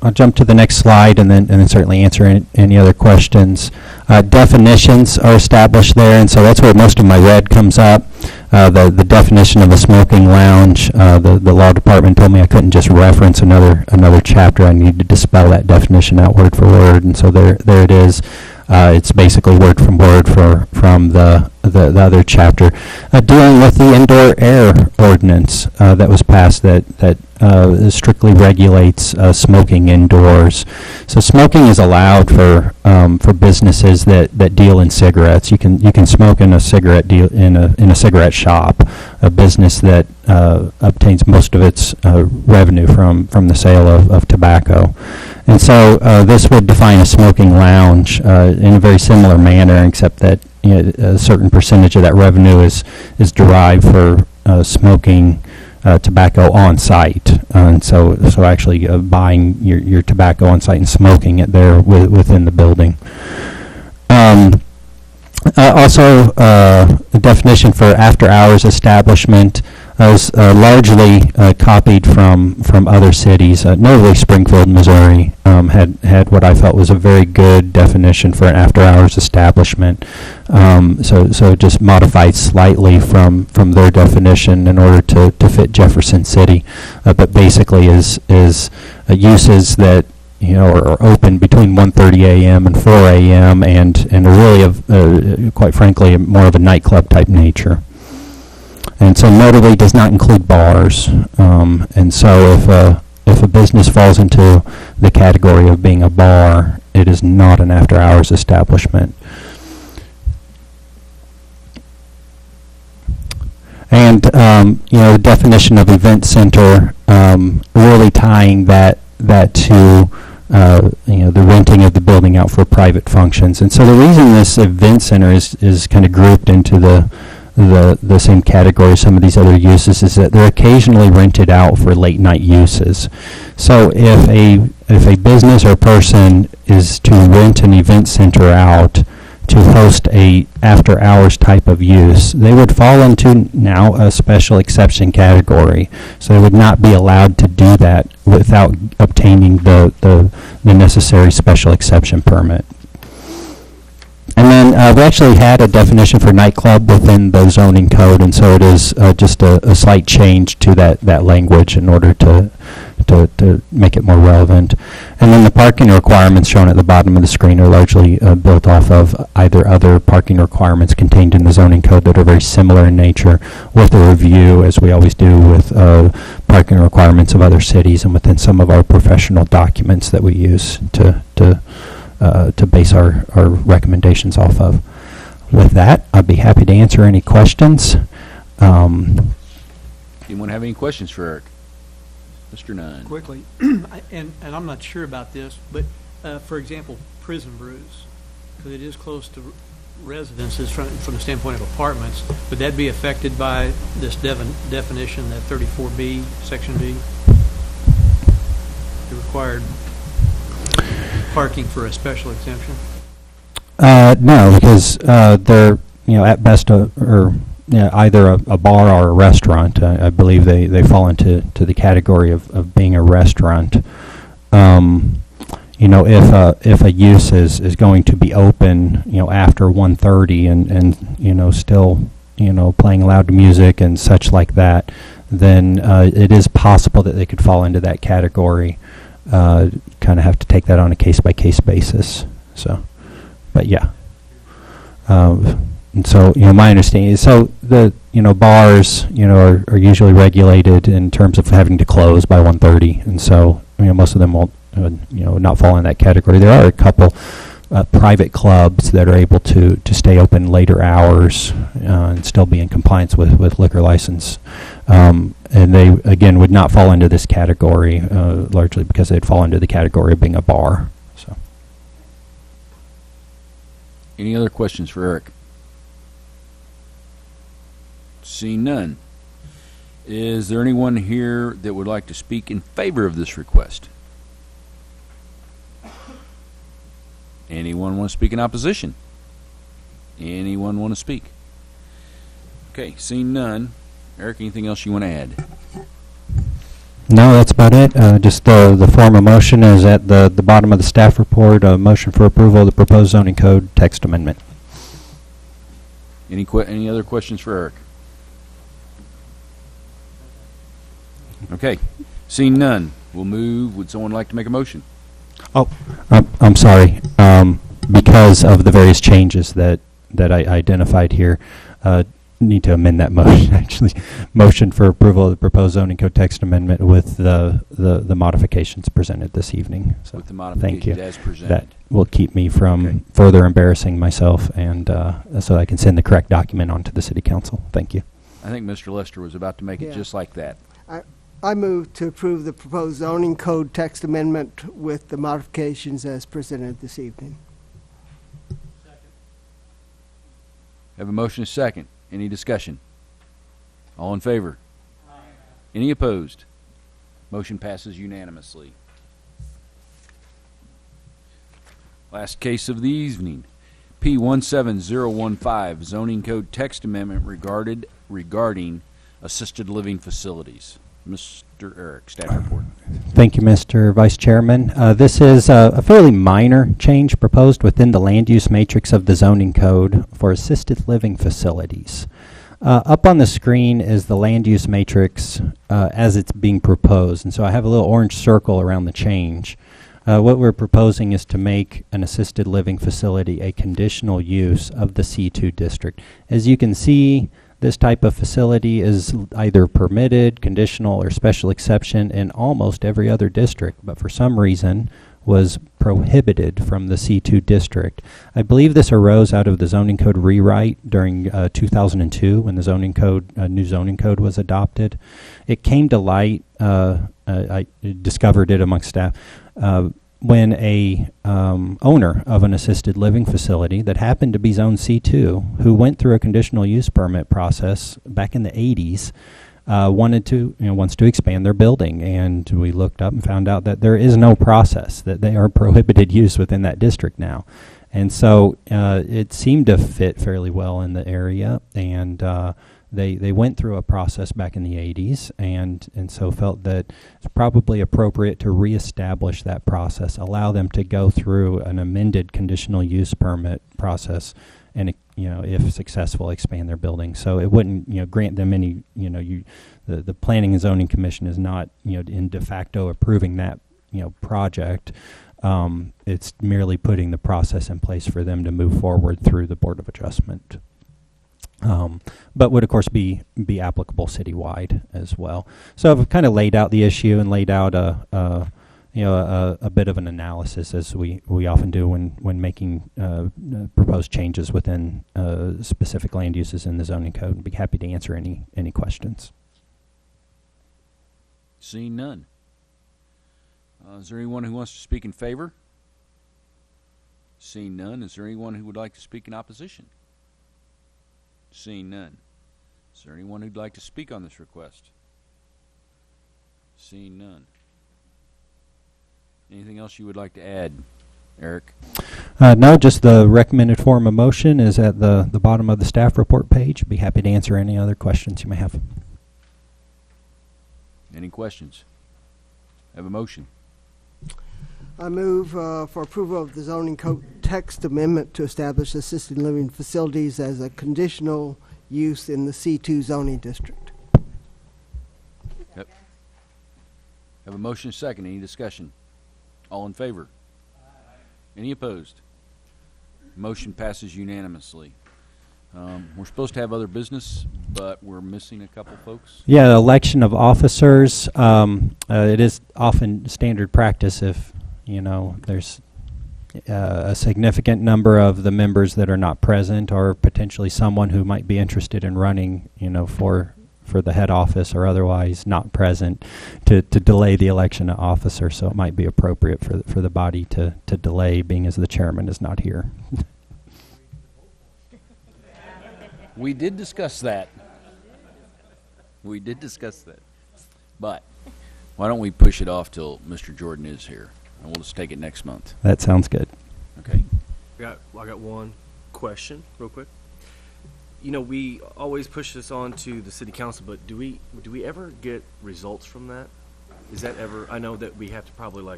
Speaker 14: I'll jump to the next slide and then certainly answer any other questions. Definitions are established there, and so that's where most of my red comes up. The definition of a smoking lounge, the law department told me I couldn't just reference another chapter. I needed to spell that definition out word for word, and so there it is. It's basically word from word from the other chapter, dealing with the indoor air ordinance that was passed that strictly regulates smoking indoors. So smoking is allowed for businesses that deal in cigarettes. You can smoke in a cigarette deal in a cigarette shop, a business that obtains most of its revenue from the sale of tobacco. And so this would define a smoking lounge in a very similar manner, except that a certain percentage of that revenue is derived for smoking tobacco on site, and so actually buying your tobacco on site and smoking it there within the building. Also, the definition for after-hours establishment is largely copied from other cities. Notably, Springfield, Missouri had what I felt was a very good definition for an after-hours establishment. So just modified slightly from their definition in order to fit Jefferson City, but basically is uses that are open between 1:30 a.m. and 4 a.m. and are really quite frankly more of a nightclub type nature. And so notably does not include bars. And so if a business falls into the category of being a bar, it is not an after-hours establishment. And the definition of event center, really tying that to the renting of the building out for private functions. And so the reason this event center is kind of grouped into the same category as some of these other uses is that they're occasionally rented out for late night uses. So if a business or person is to rent an event center out to host a after hours type of use, they would fall into now a special exception category. So they would not be allowed to do that without obtaining the necessary special exception permit. And then we actually had a definition for nightclub within the zoning code, and so it is just a slight change to that language in order to make it more relevant. And then the parking requirements shown at the bottom of the screen are largely built off of either other parking requirements contained in the zoning code that are very similar in nature, with a review, as we always do with parking requirements of other cities and within some of our professional documents that we use to base our recommendations off of. With that, I'd be happy to answer any questions.
Speaker 1: Anyone have any questions for Eric? Mr. Nunn.
Speaker 5: Quickly, and I'm not sure about this, but for example, prison brews, because it is close to residences from the standpoint of apartments, would that be affected by this definition, that 34B, Section B? The required parking for a special exemption?
Speaker 14: No, because they're at best either a bar or a restaurant. I believe they fall into the category of being a restaurant. If a use is going to be open after 1:30 and still playing loud music and such like that, then it is possible that they could fall into that category. Kind of have to take that on a case-by-case basis. So, but yeah. And so, my understanding is, so the, bars, are usually regulated in terms of having to close by 1:30, and so, most of them won't, not fall in that category. There are a couple private clubs that are able to stay open later hours and still be in compliance with liquor license. And they, again, would not fall into this category, largely because they'd fall into the category of being a bar. So,
Speaker 1: any other questions for Eric? Seeing none. Is there anyone here that would like to speak in favor of this request? Anyone want to speak in opposition? Anyone want to speak? Okay, seeing none. Eric, anything else you want to add?
Speaker 14: No, that's about it. Just the form of motion is at the bottom of the staff report. A motion for approval of the proposed zoning code text amendment.
Speaker 1: Any other questions for Eric? Okay, seeing none, we'll move. Would someone like to make a motion?
Speaker 14: Oh, I'm sorry. Because of the various changes that I identified here, need to amend that motion. Actually, motion for approval of the proposed zoning code text amendment with the modifications presented this evening. So
Speaker 1: with the
Speaker 14: thank you.
Speaker 1: modifications as presented.
Speaker 14: That will keep me from further embarrassing myself, and so I can send the correct document on to the city council. Thank you.
Speaker 1: I think Mr. Lester was about to make it just like that.
Speaker 3: I move to approve the proposed zoning code text amendment with the modifications as presented this evening.
Speaker 1: Have a motion and a second. Any discussion? All in favor? Any opposed? Motion passes unanimously. Last case of the evening, P17015, zoning code text amendment regarding assisted living facilities. Mr. Eric, staff report.
Speaker 14: Thank you, Mr. Vice Chairman. This is a fairly minor change proposed within the land use matrix of the zoning code for assisted living facilities. Up on the screen is the land use matrix as it's being proposed, and so I have a little orange circle around the change. What we're proposing is to make an assisted living facility a conditional use of the C2 district. As you can see, this type of facility is either permitted, conditional, or special exception in almost every other district, but for some reason was prohibited from the C2 district. I believe this arose out of the zoning code rewrite during 2002 when the zoning code, new zoning code was adopted. It came to light, I discovered it amongst staff, when a owner of an assisted living facility that happened to be Zone C2, who went through a conditional use permit process back in the 80s, wants to expand their building, and we looked up and found out that there is no process, that they are prohibited use within that district now. And so it seemed to fit fairly well in the area, and they went through a process back in the 80s, and so felt that it's probably appropriate to reestablish that process, allow them to go through an amended conditional use permit process, and if successful, expand their building. So it wouldn't grant them any the Planning and Zoning Commission is not in de facto approving that project. It's merely putting the process in place for them to move forward through the Board of Adjustment. But would of course be applicable citywide as well. So I've kind of laid out the issue and laid out a bit of an analysis, as we often do when making proposed changes within specific land uses in the zoning code. I'd be happy to answer any questions.
Speaker 1: Seeing none. Is there anyone who wants to speak in favor? Seeing none. Is there anyone who would like to speak in opposition? Seeing none. Is there anyone who'd like to speak on this request? Seeing none. Anything else you would like to add, Eric?
Speaker 14: No, just the recommended form of motion is at the bottom of the staff report page. Be happy to answer any other questions you may have.
Speaker 1: Any questions? Have a motion.
Speaker 3: I move for approval of the zoning code text amendment to establish assisted living facilities as a conditional use in the C2 zoning district.
Speaker 1: Yep. Have a motion second. Any discussion? All in favor? Any opposed? Motion passes unanimously. We're supposed to have other business, but we're missing a couple folks.
Speaker 14: Yeah, election of officers. It is often standard practice if there's a significant number of the members that are not present, or potentially someone who might be interested in running, for the head office or otherwise not present, to delay the election of officer. So it might be appropriate for the body to delay, being as the chairman is not here.
Speaker 1: We did discuss that. We did discuss that. But why don't we push it off till Mr. Jordan is here, and we'll just take it next month.
Speaker 14: That sounds good.
Speaker 1: Okay.
Speaker 10: I got one question real quick. We always push this on to the city council, but do we ever get results from that? Is that ever? I know that we have to probably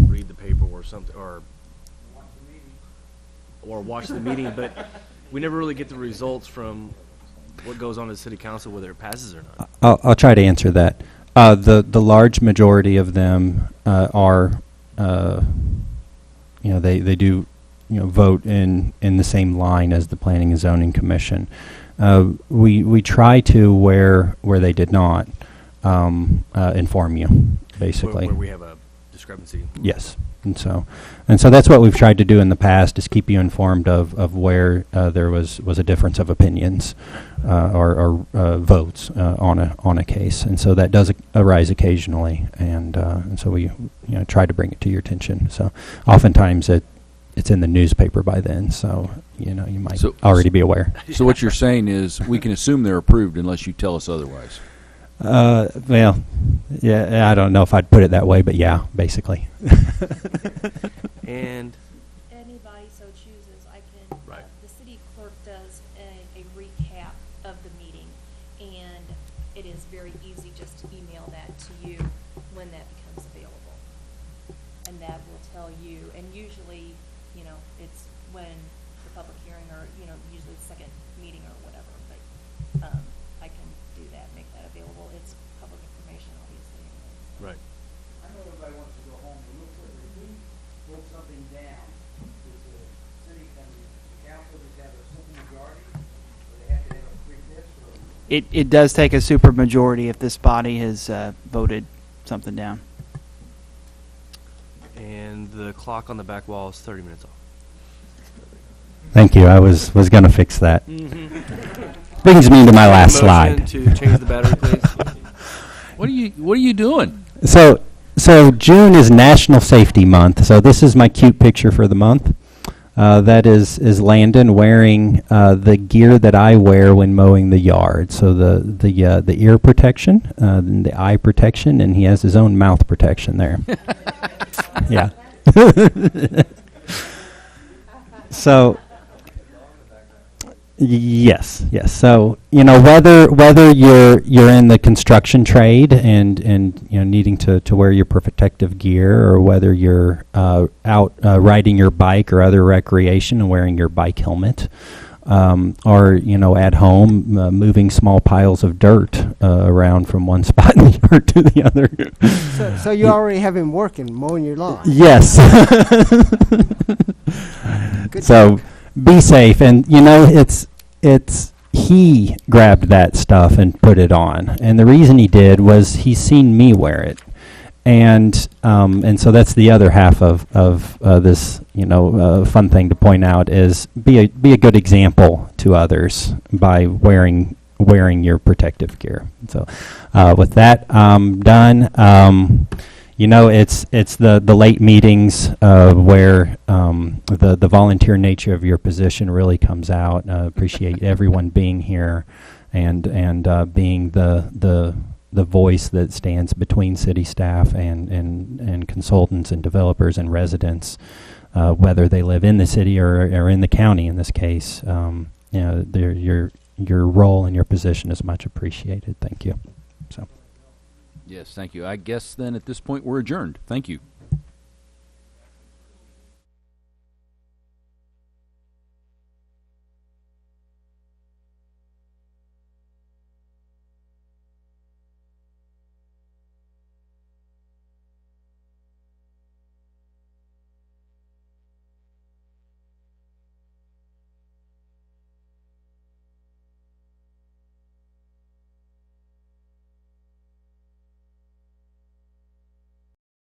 Speaker 10: read the paper or something, or watch the meeting, but we never really get the results from what goes on in the city council, whether it passes or not.
Speaker 14: I'll try to answer that. The large majority of them are, they do, vote in the same line as the Planning and Zoning Commission. We try to where they did not inform you, basically.
Speaker 10: Where we have a discrepancy.
Speaker 14: Yes. And so that's what we've tried to do in the past, is keep you informed of where there was a difference of opinions or votes on a case. And so that does arise occasionally, and so we try to bring it to your attention. So oftentimes it's in the newspaper by then, so you might already be aware.
Speaker 1: So what you're saying is we can assume they're approved unless you tell us otherwise.
Speaker 14: Well, yeah, I don't know if I'd put it that way, but yeah, basically.
Speaker 10: And
Speaker 12: Anybody so chooses, I can,
Speaker 10: Right.
Speaker 12: the city clerk does a recap of the meeting, and it is very easy just to email that to you when that becomes available. And that will tell you, and usually, it's when the public hearing or, usually the second meeting or whatever, but, I can do that, make that available. It's public information, obviously.
Speaker 10: Right.
Speaker 15: I know everybody wants to go home, but real quick, if we vote something down, does the city, the council just have a simple majority, or they have to have a 3/5, or?
Speaker 16: It does take a supermajority if this body has voted something down.
Speaker 10: And the clock on the back wall is 30 minutes off.
Speaker 14: Thank you. I was going to fix that. Brings me to my last slide.
Speaker 10: To change the battery, please.
Speaker 1: What are you doing?
Speaker 14: So June is National Safety Month. So this is my cute picture for the month. That is Landon wearing the gear that I wear when mowing the yard. So the ear protection, and the eye protection, and he has his own mouth protection there. Yeah. So. Yes. So whether you're in the construction trade and needing to wear your protective gear, or whether you're out riding your bike or other recreation and wearing your bike helmet, or at home moving small piles of dirt around from one spot in the yard to the other.
Speaker 3: So you already have him working, mowing your lawn.
Speaker 14: Yes. So be safe, and it's he grabbed that stuff and put it on, and the reason he did was he's seen me wear it, and so that's the other half of this fun thing to point out is be a good example to others by wearing your protective gear. So with that, I'm done. It's the late meetings where the volunteer nature of your position really comes out. Appreciate everyone being here and being the voice that stands between city staff and consultants and developers and residents, whether they live in the city or in the county in this case. Your role and your position is much appreciated. Thank you.
Speaker 1: Yes, thank you. I guess then at this point we're adjourned. Thank you.